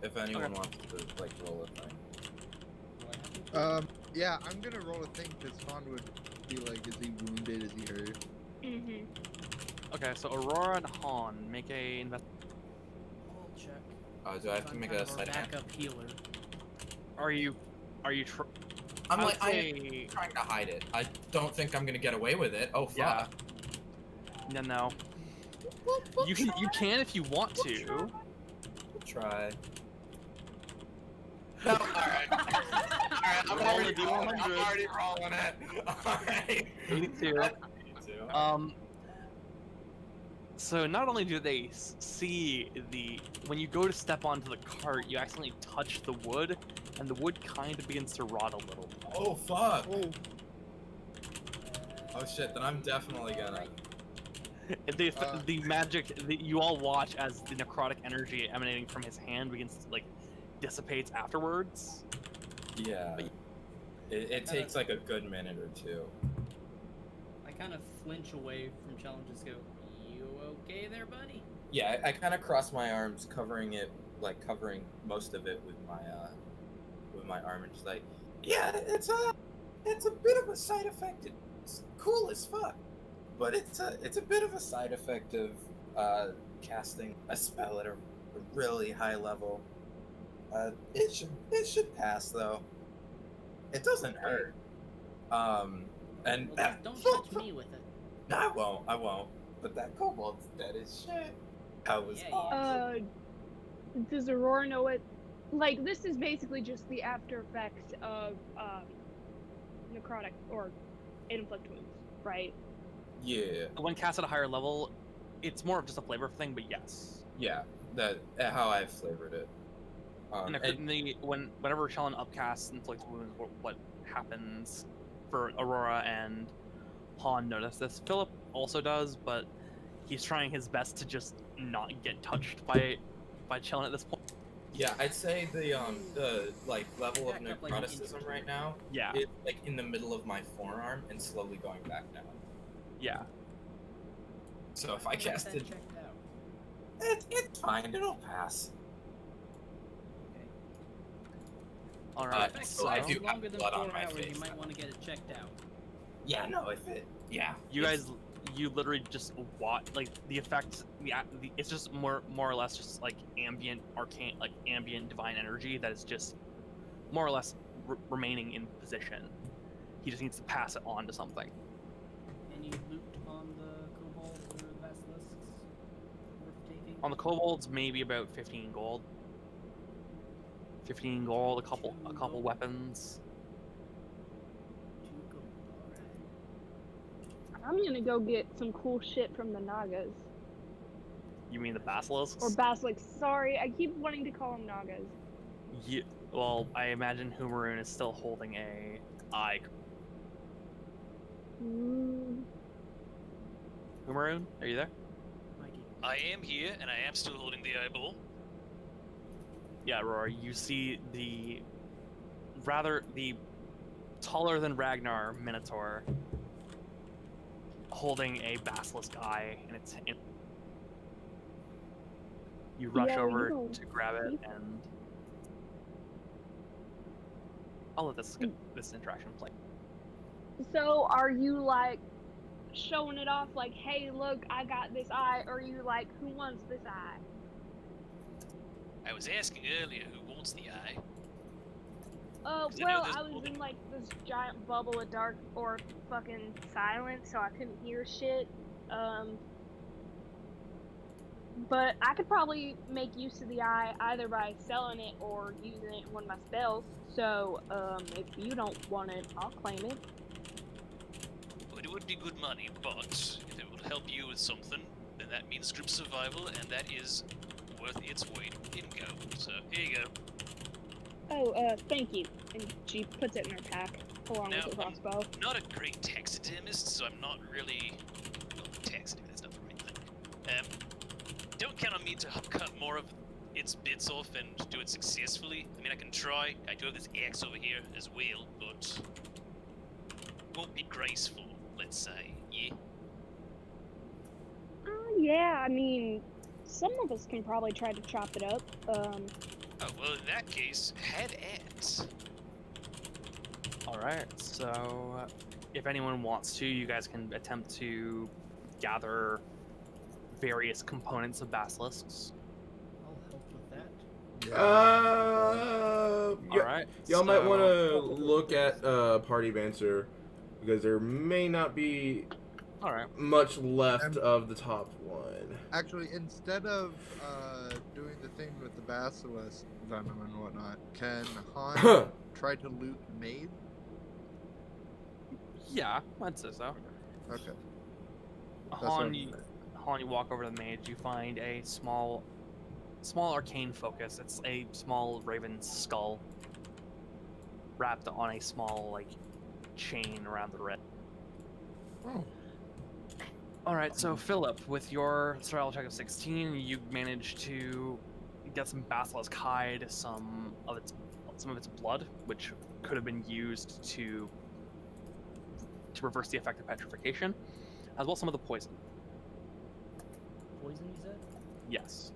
If anyone wants to like roll a thing. Yeah, I'm gonna roll a thing because Han would be like, is he wounded? Is he hurt? Mm-hmm. Okay, so Aurora and Han make a invest. I'll check. Do I have to make a side hand? backup healer. Are you I'm I like, would say- I'm trying to hide it. I don't think I'm gonna get away with it. Oh fuck. Yeah. No. You can if you want to. Try. No, alright. Alright, I'm already rolling it. Alright. 82. So not only do they see when you go to step onto the cart, you accidentally touch the wood, and the wood kind of begins to rot a little. Oh fuck. Oh shit, then I'm definitely gonna. The magic that you all watch as the necrotic energy emanating from his hand begins to like dissipates afterwards. Yeah. It takes like a good minute or two. I kind of flinch away from Shell and just go, "You okay there, buddy?" Yeah, I kind of cross my arms, covering most of it with my arm, and just like, yeah, it's a bit of a side effect. It's cool as fuck, but it's a bit of a side effect of casting a spell at a really high level. It should pass though. It doesn't hurt. And Well, that, don't touch me with it. No, I won't. But that kobold's dead as shit. That was Yeah, awesome. Does Aurora know it? Like, this is basically just the after effects of necrotic or inflict wounds, right? Yeah. When cast at a higher level, it's more of just a flavor thing, but yes. Yeah, that how I flavored it. Whenever Shellen upcasts inflicts wounds, what happens for Aurora and Han notice this. Philip also does, but he's trying his best to just not get touched by Chillin at this point. Yeah, I'd say the like level of Back up like an inch or necroticism two. right now Yeah, is like in the middle of my forearm and slowly going back down. yeah. So if I I'll get cast that it, checked out. it's fine. It'll pass. Okay. All right. If so it I lasts do have longer than blood 4 on my hours, face. you might want to get it checked out. Yeah, no, if it, yeah. You it's- guys, you literally just watch like the effects. It's just more or less just like ambient arcane, like ambient divine energy that is just more or less remaining in position. He just needs to pass it on to something. Any loot on the kobold or the basilisks worth taking? On the kobolds, maybe about 15 gold. 15 gold, a couple gold. weapons. 2 gold, alright. I'm gonna go get some cool shit from the Nagas. You mean the basilisks? Or Basilisks. Sorry, I keep wanting to call them Nagas. Well, I imagine Humaroon is still holding a eye. Mm, Humaroon, are you there? Mikey. I am here, and I am still holding the eyeball. Yeah, Rory, you see the taller than Ragnar Minotaur holding a basilisk eye, and you rush Yeah, over you to grab it, and I'll let this interaction play. So, are you like showing it off like, hey, look, I got this eye? Or are you like, who wants this eye? I was asking earlier who wants the eye. Well, there's I was more in like this giant bubble of dark or fucking silence, so I couldn't hear shit. But I could probably make use of the eye either by selling it or using it in one of my spells. So, if you don't want it, I'll claim it. Well, it would be good money, but if it would help you with something, then that means group survival, and that is worth its weight in gold. So here you go. Oh, thank you. And she puts it in her pack along Now, with the crossbow. I'm not a great taxidermist, so I'm not really well, taxidermy. That's not the right thing. Don't count on me to cut more of its bits off and do it successfully. I mean, I can try. I do have this axe over here as well, but it won't be graceful, let's say. Yeah. Yeah, I mean, some of us can probably try to chop it up. Oh, well, in that case, head at. Alright, so if anyone wants to, you guys can attempt to gather various components of basilisks. I'll help with that. Alright. Y'all might want to look at Party Banter because there may not be Alright. much left of the top one. Actually, instead of doing the thing with the basilisk venom and whatnot, can Han try to loot Maid? Yeah, I'd say so. Okay. Han, you walk over to the mage, you find a small arcane focus. It's a small raven skull wrapped on a small, like, chain around the wrist. Oh. Alright, so Philip, with your survival check of 16, you managed to get some basilisk hide, some of its blood, which could have been used to reverse the effect of petrification, as well as some of the poison. Poison, you said? Yes.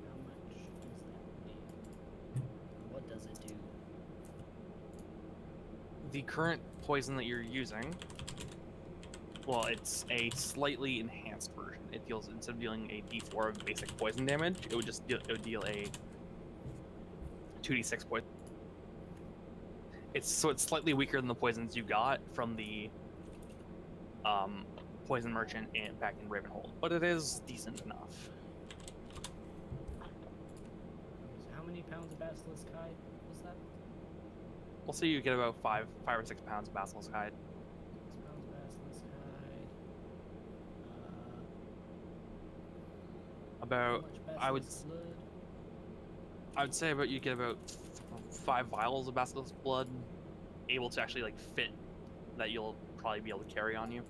How much does that do? What does it do? The current poison that you're using, well, it's a slightly enhanced version. It deals, instead of dealing a d4 of basic poison damage, it would deal a 2d6 poison. It's slightly weaker than the poisons you got from the poison merchant back in Ravenhold, but it is decent enough. So how many pounds of basilisk hide was that? We'll see you get about 5 or 6 pounds of basilisk hide. 6 pounds of basilisk hide. How About, much I would basilisk blood? I would say about you get about 5 vials of basilisk blood, able to actually like fit, that you'll probably be able to carry on you.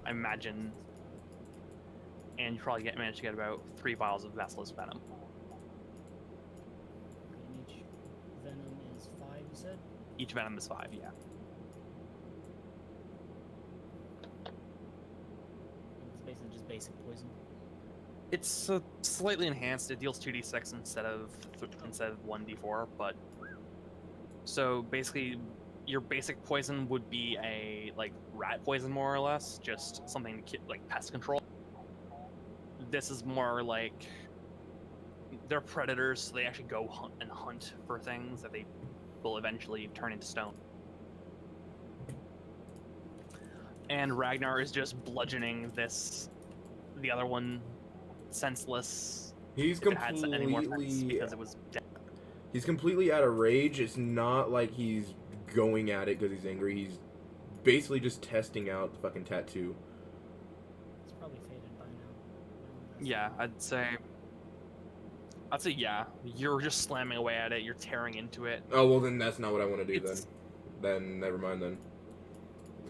I imagine, and you probably managed to get about 3 vials of Vessel's venom. And each venom is 5, you said? Each venom is 5, yeah. It's basically just basic poison. It's slightly enhanced. It deals 2d6 instead of 1d4, but so basically, your basic poison would be a like rat poison, more or less, just something like pest control. This is more like they're predators, so they actually go hunt for things that they will eventually turn into stone. And Ragnar is just bludgeoning the other one, senseless. He's if it had any more sense, completely because it was dead. he's completely out of rage. It's not like he's going at it because he's angry. He's basically just testing out the fucking tattoo. It's probably faded by now. Yeah, I'd say yeah. You're just slamming away at it. You're tearing into it. Oh well, then that's not what I want to do. It's- Then never mind. Then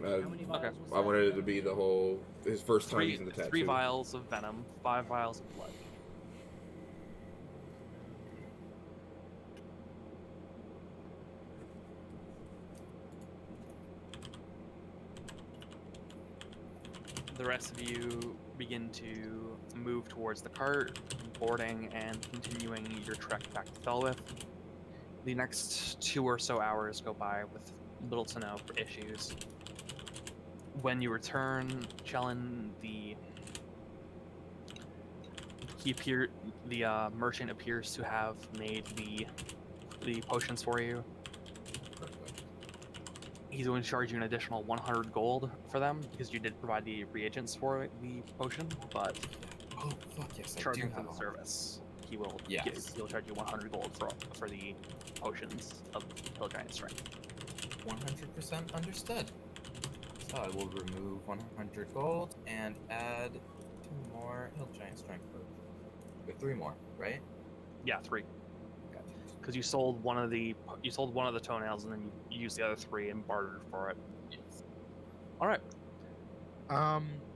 How many vials okay. was I that? wanted it to be the whole his first time using the tattoo. 3 vials of venom, 5 vials of blood. The rest of you begin to move towards the cart, boarding, and continuing your trek back to Felwith. The next 2 or so hours go by with little to no issues. When you return, Chellin, the merchant appears to have made the potions for you. Perfect. He's going to charge you an additional 100 gold for them because you did provide the reagents for the potion, but Oh fuck yes, I do charging for have the all. service, he'll charge you 100 gold for the potions of Hill Giant Strength. 100% understood. So I will remove 100 gold and add 2 more Hill Giant Strength potions. 3 more, right? Yeah, 3. Gotcha. Because you sold one of the toenails and then you used the other 3 and bartered for it. Yes. All right.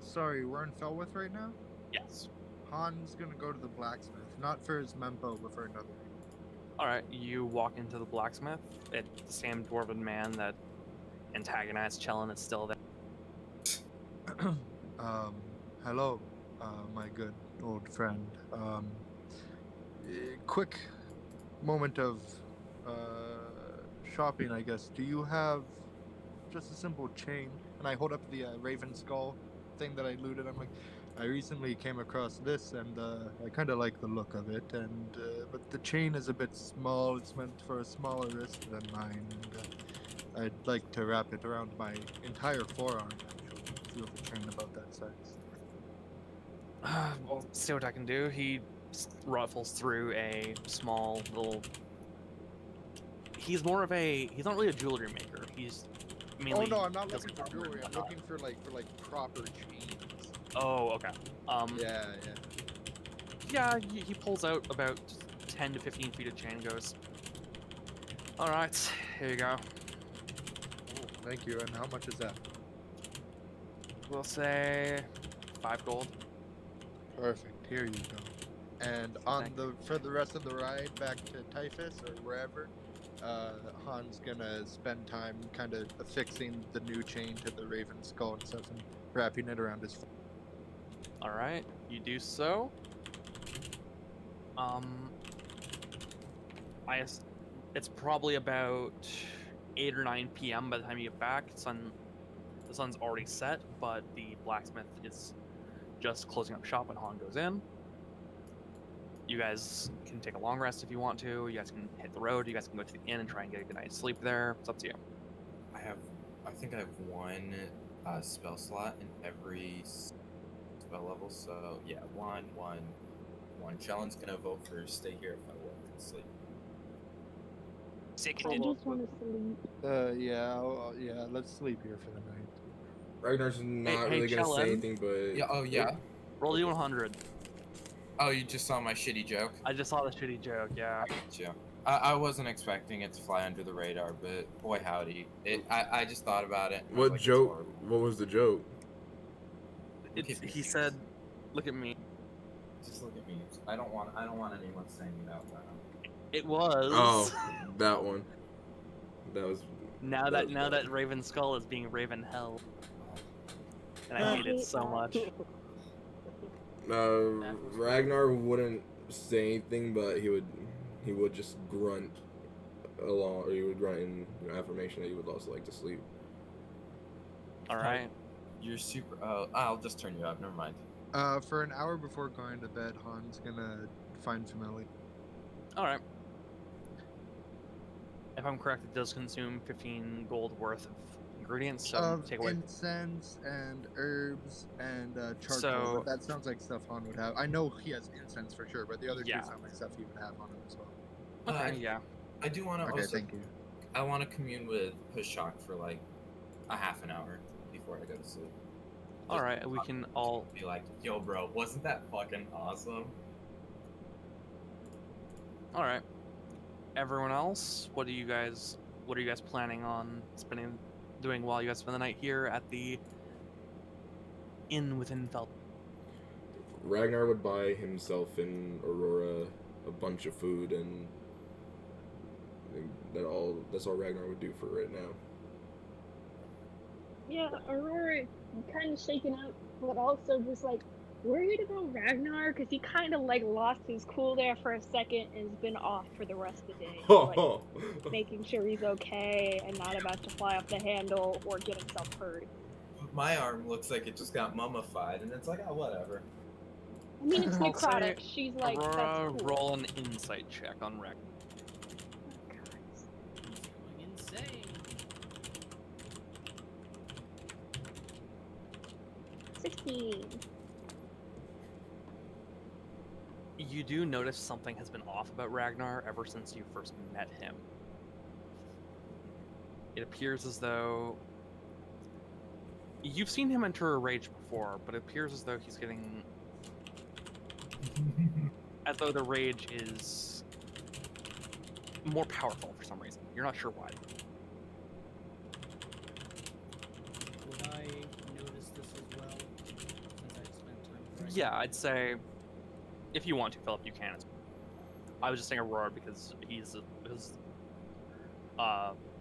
Sorry, we're in Felwith right now? Yes. Han's gonna go to the blacksmith, not for his mempo, but for another. All right. You walk into the blacksmith. It's the same dwarven man that antagonized Chellin is still there. Hello, my good old friend. Quick moment of shopping, I guess. Do you have just a simple chain? And I hold up the raven skull thing that I looted. I'm like, I recently came across this, and I kind of like the look of it. And but the chain is a bit small. It's meant for a smaller wrist than mine, and I'd like to wrap it around my entire forearm. Actually, if you have a chain about that size. Well, see what I can do. He ruffles through a small little. He's not really a jewelry maker. He's mainly. Oh no, I'm not does looking for armor jewelry. and I'm whatnot. looking for like proper chains. Oh, okay. Yeah. Yeah, he pulls out about 10 to 15 feet of chain and goes, all right, here you go. Oh, thank you. And how much is that? We'll say 5 gold. Perfect. Here you go. And for the rest of the ride back to Typhus or wherever, Han's gonna spend time kind of affixing the new chain to the raven skull and stuff and wrapping it around his. All right, you do so. It's probably about 8 or 9 p.m. by the time you get back. The sun's already set, but the blacksmith is just closing up shop when Han goes in. You guys can take a long rest if you want to. You guys can hit the road. You guys can go to the inn and try and get a good night's sleep there. It's up to you. I think I have 1 spell slot in every spell level, so yeah, 1. Chellen's gonna vote for stay here if I want to sleep. I Seconded. just want to sleep. Yeah, let's sleep here for the night. Ragnar's not hey, really gonna Chellin. say anything, but Yeah. Oh yeah. Roll D100. Oh, you just saw my shitty joke. I just saw the shitty joke, yeah. Gotcha. I wasn't expecting it to fly under the radar, but boy howdy. I just thought about it. And I was What like, it's joke? horrible. What was the joke? He said, "Look at me." Just look at me. I don't want anyone saying it out loud. It was. Oh, that one. That was. Now that that was now bad. that Raven Skull is being Ravenheld, and I I hate it hate so that. much. Ragnar wouldn't say anything, but he would just grunt along, or he would grunt in affirmation that he would also like to sleep. All right. You're super. Oh, I'll just turn you up. Never mind. For an hour before going to bed, Han's gonna find familiar. All right. If I'm correct, it does consume 15 gold worth of ingredients, so Of take away. incense and herbs and charcoal. So- But that sounds like stuff Han would have. I know he has incense for sure, but the other Yeah. two sound like stuff he would have on him as well. Okay, yeah. I do want to Okay, also. thank you. I want to commune with Pushok for like a half an hour before I go to sleep. All right, we can all. Be like, yo, bro, wasn't that fucking awesome? All right. Everyone else, what are you guys planning on doing while you guys spend the night here at the inn within Feld? Ragnar would buy himself and Aurora a bunch of food, and that's all Ragnar would do for right now. Yeah, Aurora kind of shaken up, but also just like worried about Ragnar because he kind of like lost his cool there for a second and has been off for the rest of the day. So, like, making sure he's okay and not about to fly off the handle or get himself hurt. My arm looks like it just got mummified, and it's like, oh, whatever. I mean, it's I'll say necrotic. She's like, Aurora, that's cool. roll an insight check on Ragnar. He's going insane. 16. You do notice something has been off about Ragnar ever since you first met him. It appears as though you've seen him enter a rage before, but it appears as though he's getting as though the rage is more powerful for some reason. You're not sure why. Would I notice this as well? Since I spent time with Ragnar? Yeah, I'd say if you want to, Philip, you can. I was just saying Aurora because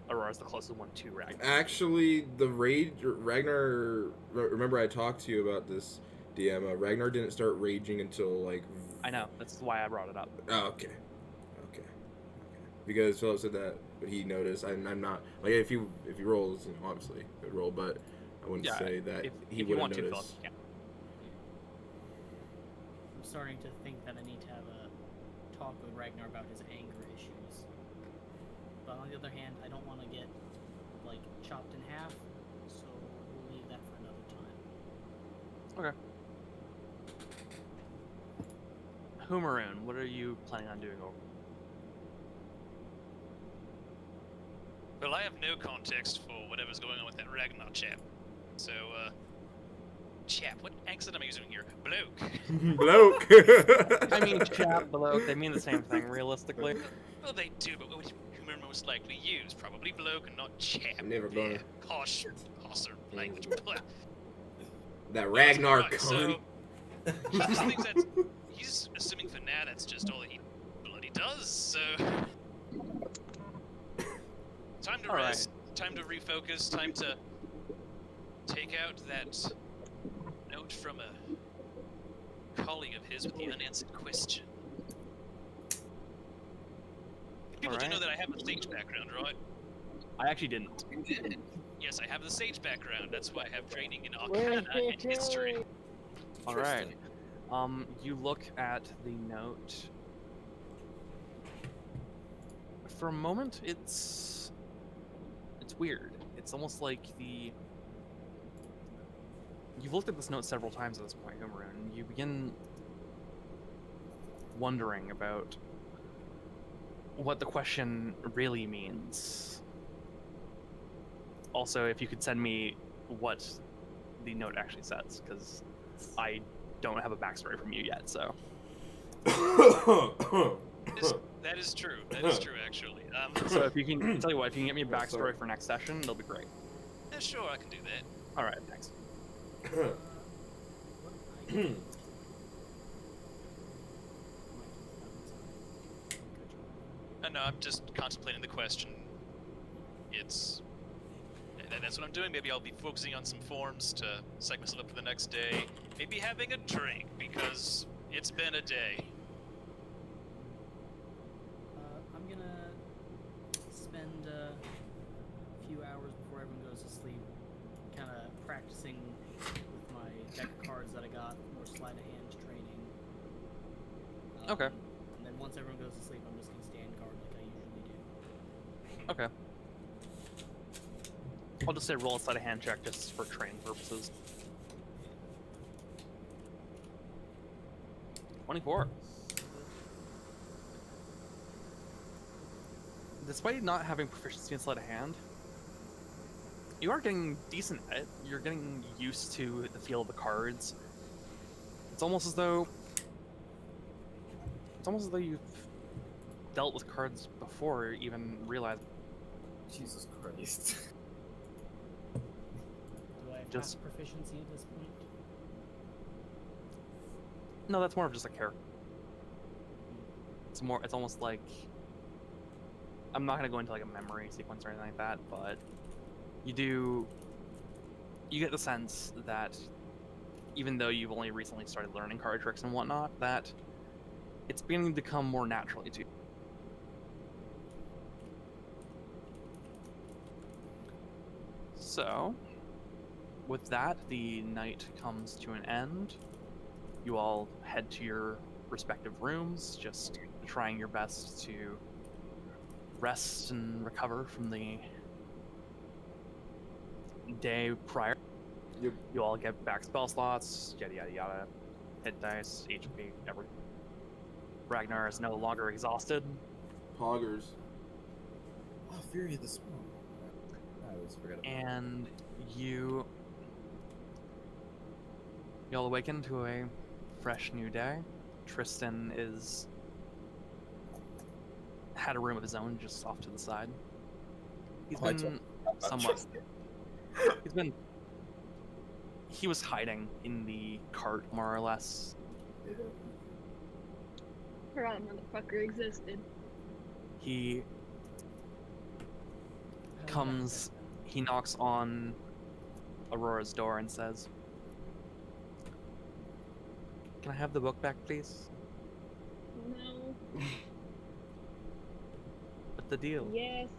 Aurora's the closest one to Ragnar. Actually, the Ragnar. Remember, I talked to you about this, DM. Ragnar didn't start raging until like. I know. That's why I brought it up. Oh, okay. Because Philip said that he noticed. I'm not like if he rolls, you know, obviously good roll, but I wouldn't say that he if you wouldn't want to, notice. Philip, you can. I'm starting to think that I need to have a talk with Ragnar about his anger issues. But on the other hand, I don't want to get like chopped in half, so we'll leave that for another time. Okay. Humaroon, what are you planning on doing over? Well, I have no context for whatever's going on with that Ragnar chap. So, chap, what accent am I using here? Bloke. Bloke. I mean, chap, bloke, they mean the same thing, realistically. Well, they do, but what would humor most likely use? Probably bloke and not chap. Never gonna. Yeah, harsh language. That Ragnar Right, cunt. so he just thinks that's. He's assuming for now that's just all he bloody does. So time to All right. rest. Time to refocus. Time to take out that note from a colleague of his with the unanswered question. People do know Alright. that I have a sage background, right? I actually didn't. Yes, I have the sage background. That's why I have training in Arcana and history. All right. You look at the note. For a moment, it's weird. It's almost like you've looked at this note several times at this point, Humaroon, and you begin wondering about what the question really means. Also, if you could send me what the note actually says, because I don't have a backstory from you yet, so. That is true. That is true, actually. So if you can, tell you what, if you can get me a backstory for next session, it'll be great. Yeah, sure, I can do that. All right, thanks. No, I'm just contemplating the question. That's what I'm doing. Maybe I'll be focusing on some forms to psych myself up for the next day. Maybe having a drink, because it's been a day. I'm gonna spend a few hours before everyone goes to sleep kind of practicing with my deck of cards that I got, more sleight of hand training. Okay. And then once everyone goes to sleep, I'm just gonna stand guard like I usually do. Okay. I'll just say roll a sleight of hand check just for training purposes. 24. Despite not having proficiency in sleight of hand, you are getting decent at it. You're getting used to the feel of the cards. It's almost as though you've dealt with cards before you even realized. Jesus Christ. Do I have Just- half proficiency at this point? No, that's more of just a character. It's almost like, I'm not gonna go into like a memory sequence or anything like that, but you get the sense that even though you've only recently started learning card tricks and whatnot, that it's beginning to come more naturally to you. So, with that, the night comes to an end. You all head to your respective rooms, just trying your best to rest and recover from the day prior. Yep. You all get back spell slots, yada yada yada, hit dice, HP, everything. Ragnar is no longer exhausted. Hoggers. Oh, Fury of the Smoke. I always forget about And you all awaken to a fresh new day. Tristan had a room of his own just off to the side. He's been somewhat. He was hiding in the cart more or less. Forgot motherfucker existed. He How did comes, he knocks on Aurora's door and says, "Can I have the book back, please? No. What's the deal?" Yes.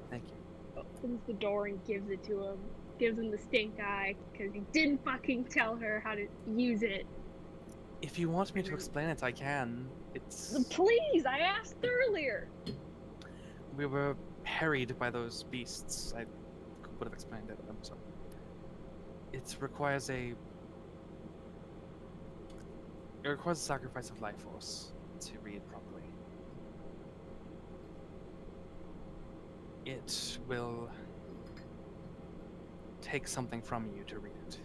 Thank you. Opens the door and gives it to him. Gives him the stink eye because he didn't fucking tell her how to use it. If you want me to explain it, I can. Please, I asked earlier. We were harried by those beasts. I would have explained it. I'm sorry. It requires a sacrifice of life force to read properly. It will take something from you to read it.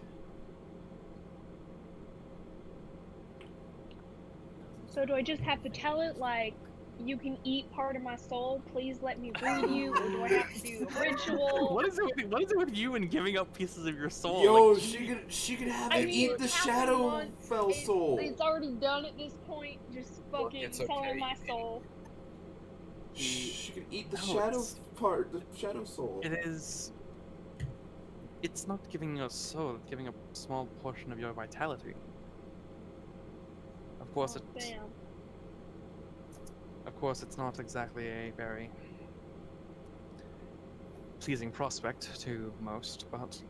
So do I just have to tell it like, you can eat part of my soul, please let me read you, or do I have to do a ritual? What is it with you and giving up pieces of your soul? Yo, Like, she could have I it mean, eat it's the happened shadow once. fell soul. It's already done at this point. Just fucking it's tell okay. my soul. She could eat the No, shadow it's- part, the shadow soul. it is. It's not giving you a soul. It's giving a small portion of your vitality. Of course, Oh, damn. Of course, it's not exactly a very pleasing prospect to most, but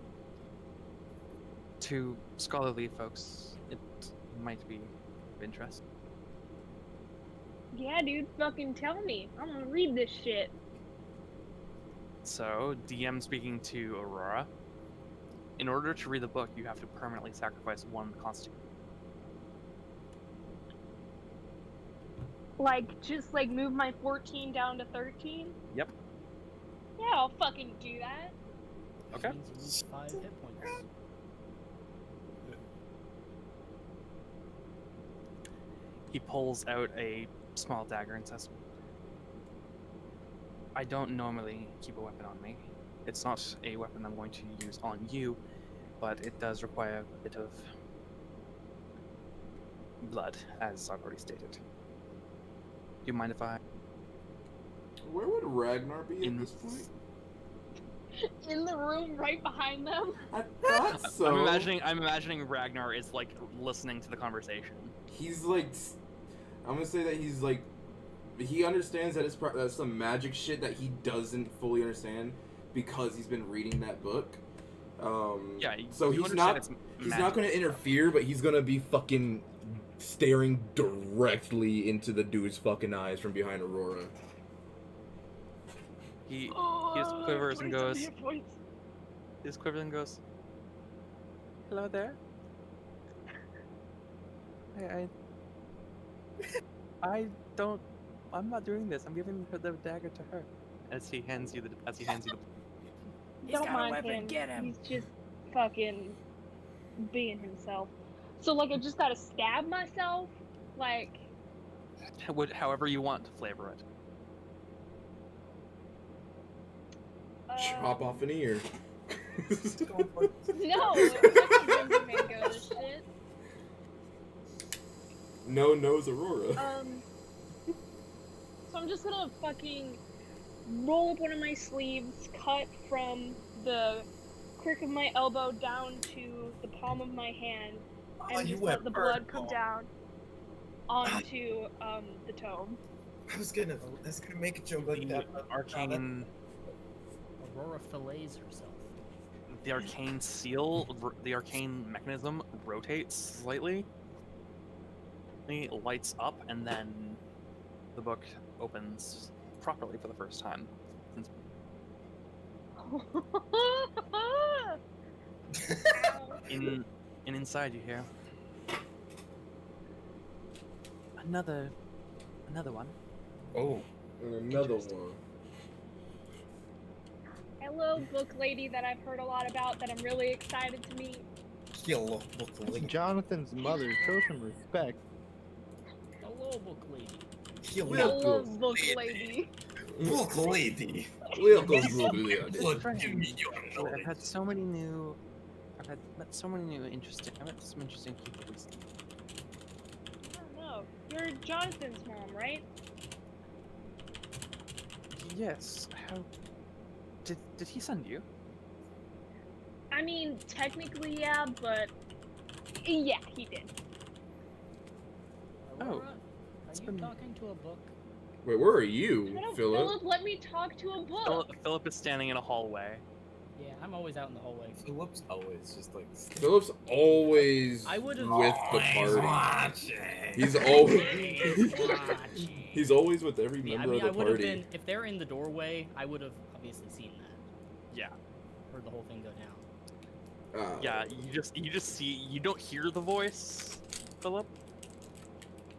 to scholarly folks, it might be of interest. Yeah, dude, fucking tell me. I'm gonna read this shit. So, DM speaking to Aurora. In order to read the book, you have to permanently sacrifice one constitution. Like, just like move my 14 down to 13? Yep. Yeah, I'll fucking do that. Okay. Means you lose 5 hit points. He pulls out a small dagger and says, "I don't normally keep a weapon on me. It's not a weapon I'm going to use on you, but it does require a bit of blood, as I've already stated. Do you mind if I... Where would Ragnar be at In- this point? In the room right behind them. I thought so. I'm imagining Ragnar is like listening to the conversation. He's like, I'm gonna say that he's like, he understands that it's that's some magic shit that he doesn't fully understand because he's been reading that book. Yeah. So you he's understand not it's he's magic. not gonna interfere, but he's gonna be fucking staring directly into the dude's fucking eyes from behind Aurora. He just quivers and goes. He just quivers and goes. Hello there. I'm not doing this. I'm giving the dagger to her. As he hands you the. Don't mind him. Get him. He's just fucking being himself. So like I just gotta stab myself? Like However you want to flavor it. Chop off an ear. No, fucking ginger mango shit. No nose Aurora. So I'm just gonna fucking roll up one of my sleeves, cut from the crick of my elbow down to the palm of my hand, and just let the blood come down onto the tome. I was gonna make a joke like that. Arcane. Aurora fillets herself. The arcane seal, the arcane mechanism rotates slightly. It lights up, and then the book opens properly for the first time. And inside you hear another one. Oh, Another one. Hello, book lady that I've heard a lot about that I'm really excited to meet. hello, book lady. Jonathan's mother. Show some respect. Hello, book lady. Hello, book lady. Book lady. Friends, I've had so many new. Met some interesting people recently. I don't know. You're Jonathan's mom, right? Yes. How? Did he send you? I mean, technically, yeah, but yeah, he did. Aurora, Oh, are you talking to a book? Wait, where are you, Shut up, Philip? Let me talk to a book. Philip is standing in a hallway. Yeah, I'm always out in the hallway. Philip's always just like. Philip's always I would've- with the Always party. watching. He's always Watching. he's always with every Yeah, member I mean, of I the would have party. been if they're in the doorway. I would have obviously seen that. Yeah. Heard the whole thing go down. Yeah. You just see. You don't hear the voice, Philip. I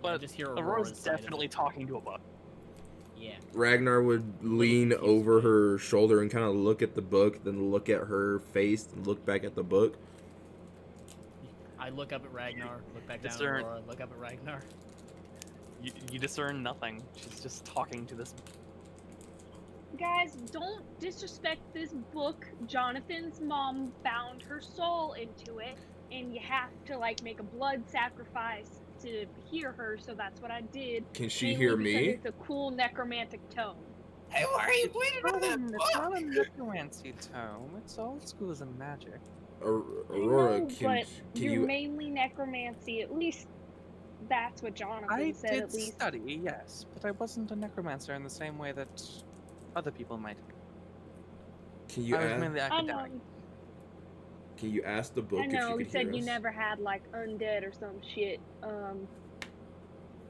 But just hear Aurora's Aurora's side of definitely it. talking to a book. Yeah. Ragnar would lean confused over by it. her shoulder and kind of look at the book, then look at her face, and look back at the book. I look up at Ragnar, look back down at Discern. Aurora, look up at Ragnar. You discern nothing. She's just talking to this. Guys, don't disrespect this book. Jonathan's mom bound her soul into it, and you have to like make a blood sacrifice to hear her. So that's what I did. Can she mainly hear because me? It's a cool necromantic tone. Hey, why are you bleeding on that It's not book? a necromancy tome. It's old school as a magic. Aurora, I know, can but you're you? mainly necromancy. At least that's what Jonathan I said. did At least. study, yes, but I wasn't a necromancer in the same way that other people might. Can you I was ask? mainly I know. academic. Can you ask the book I know. if He she could said hear you us? never had like undead or some shit.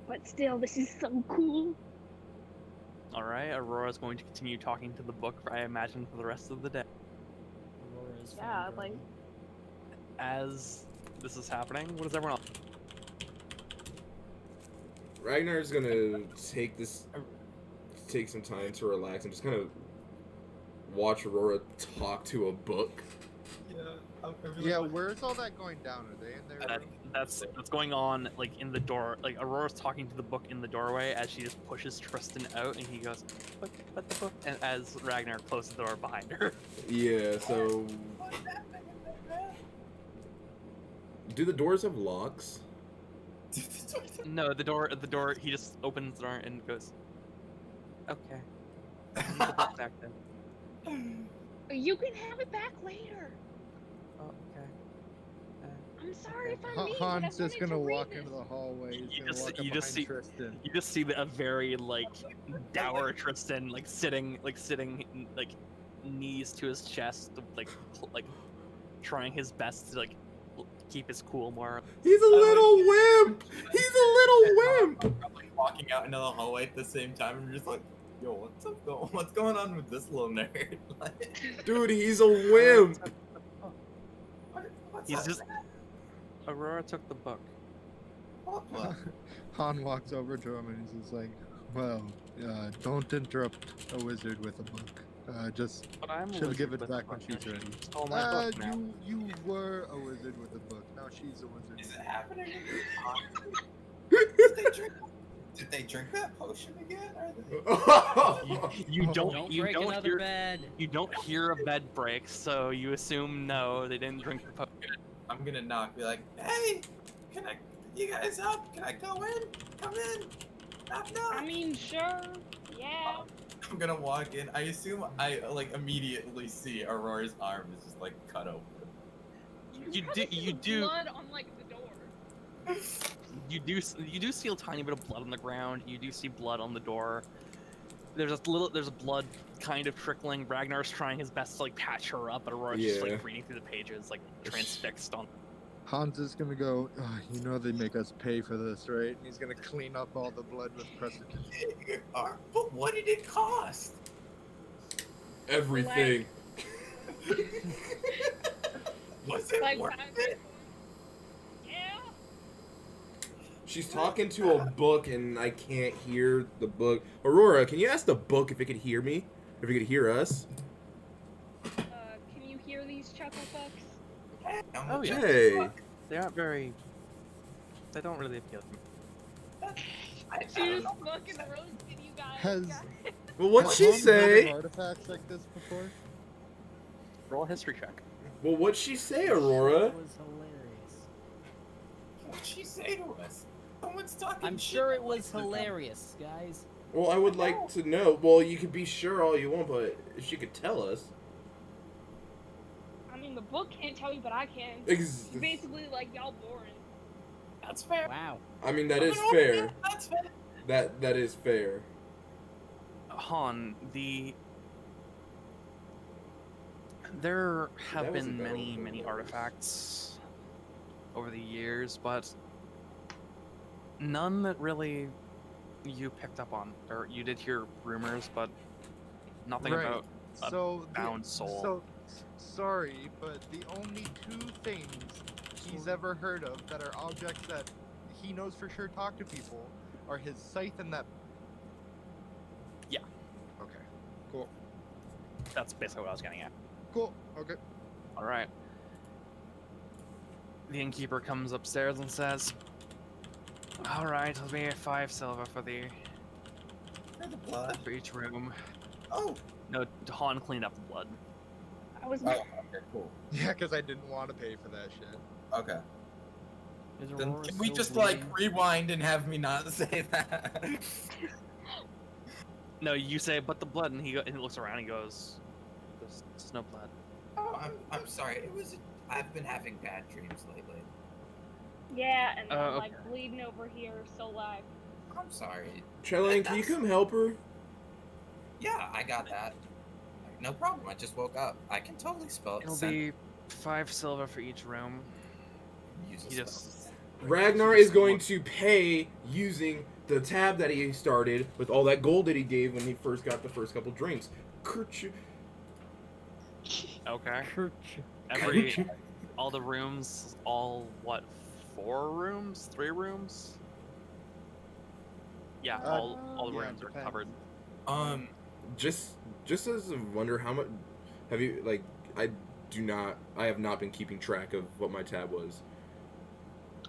But still, this is so cool. All right, Aurora's going to continue talking to the book, I imagine, for the rest of the day. Aurora's Yeah, fangirling. like- As this is happening, what does everyone else? Ragnar's gonna take some time to relax and just kind of watch Aurora talk to a book. Yeah, where's all that going down? Are they in there? That's going on like in the door. Like Aurora's talking to the book in the doorway as she just pushes Tristan out, and he goes, "But the book," and as Ragnar closes the door behind her. Yeah, so Do the doors have locks? No, the door. He just opens the door and goes. Okay. I need the book back then. You can have it back later. Oh, okay. I'm sorry Okay. if I'm mean, but I Han's just wanted gonna to read walk this. into the hallway. He's You gonna just- walk you up just behind see- Tristan. You just see a very like dour Tristan like sitting like knees to his chest, like trying his best to like keep his cool more. He's a little wimp. He's a little wimp. Probably walking out into the hallway at the same time, and you're just like, yo, what's going on with this little nerd? Like, Dude, he's a wimp. what's He's up? just Aurora took the book. What? Han walks over to him and he's just like, well, don't interrupt a wizard with a book. Just But I'm a she'll wizard give it with back a when book, she's and ready. she stole my book now. You were a wizard with a book. Now she's a wizard. Is with it a book. happening? Did they drink that potion again? You don't break another hear bed. you don't hear a bed break, so you assume no, they didn't drink the potion. I'm gonna knock, be like, hey, can I, you guys up? Can I go in? Come in. Knock, knock. I mean, sure, yeah. I'm gonna walk in. I assume I like immediately see Aurora's arm is just like cut open. You probably do- see you the do- blood on like the door. You do see a tiny bit of blood on the ground. You do see blood on the door. There's blood kind of trickling. Ragnar's trying his best to like patch her up, but Aurora's just Yeah. like reading through the pages, like transfixed on. Han's is gonna go, you know they make us pay for this, right? And he's gonna clean up all the blood with prestidigitation. But what did it cost? Everything. Was it Like, worth it? yeah. She's talking to a book and I can't hear the book. Aurora, can you ask the book if it could hear me? If it could hear us? Can you hear these chuckle fucks? Oh yeah, Hey. they aren't very. They don't really appeal to me. She just fucking roasted you guys. Has- Well, what'd Has she Han heard of say? artifacts like this before? Roll a history check. Well, what'd she say, Aurora? It was hilarious. What'd she say to us? Someone's talking I'm shit sure it about was us again. hilarious, guys. Well, I would like to know. Well, you could be sure all you want, but if she could tell us. I mean, the book can't tell you, but I can. Ex- It's basically like y'all boring. That's fair. Wow. I mean, that is I mean, fair. That's fair. That is fair. Han, there have That was been a battle many, for many words. artifacts over the years, but none that really you picked up on, or you did hear rumors, but nothing Right. about a So bound soul. So sorry, but the only two things he's ever heard of that are objects that he knows for sure talk to people are his scythe and that. Yeah. Okay. Cool. That's basically what I was getting at. Cool. Okay. All right. The innkeeper comes upstairs and says, "All right, it'll be 5 silver for For the blood. for each room." Oh. No, Han cleaned up the blood. I was. Oh. Okay. Cool. Yeah, because I didn't want to pay for that shit. Okay. Is Then Aurora can we still just like bleeding? rewind and have me not say that? No, you say, "But the blood," and he looks around and goes, "There's no blood." Oh, I'm sorry. It was. I've been having bad dreams lately. Yeah, and I'm okay. like bleeding over here, so like. I'm sorry. Trelane, can you come help her? Yeah, I got that. No problem. I just woke up. I can totally spell it. It'll be 5 silver for each room. Use a He spell. just Ragnar is going to pay using the tab that he started with all that gold that he gave when he first got the first couple drinks. Kerch- okay. Church. Every all the rooms, all what, 4 rooms, 3 rooms? Yeah, all the yeah, rooms are depends. covered. Just as a wonder, how much have you like? I have not been keeping track of what my tab was.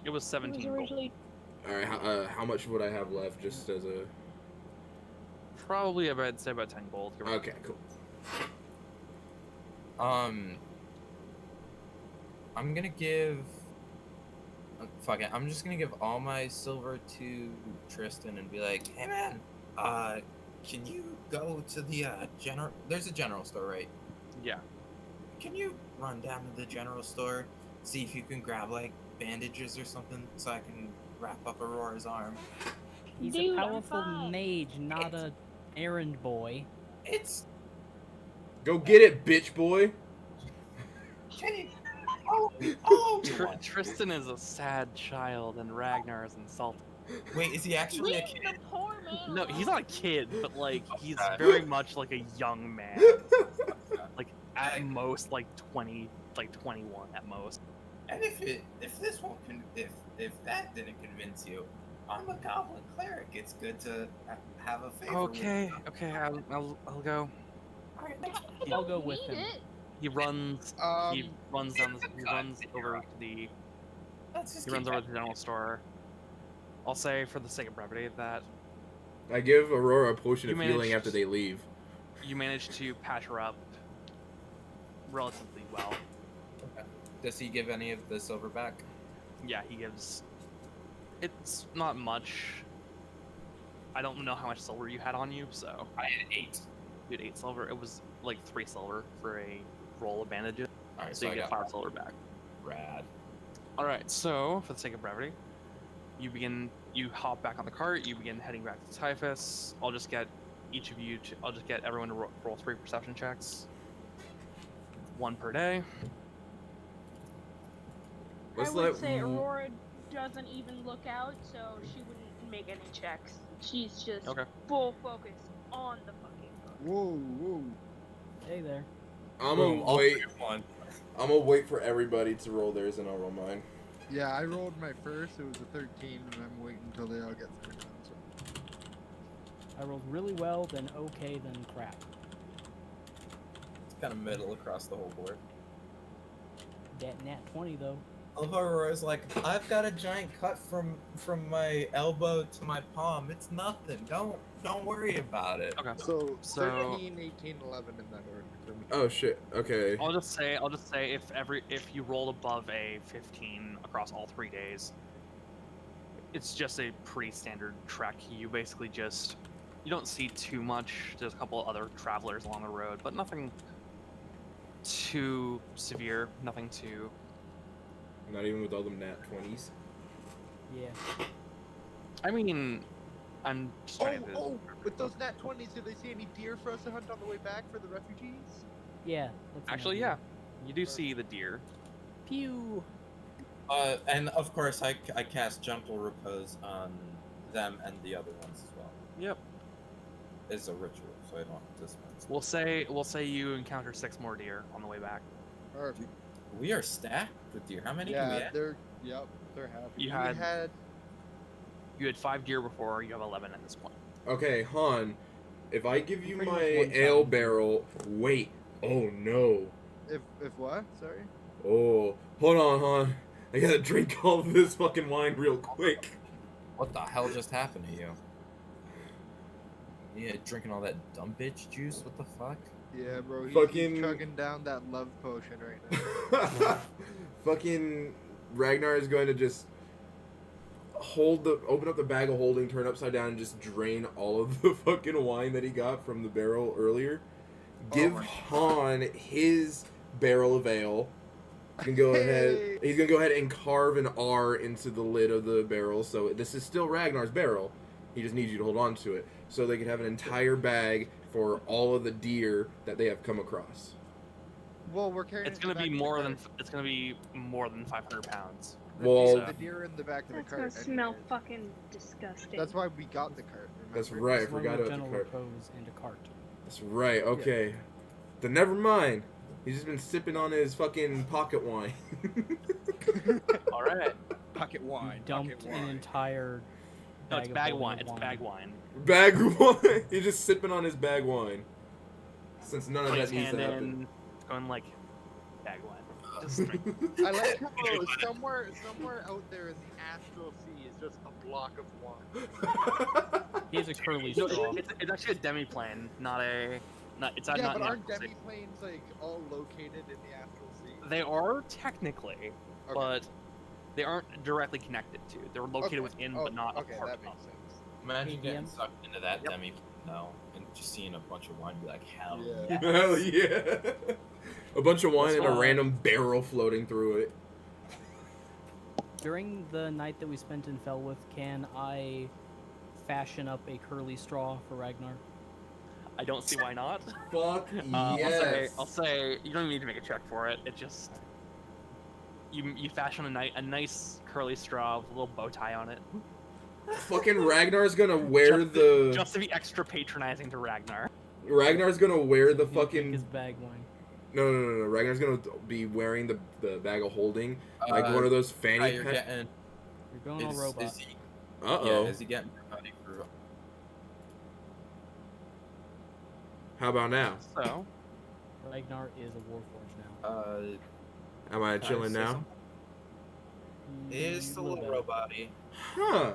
It was It 17 was gold. originally. All right, how much would I have left? Just as a Probably I'd say about 10 gold. Give or- okay, cool. I'm gonna give fuck it. I'm just gonna give all my silver to Tristan and be like, hey man, can you go to the general? There's a general store, right? Yeah. Can you run down to the general store, see if you can grab like bandages or something so I can wrap up Aurora's arm? He's Dude, a I'm powerful fine. mage, not a errand boy. It's Go get it, bitch boy. Tristan is a sad child, and Ragnar is insulted. Wait, is he actually a Leave kid? the poor man No, he's not a alone. kid, but like he's God. very much like a young man. Like at most like 20, like 21 at most. And if this won't if that didn't convince you, I'm a goblin cleric. It's good to have a favor. Okay, I'll go. I I'll don't go with need him. it. He runs. He runs down. He runs over to the. He runs over to the general store. I'll say, for the sake of brevity, that I give Aurora a potion You of healing managed- after they leave. you managed to patch her up relatively well. Does he give any of the silver back? Yeah, he gives. It's not much. I don't know how much silver you had on you, so I had 8. you had 8 silver. It was like 3 silver for a roll of bandages, All right, so you I get got 5 silver back. rad. All right, so for the sake of brevity, you hop back on the cart. You begin heading back to Typhus. I'll just get everyone to roll 3 perception checks. 1 per day. Let's I would let say Aurora doesn't even look out, so she wouldn't make any checks. She's just Okay. full focus on the fucking book. Whoa, whoa. Hey there. I'm Boom, gonna all wait. 1. I'm gonna wait for everybody to roll theirs, and I'll roll mine. Yeah, I rolled my first. It was a 13, and I'm waiting until they all get 13. So. I rolled really well, then okay, then crap. It's kind of middle across the whole board. That nat 20 though. Aurora's like, I've got a giant cut from my elbow to my palm. It's nothing. Don't worry about it. Okay. So, So- 13, 18, 11 in that order. Oh shit. Okay. I'll just say if you roll above a 15 across all 3 days, it's just a pretty standard trek. You basically you don't see too much. There's a couple other travelers along the road, but nothing too severe. Nothing too. Not even with all them nat 20s. Yeah. I mean, I'm just trying to. With those nat 20s, did they see any deer for us to hunt on the way back for the refugees? Yeah. That's an Actually, idea. yeah, you do see the deer. Pew. And of course, I cast Gentle Repose on them and the other ones as well. Yep. It's a ritual, so I don't have to spend. We'll say you encounter 6 more deer on the way back. Perfect. We are stacked with deer. How many do we Yeah, have? they're happy. You We had- You had 5 deer before. You have 11 at this point. Okay, Han. If I give you Pretty my much one ale time. barrel, wait. Oh no. If what? Sorry. Oh, hold on, Han. I gotta drink all of this fucking wine real quick. What the hell just happened to you? Yeah, drinking all that dumb bitch juice? What the fuck? Yeah, bro. He's Fucking- chugging down that love potion right now. Fucking Ragnar is going to just open up the bag of holding, turn it upside down, and just drain all of the fucking wine that he got from the barrel earlier. Give my Han his barrel of ale. He's gonna go ahead. He's gonna go ahead and carve an R into the lid of the barrel. So this is still Ragnar's barrel. He just needs you to hold on to it, so they can have an entire bag for all of the deer that they have come across. Well, we're carrying. It's it gonna back be in the more cart. than 500 pounds. Well, The deer in the back of the That's cart. gonna smell anyways. fucking disgusting. That's why we got the cart. That's remember? right. I Just one forgot with about the gentle cart. repose and a cart. That's right. Okay. Then never mind. He's just been sipping on his fucking pocket wine. All right. Pocket wine. Dumped an entire. No, it's of bag holding wine. of It's bag wine. Bag wine. He's just sipping on his bag wine. Since none of Put that his needs to hand happen. in, going like bag wine. Just drink. I like how somewhere out there in the astral sea is just a block of wine. He has a curly No, straw. it's actually a demi-plane, not a. It's Yeah, not. but not aren't not- demi-planes like all located in the astral sea? They are technically, Okay. but They aren't directly connected to. They're located within, but not a Okay, part that of. makes sense. Imagine getting DM? sucked into that Yep. demi now and just seeing a bunch of wine and be like, hell Yeah. yeah. Hell yeah. A bunch of wine This and a one- random barrel floating through it. During the night that we spent in Felwith, can I fashion up a curly straw for Ragnar? I don't see why not. Fuck I'll say you don't even need to make a check for it. It just you fashion a nice curly straw with a little bow tie on it. Fucking Ragnar's gonna wear the. Just to be extra patronizing to Ragnar. Ragnar's gonna wear the He can drink fucking. his bag wine. No. Ragnar's gonna be wearing the bag of holding, like Uh, one of those How fanny you're packs. getting? You're going all robot. Is he? Uh Yeah, oh. is he getting ready for? How about now? So Ragnar is a warforged now. Am I Can I chilling say now? something? It's a little bit. robot-y. Huh.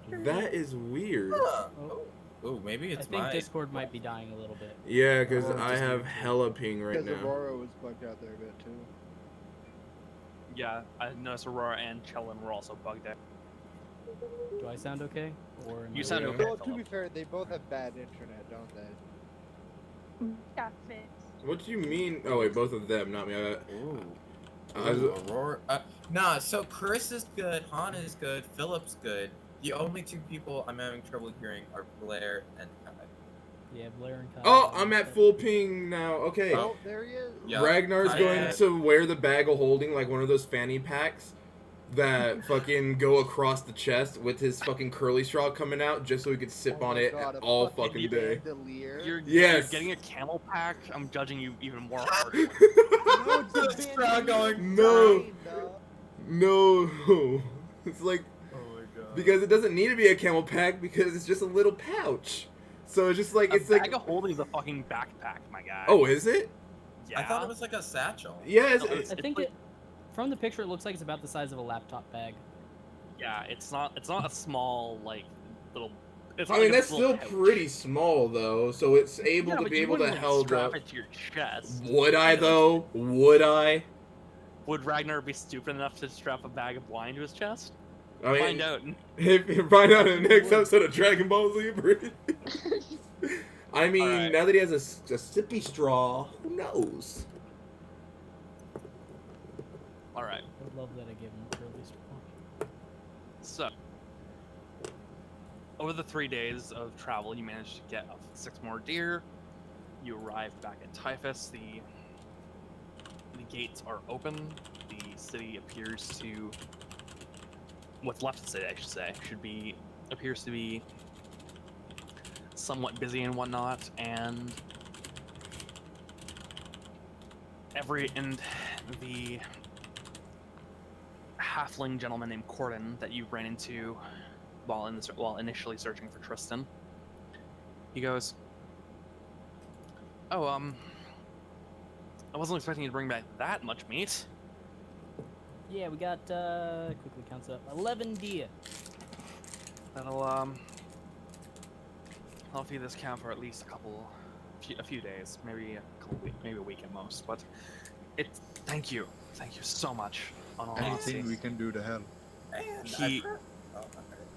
That is weird. Huh. Oh. Oh, maybe I it's think my. Discord might be dying a little bit. Yeah, because Oh, I just have need to- hella ping right Because now. Aurora was bugged out there a bit too. yeah, I noticed Aurora and Chellin were also bugged out. Do I sound okay? Or am You I sound Yeah. okay. Well, to be Philip. fair, they both have bad internet, don't they? Got fixed. What do you mean? Oh wait, both of them, not me. Ooh. I was- Aurora. Nah, so Chris is good, Han is good, Philip's good. The only two people I'm having trouble hearing are Blair and Kai. Yeah, Blair and Kyle. Oh, I'm at full ping now. Okay. Oh, there he is. Yeah. Ragnar's I- going to wear the bag of holding, like one of those fanny packs that fucking go across the chest with his fucking curly straw coming out, just so he could sip Oh on my it God, a all fucking day. bandolier. You're Yes. getting a camel pack. I'm judging you even more harshly. No, it's a Straw going No. bandolier. No. It's like, Oh my god. because it doesn't need to be a camel pack because it's just a little pouch. So it's just like, A it's bag like, of holding is a fucking backpack, my guy. oh, is it? yeah. I thought it was like a satchel. Yes. No, it's- I think like- it. From the picture, it looks like it's about the size of a laptop bag. Yeah, it's not a small like little. It's not I mean, like a that's little still pouch. pretty small though, so it's able Yeah, to but be you able to wouldn't, like, hold strap up. it to your chest. Would I Yeah. though? Would I? Would Ragnar be stupid enough to strap a bag of wine to his chest? I mean, Find out. If you find out in the next episode of Dragon Ball Z, Bridge. I mean, Alright. now that he has a sippy straw, who knows? All right. I would love that I give him a curly straw. So, over the 3 days of travel, you managed to get 6 more deer. You arrive back at Typhus. The gates are open. The city appears to, what's left of the city, I should say, appears to be somewhat busy and whatnot. And the halfling gentleman named Corden that you ran into while initially searching for Tristan. He goes, "Oh, I wasn't expecting you to bring back that much meat." Yeah, we got quickly counts up 11 deer. I'll feed this camp for at least a few days, maybe maybe a week at most. But thank you so much. On all honesty. Anything we can do to help. And He-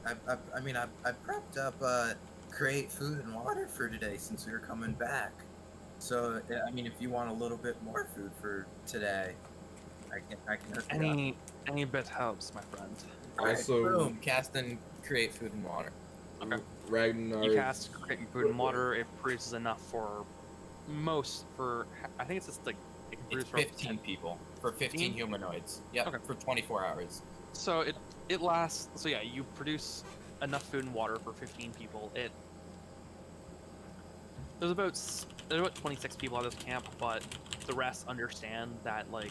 I prepped up create food and water for today since we were coming back. So I mean, if you want a little bit more food for today, I can hook you up. Any bit helps, my friend. Alright, Also- boom, cast and create food and water. Okay. Ragnar. You cast creating food and water. It produces enough for I think it's just like it can It's produce for 15 people for 15 humanoids. Yep, Okay. for 24 hours. So it lasts. So yeah, you produce enough food and water for 15 people. There's about 26 people at this camp, but the rest understand that, like,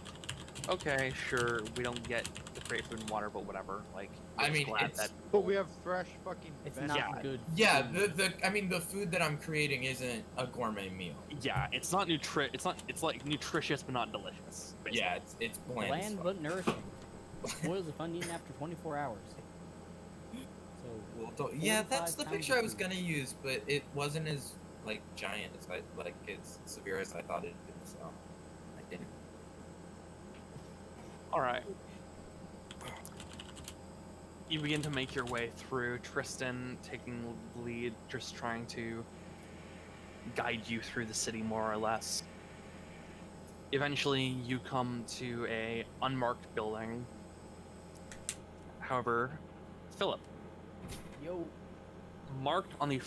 okay, sure, we don't get to create food and water, but whatever. Like, we're I just mean, glad it's- that But we have fresh fucking. It's vegetables. not good. Yeah, food. the food that I'm creating isn't a gourmet meal. yeah, it's like nutritious but not delicious. Basically. Yeah, it's bland. as Bland fuck. but nourishing. Spoils if uneaten after 24 hours. So, Well, yeah, that's 45 the pounds picture of I was food. gonna use, but it wasn't as like giant as as severe as I thought it'd be, so I didn't. All right. You begin to make your way through, Tristan taking the lead, just trying to guide you through the city more or less. Eventually, you come to a unmarked building. However, Philip, Yo. marked on the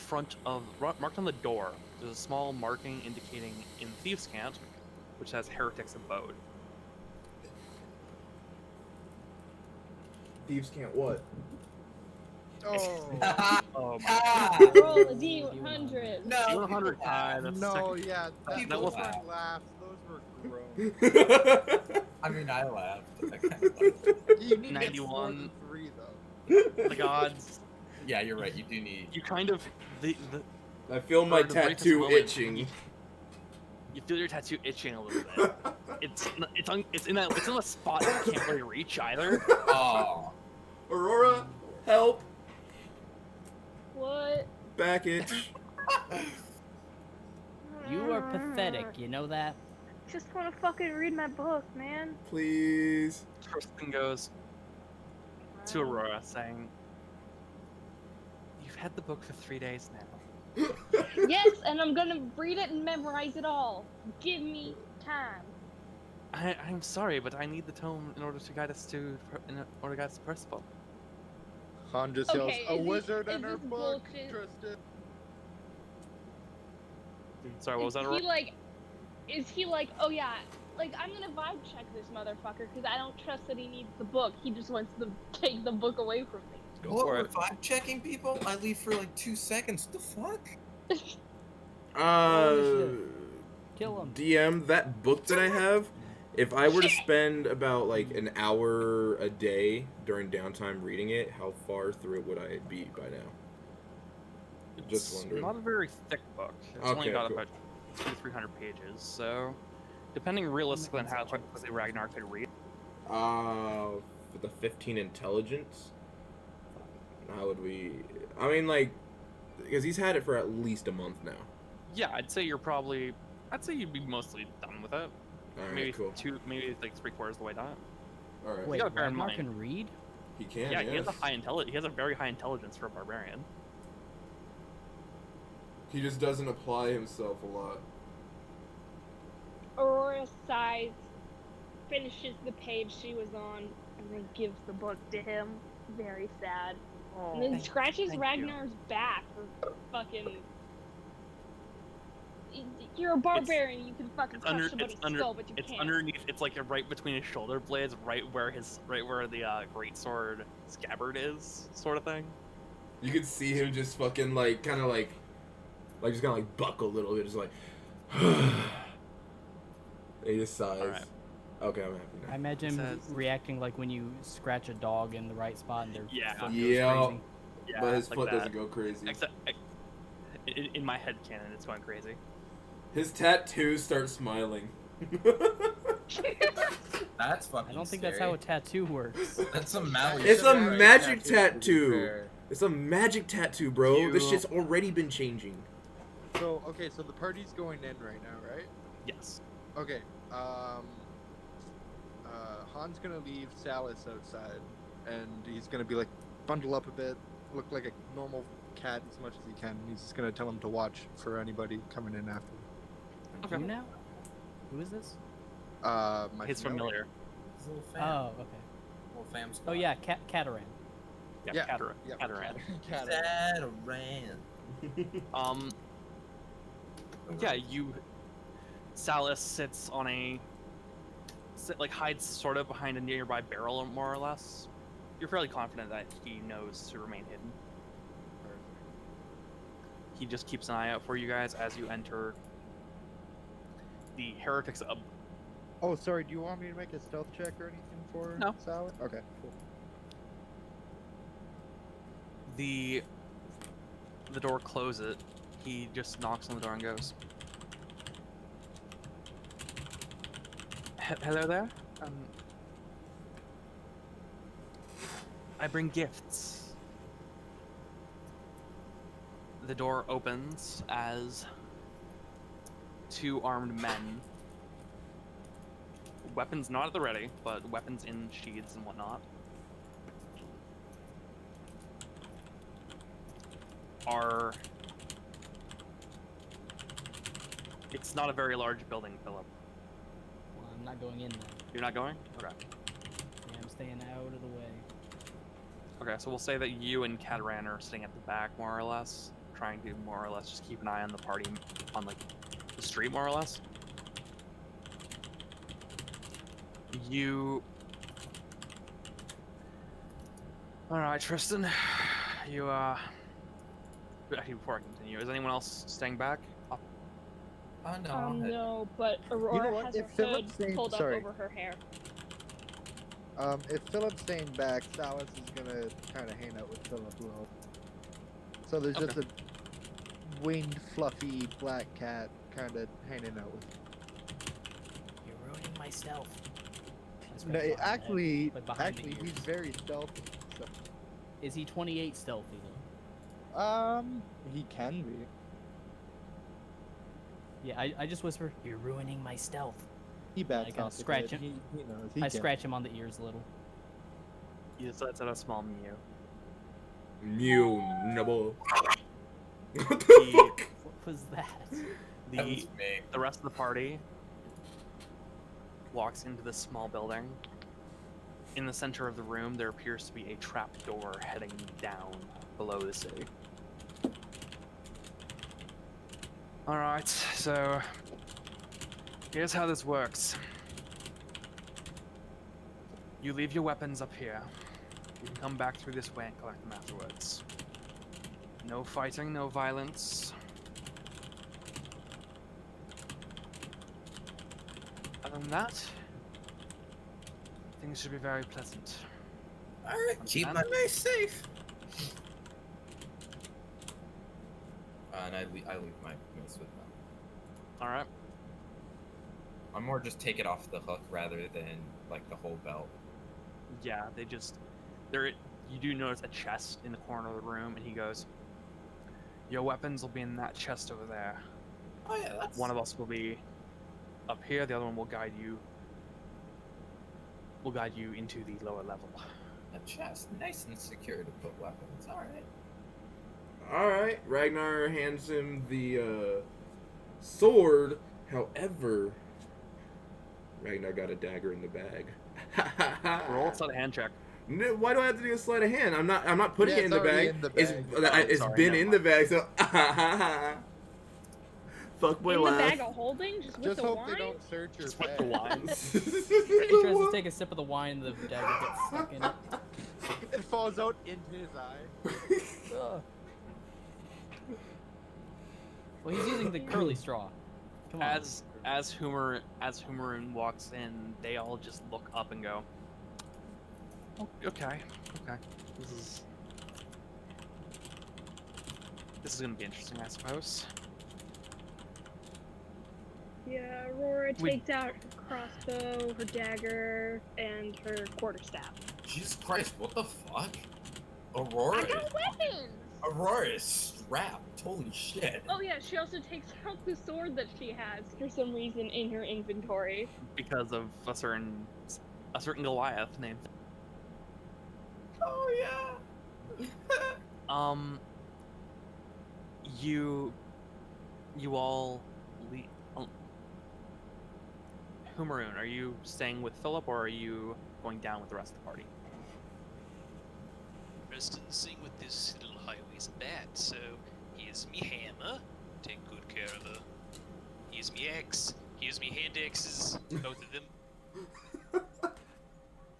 door, there's a small marking indicating in Thieves' Cant, which says Heretic's Abode. Thieves can't what? Oh. Oh Roll a D100. No, D100 people tie, laugh. that's No, yeah, People those laugh. weren't laughs. Those were groans. I mean, I laughed. You need to get more 91. than 3, though. the gods. Yeah, you're right. You do need. You kind of the I feel my for the briefest tattoo moment, itching. You feel your tattoo itching a little bit. It's in a spot you can't really reach either. Oh. Aurora, help! What? Back itch. You are pathetic, you know that? Just want to fucking read my book, man. Please. Tristan goes to Aurora saying, "You've had the book for 3 days now." Yes, and I'm gonna read it and memorize it all. Give me time. I'm sorry, but I need the tome in order to guide us to Percival. Han just yells, Okay, a is wizard in this her book, bullshit? Tristan. Sorry, what was that? Is he like, oh yeah, like I'm gonna vibe check this motherfucker because I don't trust that he needs the book. He just wants to take the book away from me. Go What, for we're it. vibe checking people? I leave for like 2 seconds. What the fuck? Kill him. DM, that book that I have, if I were to spend about like an hour a day during downtime reading it, how far through it would I be by now? Just It's wondering. not a very thick book. It's only Okay, got cool. about 200-300 pages, so depending realistically on how quickly Ragnar could read. With the 15 intelligence, how would we? I mean, like, because he's had it for at least a month now. Yeah, I'd say you'd be mostly done with it. All right, Maybe cool. maybe like 3/4 of the way done. All right. Wait, gotta bear in Ragnar mind. can read? He can. Yeah, yes. he has a very high intelligence for a barbarian. He just doesn't apply himself a lot. Aurora sighs, finishes the page she was on, and then gives the book to him. Very sad. And then scratches thank you. Ragnar's back for fucking. You're a barbarian. You can fucking crush somebody's skull, but you it's can't. underneath. It's like right between his shoulder blades, right where the great sword scabbard is, sort of thing. You could see him just fucking like, kind of like just kind of like buckle a little bit, just like. He just sighs. Alright. Okay, I'm happy now. I imagine him Says- reacting like when you scratch a dog in the right spot and their Yeah. foot goes Yeah. crazy. Yeah, But his like foot that. doesn't go crazy. Except, in my head canon, it's going crazy. His tattoos start smiling. That's fucking I don't think that's how a tattoo works. That's a Maui. It's a Maui magic tattoo, to be tattoo. fair. It's a magic tattoo, bro. This You- shit's already been changing. So, okay, so the party's going in right now, right? Yes. Okay, Han's gonna leave Salis outside, and he's gonna be like, bundle up a bit, look like a normal cat as much as he can. He's just gonna tell him to watch for anybody coming in after. Okay. Who now? Who is this? My His familiar. His little fam. Oh, okay. Little fam Oh squad. yeah, Cataran. Yeah, Yeah, Cataran. Yeah, Cataran. Cataran. Yeah, Salis sits on hides sort of behind a nearby barrel, more or less. You're fairly confident that he knows to remain hidden. He just keeps an eye out for you guys as you enter the Heretics Abode. Oh, sorry. Do you want me to make a stealth check or anything for No. Salis? Okay, cool. The door closes. He just knocks on the door and goes, "Hello there. I bring gifts." The door opens as 2 armed men, weapons not at the ready, but weapons in sheaths and whatnot, are. It's not a very large building, Philip. Well, I'm not going in then. You're not going? Okay. Yeah, I'm staying out of the way. Okay, so we'll say that you and Cataran are sitting at the back, more or less, trying to more or less just keep an eye on the party, on like the street, more or less. You. All right, Tristan. You Actually, before I continue, is anyone else staying back? Oh no. I'll head- No, but Aurora what? has her If Philip's hood staying- pulled up sorry. over her hair. If Philip's staying back, Salas is gonna kind of hang out with Philip a little. So there's just a winged, fluffy black cat kind of hanging out with. You're ruining my stealth. I scratch No, behind the head, actually, but behind the he's ears. very stealthy. So. Is he 28 stealthy though? He can be. Yeah, I just whisper, "You're ruining my stealth." He backs gotta off a scratch bit. him. He knows. He I can. scratch him on the ears a little. He just lets out a small mew. Mew, nibble. What the The- fuck? What was that? That was me. The rest of the party walks into this small building. In the center of the room, there appears to be a trap door heading down below the city. Alright, so here's how this works. You leave your weapons up here. You can come back through this way and collect them afterwards. No fighting, no violence. Other than that, things should be very pleasant. Alright, keep my Understand? base safe. And I leave my mace with them. Alright. I'm more just take it off the hook rather than like the whole belt. Yeah, they just there. You do notice a chest in the corner of the room, and he goes, "Your weapons will be in that chest over there. Oh yeah, that's One of us will be up here. The other one will guide you. Will guide you into the lower level." a chest, nice and secure to put weapons. All right. Alright, Ragnar hands him the sword. However, Ragnar got a dagger in the bag. Roll a sleight of hand check. No, why do I have to do a sleight of hand? I'm not putting Yeah, it in it's the already bag. in the It's bag. it's Sorry, been never in the mind. bag, so fuckboy In the laugh. bag of holding, just with Just the hope wine. they don't search your Just with bag. the wine. He tries to take a sip of the wine, the dagger gets stuck in it. It falls out into his eye. Ugh. Well, he's using the curly straw. Come on. As Humorin walks in, they all just look up and go, "Oh, okay. This is gonna be interesting, I suppose." Yeah, Aurora We- takes out her crossbow, her dagger, and her quarterstaff. Jesus Christ, what the fuck? I Aurora. got weapons! Aurora is strapped. Holy shit. Oh yeah, she also takes out the sword that she has for some reason in her inventory. Because of a certain Goliath named. Oh yeah. You all leave. Humaroon, are you staying with Philip or are you going down with the rest of the party? Rest in seeing what this little highway's about. So here's me hammer. Take good care of her. Here's me axe. Here's me hand axes. Both of them.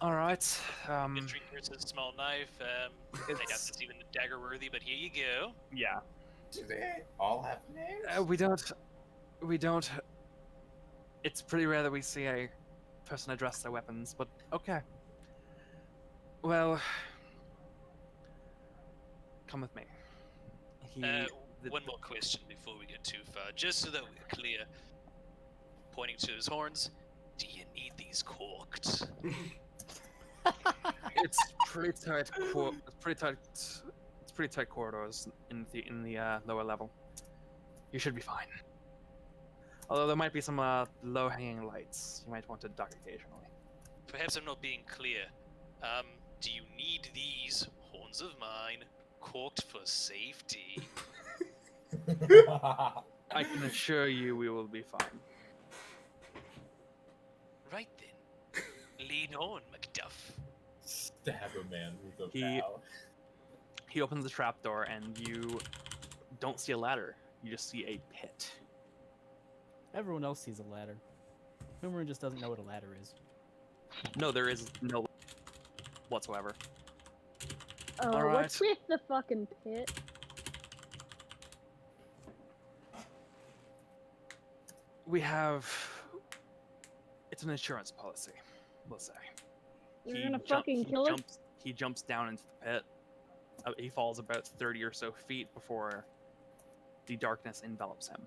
All right. Entering here's a small knife. I doubt It's- that's even dagger worthy, but here you go. Yeah. Do they all have names? We don't. It's pretty rare that we see a person address their weapons, but okay. Well, come with me. One more question before we get too far, just so that we're clear. Pointing to his horns. Do you need these corked? It's pretty tight. It's pretty tight corridors in the lower level. You should be fine. Although there might be some low-hanging lights. You might want to duck occasionally. Perhaps I'm not being clear. Do you need these horns of mine corked for safety. I can assure you we will be fine. Right then. Lean on, Macduff. Stab a man with a He- bow. He opens the trapdoor and you don't see a ladder. You just see a pit. Everyone else sees a ladder. Boomerang just doesn't know what a ladder is. No, there is no whatsoever. What's with the fucking pit? We have... It's an insurance policy, we'll say. You're gonna fucking kill us? He jumps down into the pit. He falls about 30 or so feet before the darkness envelops him.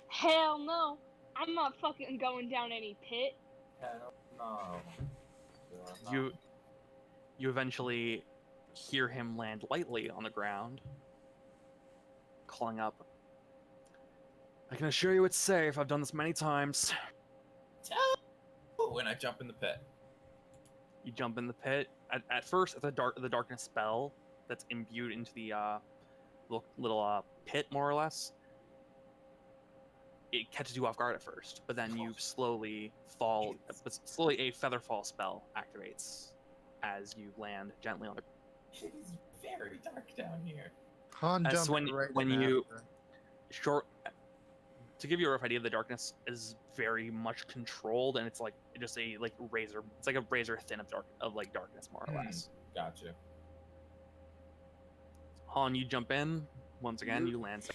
Hell no! I'm not fucking going down any pit. Hell no. You eventually hear him land lightly on the ground, calling up, I can assure you it's safe. I've done this many times. When I jump in the pit. You jump in the pit. At first, the darkness spell that's imbued into the little pit, more or less, it catches you off guard at first, but then you slowly fall. Slowly, a featherfall spell activates as you land gently on the. It's very dark down here. Han That's jumped when- right when in you- after. Short. To give you a rough idea, the darkness is very much controlled, and it's like just a razor. It's like a razor thin of darkness, more or less. Gotcha. Han, you jump in. Once again, you land.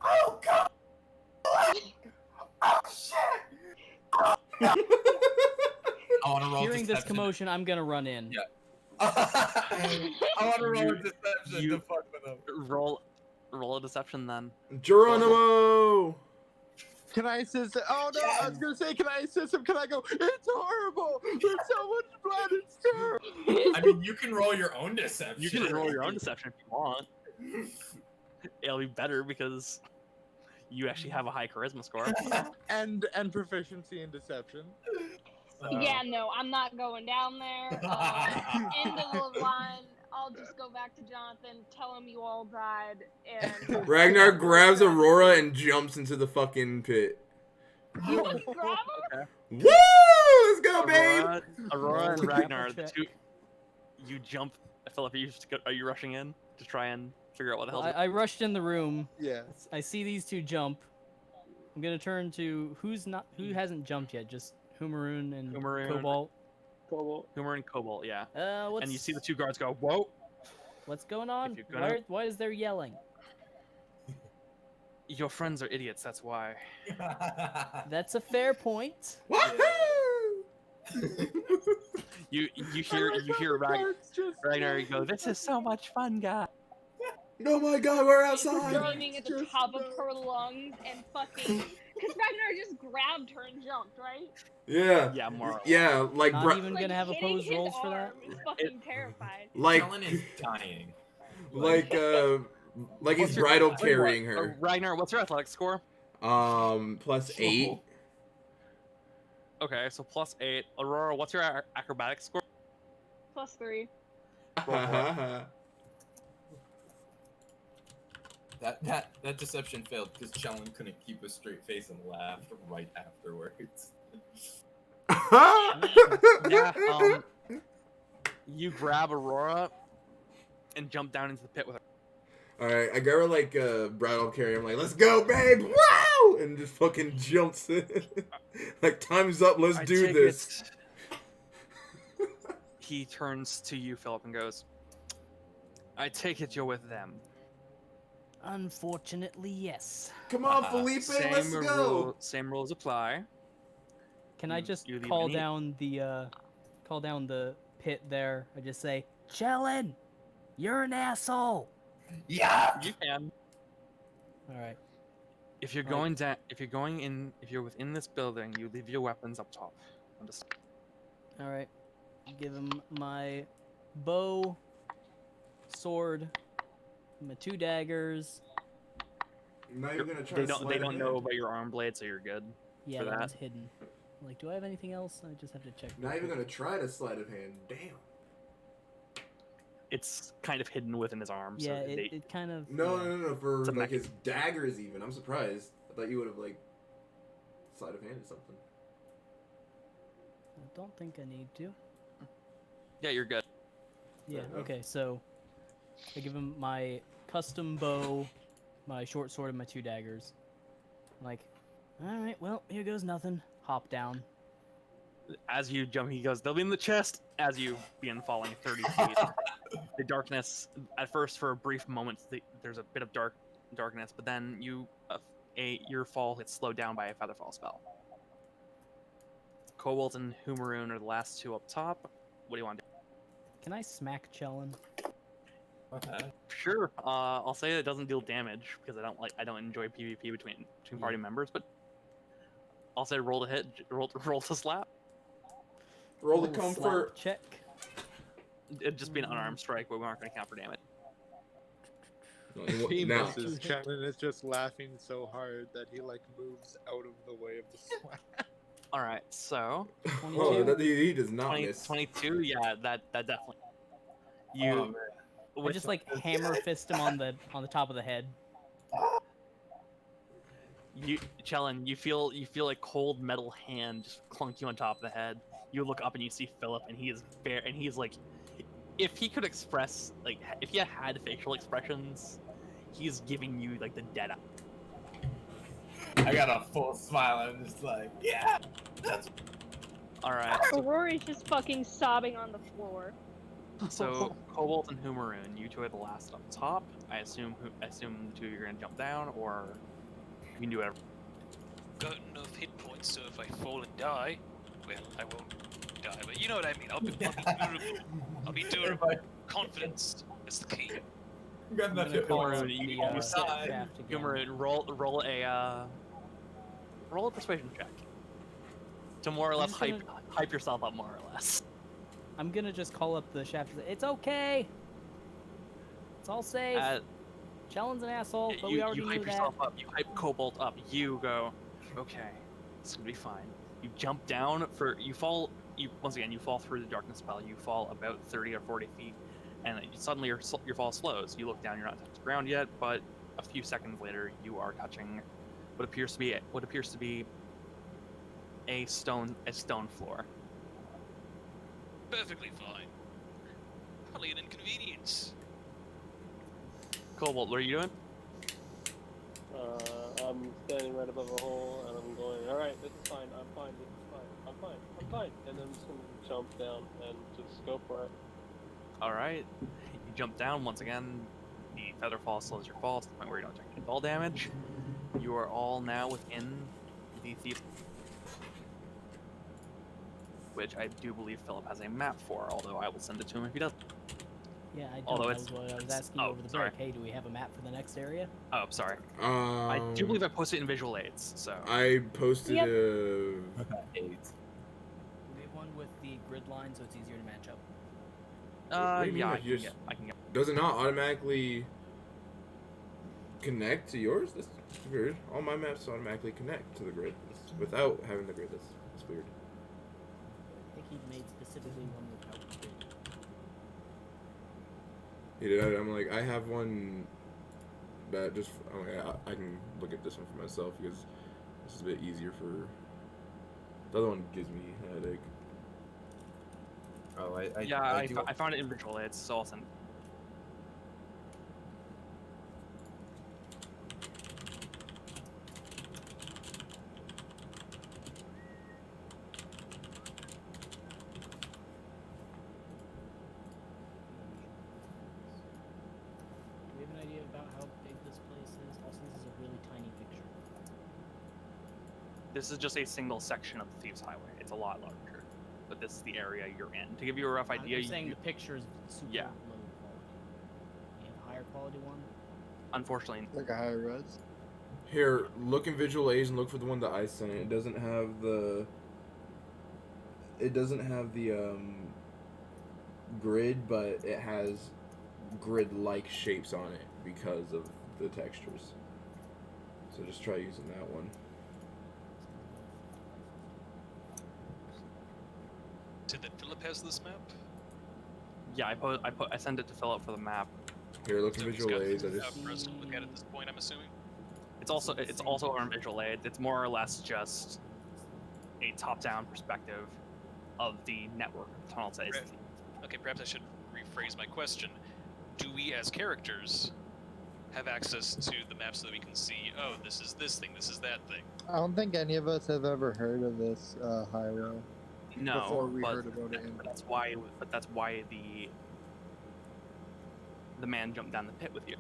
Oh god! Oh shit! I want to roll Hearing this deception. commotion, I'm gonna run in. Yeah. I want to roll You- a deception you- to fuck with him. Roll a deception then. Geronimo! Can I assist? Oh no! I was gonna say, can I assist him? Can I go? It's horrible. There's so much blood. It's terrible. I mean, you can roll your own deception. You can roll your own deception if you want. It'll be better because you actually have a high charisma score. And proficiency in deception. Yeah, no, I'm not going down there. End of the line. I'll just go back to Jonathan, tell him you all died, and Ragnar grabs Aurora and jumps into the fucking pit. you would grab him? Woo! Let's go, babe! Aurora and Roll a Ragnar, the grapple two. You jump. Philip, are you rushing in to try and figure out what the hell? I rushed in the room. Yeah. I see these two jump. I'm gonna turn to who hasn't jumped yet. Just Humaroon and Humaroon. Cobalt. Humor and Cobalt, yeah. What's And you see the two guards go, whoa! what's going on? If you're gonna- Why is there yelling? Your friends are idiots, that's why. That's a fair point. You hear Ragnar go, this is so much fun, guys. Oh my god, we're She's outside! screaming at the top of her lungs and fucking. Because Ragnar just grabbed her and jumped, right? Yeah. Yeah, more. or less. Yeah, like, Not even Like, gonna have hitting opposed his rolls for that. arm. He's fucking terrified. Helen is dying. like he's What's your- bridal I'll tell you what, carrying her. Ragnar, what's your athletics score? +8. Okay, so +8. Aurora, what's your acrobatics score? +3. That deception failed because Chellan couldn't keep a straight face and laughed right afterwards. Yeah, you grab Aurora and jump down into the pit with her. Alright, I grab her like bridal carrier. I'm like, let's go, babe! Wow! And just fucking jumps in. Like, time's up, let's I do take this. it- He turns to you, Philip, and goes, I take it you're with them. Unfortunately, yes. Come on, Felipe, let's go! Same rules apply. Can I just you leave call any- down the pit there? I just say, Chellin, you're an asshole. Yeah. You can. All right. If you're going down, if you're within this building, you leave your weapons up top. Understand? All right. Give him my bow, sword, my 2 daggers. Now you're gonna try They to don't. slide They it don't in. know about your arm blade, so you're good. Yeah, For that that. one's hidden. Like, do I have anything else? I just have to check. Not even gonna try to sleight of hand. Damn. It's kind of hidden within his arm. Yeah, so it kind of. No, yeah. no. For It's a like mech- his daggers, even. I'm surprised. I thought you would have like sleight of handed something. I don't think I need to. Yeah, you're good. Yeah, Fair enough. okay, so I give him my custom bow, my short sword, and my 2 daggers. Like, alright, well, here goes nothing. Hop down. As you jump, he goes, "They'll be in the chest." As you begin falling 30 feet, the darkness. At first, for a brief moment, there's a bit of darkness, but then your fall gets slowed down by a featherfall spell. Cobalt and Humaroon are the last 2 up top. What do you want to do? Can I smack Chellin? Okay. Sure. I'll say it doesn't deal damage because I don't enjoy PvP between party members, but I'll say roll to hit, roll to slap. Roll the Little slap comfort. check. It'd just be an unarmed strike, but we aren't going to count for damage. He Now, misses. Shannon is just laughing so hard that he like moves out of the way of the slap. All right, so oh, he does not 20, miss. 22. Yeah, that definitely. Oh, You man. I just like hammer fist him on the top of the head. Chellin, you feel a cold metal hand just clunk you on top of the head. You look up and you see Philip, and he is bare, and he's like, if he could express, like, if he had facial expressions, he's giving you like the dead eye. I got a full smile. I'm just like, yeah. That's All right. Rory's just fucking sobbing on the floor. So Cobalt and Humaroon, you 2 are the last up top. I assume the 2 of you are gonna jump down, or you can do whatever. Got enough hit points, so if I fall and die, well, I won't die, but you know what I mean. I'll be durable. I'll be durable. Confidence is the key. got I'm enough gonna call points. him you- the you decide. shaft again. Humaroon, roll a persuasion check to more or I'm less just gonna- hype yourself up, more or less. I'm gonna just call up the shaft. It's okay. It's all safe. Chellin's an asshole, but we already you knew hype that. yourself up. You hype Cobalt up. You go, okay, it's gonna be fine. You jump down you fall. Once again, you fall through the darkness spell. You fall about 30 or 40 feet, and suddenly your fall slows. You look down. You're not touching the ground yet, but a few seconds later, you are touching what appears to be a stone floor. Perfectly fine. Probably an inconvenience. Cobalt, what are you doing? I'm standing right above a hole, and I'm going, alright, this is fine, I'm fine, this is fine, I'm fine. And I'm just going to jump down and just go for it. All right, you jump down once again. The feather fall slows your fall to the point where you don't take any fall damage. You are all now within the thief, which I do believe Philip has a map for. Although I will send it to him if he doesn't. Yeah, I don't. Although That it's- was what I was asking oh, over the sorry. break. Hey, do we have a map for the next area? Oh, sorry. I do believe I posted it in visual aids. So I posted Yep. a. Eight. We have one with the grid line, so it's easier to match up. What do you mean, yeah, like, you I can get. Does it not automatically connect to yours? That's weird. All my maps automatically connect to the grid without having the grid. That's weird. I think he made specifically one without grid. He did. I'm like, I have one that just. Okay, I can look at this one for myself because this is a bit easier for. The other one gives me a headache. Oh, I found it in visual aids, so I'll send. Do we have an idea about how big this place is? Also, this is a really tiny picture. This is just a single section of the Thieves Highway. It's a lot larger, but this is the area you're in. To give you a rough idea, I'm saying you, the picture is super Yeah. low quality. You have a higher quality one? unfortunately, Like a high res. Here, look in visual aids and look for the one that I sent. It doesn't have the. It doesn't have the grid, but it has grid-like shapes on it because of the textures. So just try using that one. Said that Philip has this map. Yeah, I sent it to Philip for the map. Here, look in So he's visual got aids. I it just out for us to look at this point, I'm assuming. It's also the it's same also on picture. visual aids. It's more or less just a top-down perspective of the network of tunnels that is. Right. Okay, perhaps I should rephrase my question. Do we, as characters, have access to the map so that we can see, oh, this is this thing, this is that thing? I don't think any of us have ever heard of this highway No, before we but heard about it. that's why the man jumped down the pit with you.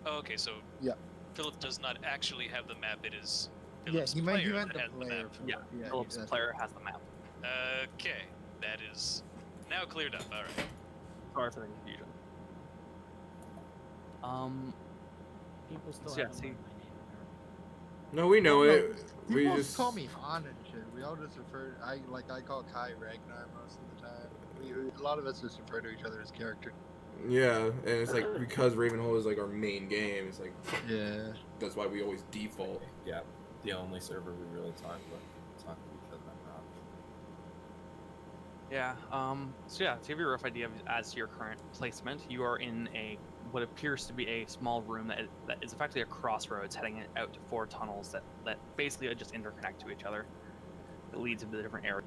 Oh, okay, so Yeah. Philip does not actually have the map. It is Yeah, Philip's he player meant that the has the player. map. Yeah, Philip's that's player has the map. Okay, that is now cleared up. All right. Sorry for the confusion. People still So, yeah, haven't see- learned my name. no, we know No, it. We People just call me Han and shit. We all just refer. I call Kai Ragnar most of the time. A lot of us just refer to each other as character. yeah, and it's like because Ravenhold is like our main game. It's like Yeah. that's why we always default. Yeah, the only server we really talk to each other about. Yeah. So yeah, to give you a rough idea of as to your current placement, you are in what appears to be a small room that is effectively a crossroads heading out to 4 tunnels that basically just interconnect to each other. That leads into the different areas.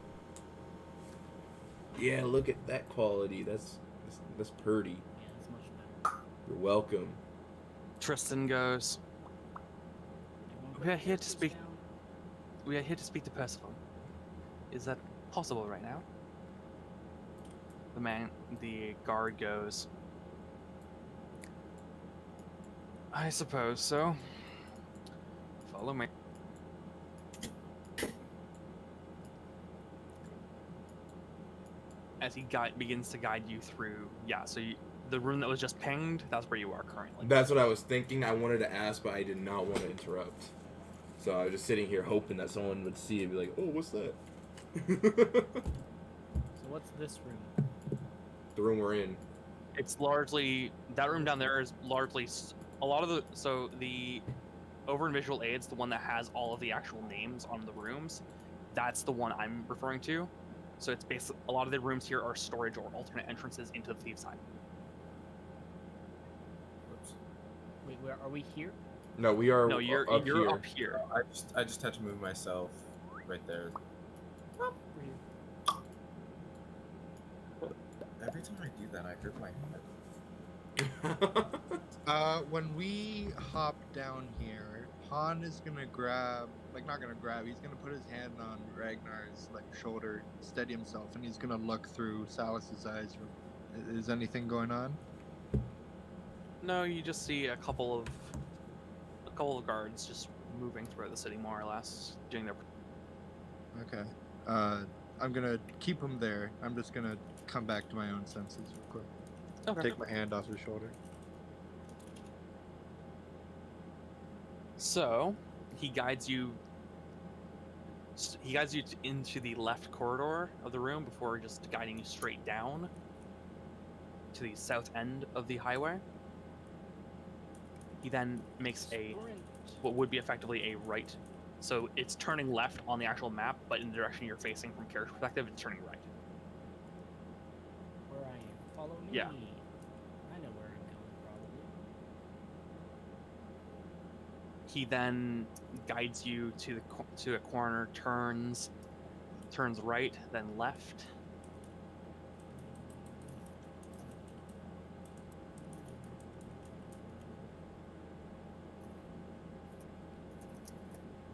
Yeah, look at that quality. That's pretty. Yeah, that's much better. You're welcome. Tristan goes, Everyone We are put here to pencils speak- down. "We are here to speak to Percival. Is that possible right now?" The guard goes, "I suppose so. Follow me." As he begins to guide you through, so the room that was just pinged, that's where you are currently. That's what I was thinking. I wanted to ask, but I did not want to interrupt. So I was just sitting here hoping that someone would see it and be like, "Oh, what's that?" So what's this room? The room we're in. It's largely that room down there is largely a lot of the over in visual aids, the one that has all of the actual names on the rooms. That's the one I'm referring to. So it's basically a lot of the rooms here are storage or alternate entrances into the thieves' hide. Whoops. Wait, where are we here? No, we are. No, you're up here. up here. I just had to move myself right there. We're here. Every time I do that, I hurt my head. When we hop down here, Han is gonna he's gonna put his hand on Ragnar's shoulder, steady himself, and he's gonna look through Salus's eyes. Is anything going on? No, you just see a couple of guards just moving throughout the city, more or less, doing their. Okay. I'm gonna keep him there. I'm just gonna come back to my own senses real quick. Okay. Take my hand off his shoulder. So, he guides you into the left corridor of the room before just guiding you straight down to the south end of the highway. He then makes what would be effectively a right. So it's turning left on the actual map, but in the direction you're facing from character perspective, it's turning right. Where I am. Follow me. Yeah. I know where I'm going, probably. He then guides you to a corner, turns right, then left.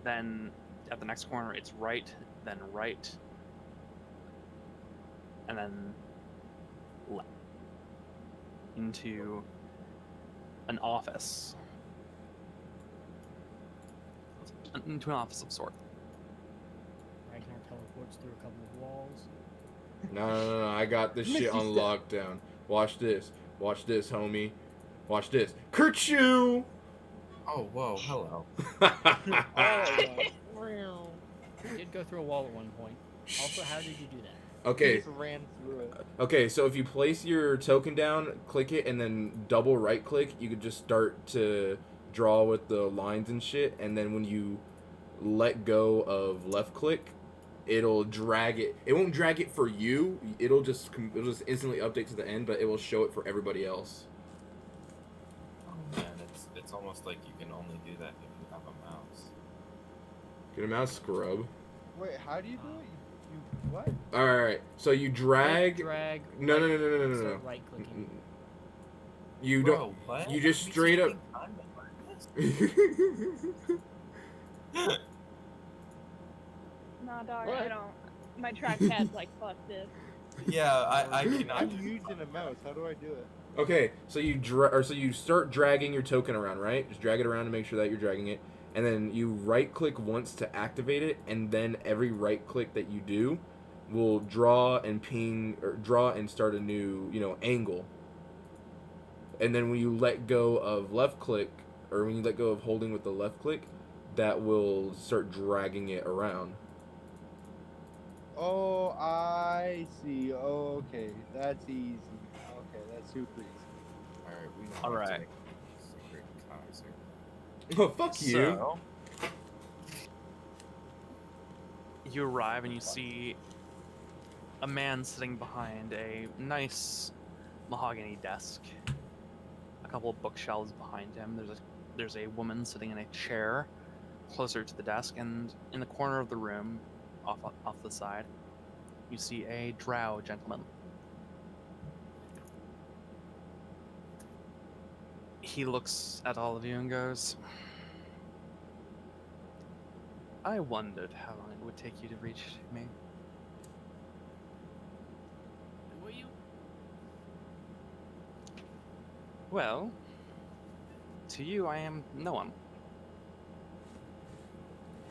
Then at the next corner, it's right, then right, and then left into an office. Into an office of sort. Ragnar teleports through a couple of walls. No, I got this shit on lockdown. Watch this, homie. Watch this. Kerchoo! Oh, whoa, hello. You did go through a wall at one point. Also, how did you do that? Okay. Just ran through it. Okay, so if you place your token down, click it, and then double right click, you could just start to draw with the lines and shit, and then when you let go of left click, it'll drag it. It won't drag it for you. It'll just instantly update to the end, but it will show it for everybody else. Oh man, it's almost like you can only do that if you have a mouse. Get a mouse, scrub. Wait, how do you do it? You what? All right. So you drag. Drag. No. Start right clicking. You Bro, don't. what? You just Are we straight up. taking time to learn this? Nah, dog, What? I don't. My trackpad's like, fuck this. Yeah, I cannot. I'm using a mouse. How do I do it? Okay, so you start dragging your token around, right? Just drag it around to make sure that you're dragging it, and then you right click once to activate it, and then every right click that you do will draw and ping or draw and start a new, angle. And then when you let go of left click, or when you let go of holding with the left click, that will start dragging it around. Oh, I see. Oh, okay, that's easy. Okay, that's super easy. Alright, we don't All have to right. make secret Kaiser. Oh, fuck you. So, you arrive and you see a man sitting behind a nice mahogany desk. A couple of bookshelves behind him. There's a woman sitting in a chair closer to the desk, and in the corner of the room, off the side, you see a drow gentleman. He looks at all of you and goes, I wondered how long it would take you to reach me. Who are you? Well, to you I am no one.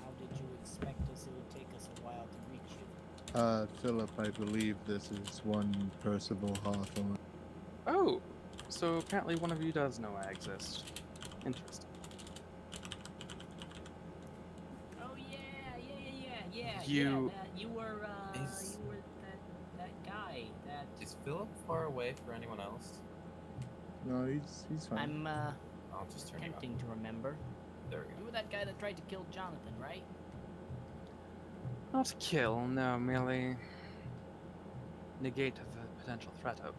How did you expect us? It would take us a while to reach you. Philip, I believe this is one Percival Hawthorne. Oh, so apparently one of you does know I exist. Interesting. Oh yeah. You- You were Is- that guy. That Is Philip far away for anyone else? No, he's fine. I'm I'll just turn it on. attempting to remember. There we You go. were that guy that tried to kill Jonathan, right? Not kill, no, merely negate the potential threat of.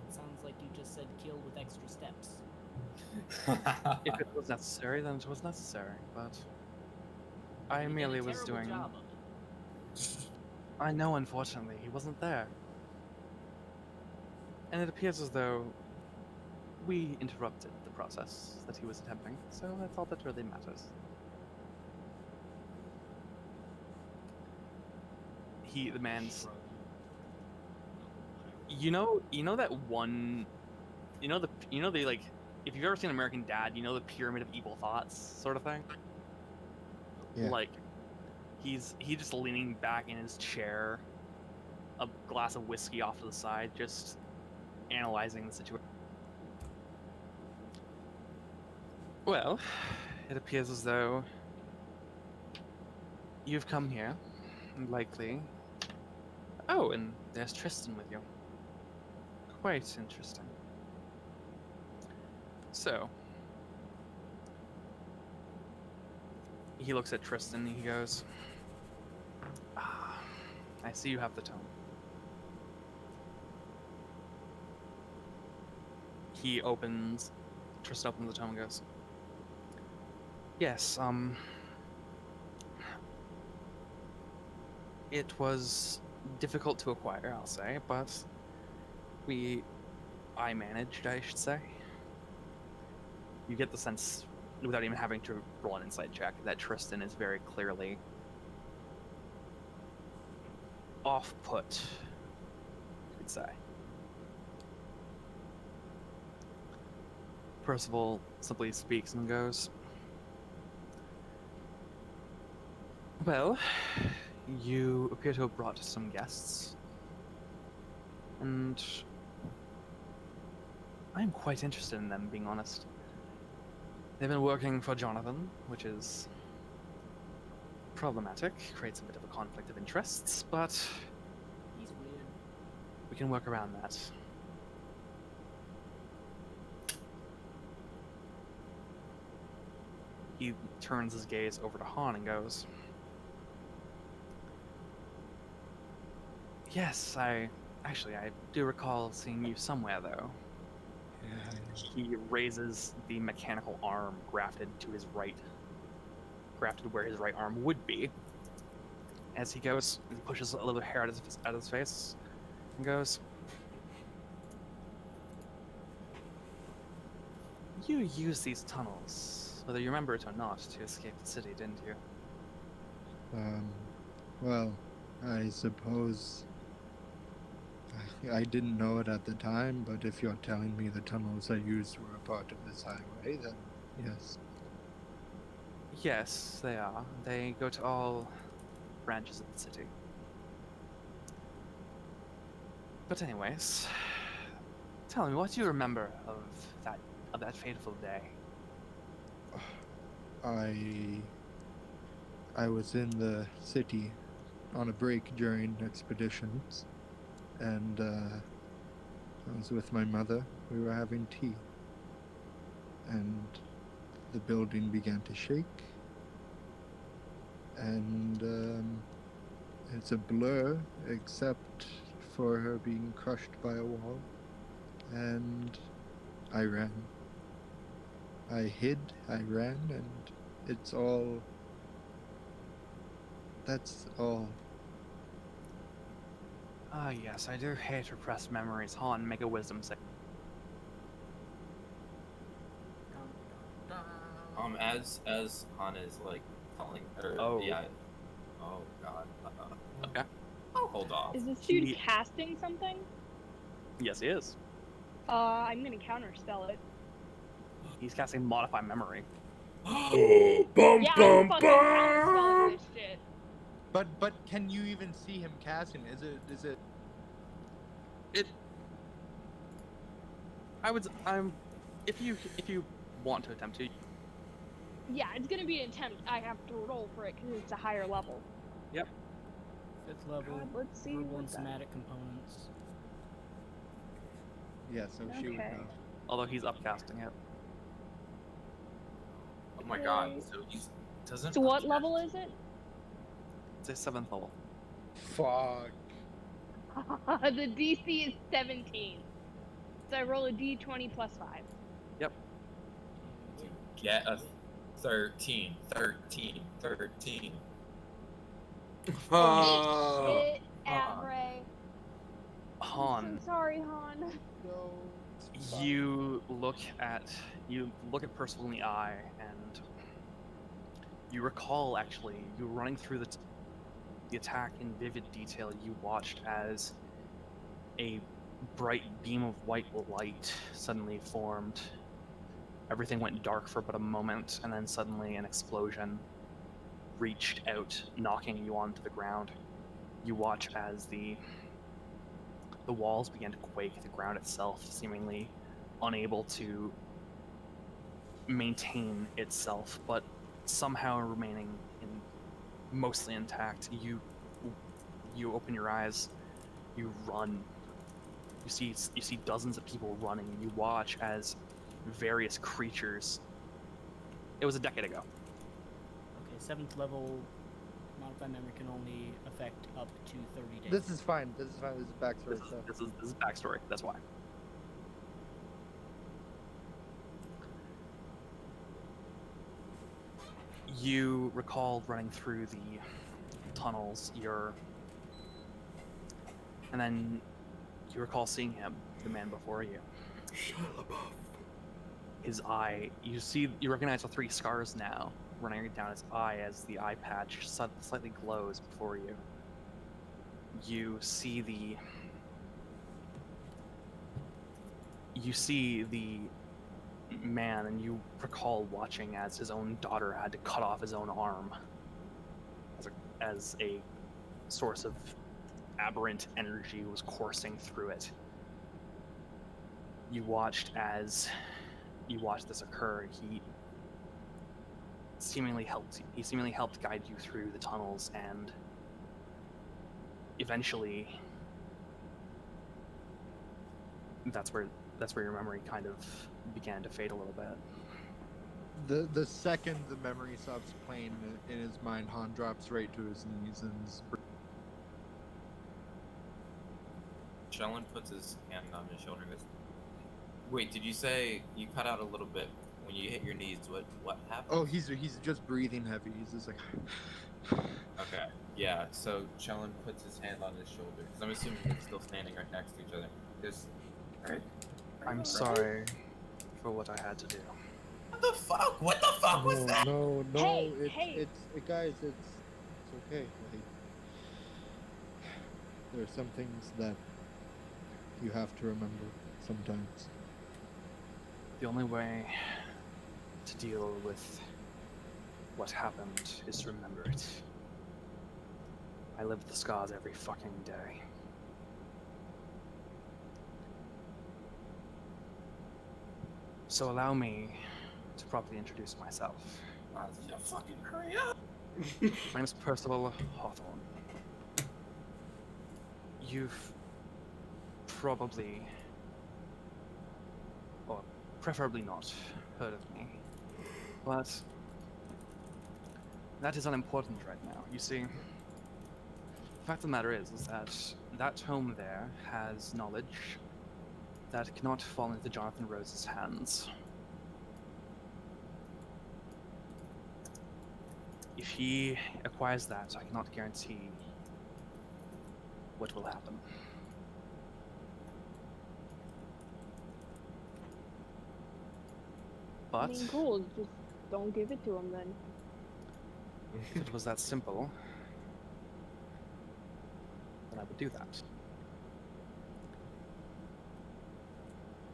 It sounds like you just said kill with extra steps. If it was necessary, then it was necessary, but I You did a merely was terrible doing. job of it. I know, unfortunately, he wasn't there. And it appears as though we interrupted the process that he was attempting, so that's all that really matters. The man's. You know that one. You know the like. If you've ever seen American Dad, you know the pyramid of evil thoughts sort of thing. Yeah. Like, he's just leaning back in his chair, a glass of whiskey off to the side, just analyzing the situation. Well, it appears as though you've come here, likely. Oh, and there's Tristan with you. Quite interesting. So, he looks at Tristan and he goes, I see you have the tome. Tristan opens the tome and goes, yes, it was difficult to acquire, I'll say, but I managed, I should say. You get the sense, without even having to roll an insight check, that Tristan is very clearly off-put, you could say. Percival simply speaks and goes, well, you appear to have brought some guests, and I'm quite interested in them, being honest. They've been working for Jonathan, which is problematic, creates a bit of a conflict of interests, but He's weird. we can work around that. He turns his gaze over to Han and goes, Yes, I do recall seeing you somewhere though. He raises the mechanical arm grafted to his right, grafted where his right arm would be. As he goes, he pushes a little hair out of his face and goes, "You used these tunnels, whether you remember it or not, to escape the city, didn't you?" Well, I suppose I didn't know it at the time, but if you're telling me the tunnels I used were a part of this highway, then yes. Yes, they are. They go to all branches of the city. But anyways, tell me, what do you remember of that fateful day? I was in the city on a break during expeditions, and I was with my mother. We were having tea, and the building began to shake, and it's a blur except for her being crushed by a wall, and I ran. I hid, I ran, and it's all. That's all. Ah, yes, I do hate repressed memories. Han, make a wisdom save. As Han is like telling her, Oh. yeah. Oh God. Okay. I'll hold off. Is this dude casting something? Yes, he is. I'm gonna counterspell it. He's casting Modify Memory. Oh, bum Yeah, I'm bum fucking counterspelling bum. this shit. But can you even see him casting? Is it? If you want to attempt to. Yeah, it's gonna be an attempt. I have to roll for it because it's a higher level. Yep. 5th level, God, let's see verbal what and that- somatic components. Yeah, so she would Okay. know. Although he's upcasting it. Oh my God. Okay. So he doesn't. So what level is it? It's a 7th level. Fuck. The DC is 17. So I roll a D20 plus 5. Yep. To get a 13. Shit, Avray. Han, I'm so sorry, Han. you look at Percival in the eye, and you recall actually you running through the attack in vivid detail. You watched as a bright beam of white light suddenly formed. Everything went dark for but a moment, and then suddenly an explosion reached out, knocking you onto the ground. You watch as the walls began to quake, the ground itself seemingly unable to maintain itself, but somehow remaining mostly intact. You open your eyes, you run. You see dozens of people running. You watch as various creatures. It was a decade ago. Okay, 7th level modify memory can only affect up to 30 days. This is fine. This is backstory stuff. This is backstory. That's why. You recall running through the tunnels. And then you recall seeing him, the man before you. His eye. You recognize the 3 scars now running down his eye as the eye patch slightly glows before you. You see the man, and you recall watching as his own daughter had to cut off his own arm as a source of aberrant energy was coursing through it. You watched this occur. He seemingly helped guide you through the tunnels, and eventually that's where your memory kind of began to fade a little bit. The second the memory stops playing in his mind, Han drops right to his knees and Chellin puts his hand on his shoulder and goes, "Wait, did you say you cut out a little bit when you hit your knees? What happened?" Oh, he's just breathing heavy. He's just like. Okay. Yeah. So Chellin puts his hand on his shoulder because I'm assuming they're still standing right next to each other. Just. I'm sorry for what I had to do. What the fuck? What the fuck was that? No, Hey, it's hey. guys, it's okay. Like, there are some things that you have to remember sometimes. The only way to deal with what happened is to remember it. I live with the scars every fucking day. So allow me to properly introduce myself. Yeah, fucking hurry up! My name is Percival Hawthorne. You've probably, or preferably not, heard of me. But that is unimportant right now. You see, the fact of the matter is that that home there has knowledge that cannot fall into Jonathan Rose's hands. If he acquires that, I cannot guarantee what will happen. I But mean, cool. Just don't give it to him then. if it was that simple, then I would do that.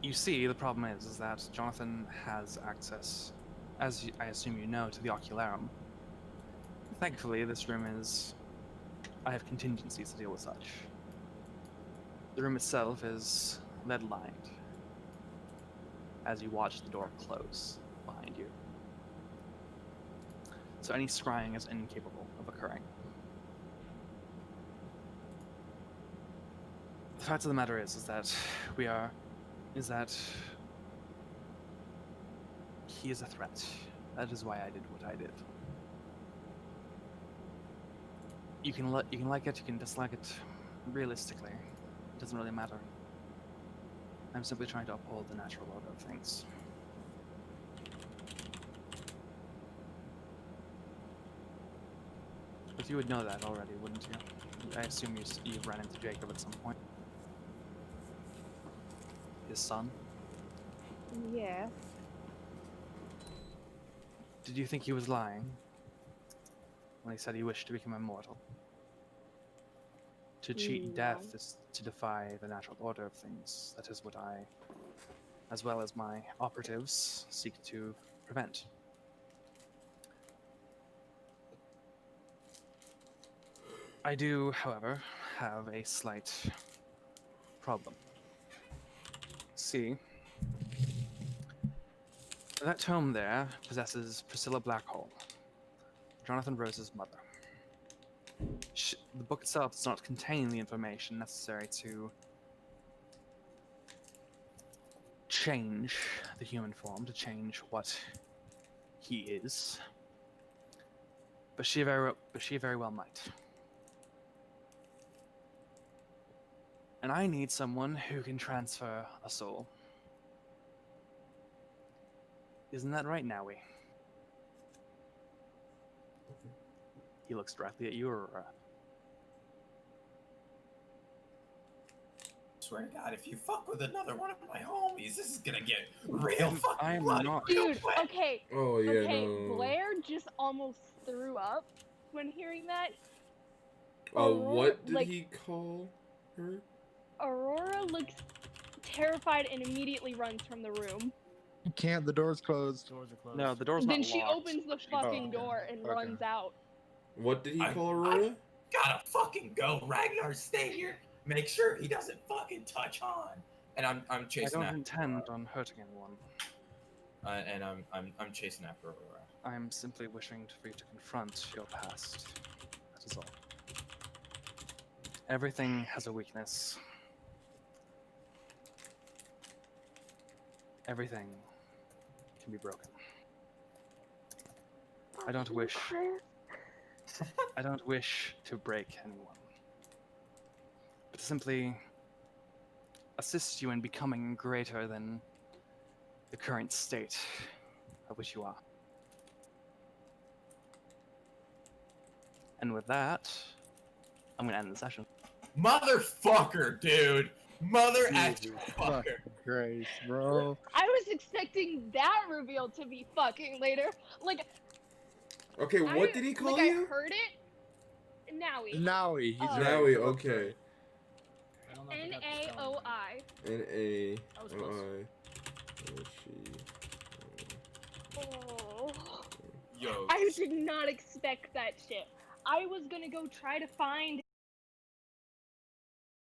You see, the problem is that Jonathan has access, as I assume you know, to the Ocularum. Thankfully, this room is... I have contingencies to deal with such. The room itself is lead-lined, as you watch the door close behind you. So any scrying is incapable of occurring. The fact of the matter is that he is a threat. That is why I did what I did. You can like it, you can dislike it. Realistically, it doesn't really matter. I'm simply trying to uphold the natural order of things. But you would know that already, wouldn't you? I assume you ran into Jacob at some point. His son. Yeah. Did you think he was lying when he said he wished to become immortal? To cheat No. death is to defy the natural order of things. That is what I, as well as my operatives, seek to prevent. I do, however, have a slight problem. See, that tome there possesses Priscilla Blackhole, Jonathan Rose's mother. The book itself does not contain the information necessary to change the human form, to change what he is. But she very well might. And I need someone who can transfer a soul. Isn't that right, Nowie? He looks directly at you, Aurora. Swear to God, if you fuck with another one of my homies, this is gonna get real fucking I'm bloody not. real Dude, quick. okay. Oh yeah, Okay, no. Blair just almost threw up when hearing that. What did like, he call her? Aurora looks terrified and immediately runs from the room. You can't. The door's closed. Doors are closed. No, the door's Then not she locked. opens the She- fucking okay. door and Okay. runs out. What did he I- call Aurora? Gotta fucking go. Ragnar, stay here. Make sure he doesn't fucking touch Han. And I'm I chasing don't after intend on hurting anyone. and I'm chasing after Aurora. I'm simply wishing for you to confront your past. That is all. Everything has a weakness. Everything can be broken. I don't wish to break anyone, but simply assist you in becoming greater than the current state of which you are. And with that, I'm gonna end the session. Motherfucker, dude. Mother Jesus actual fucker. fucking Christ, bro. I was expecting that reveal to be fucking later. Like, Okay, what did he call like you? I heard it. Naui. Naui, he's Oh. right. Naui, Philip's okay. right. I don't know if I got the spelling Naoi. N-A-O-I. That was close. Oh. Yo. I did not expect that shit. I was gonna go try to find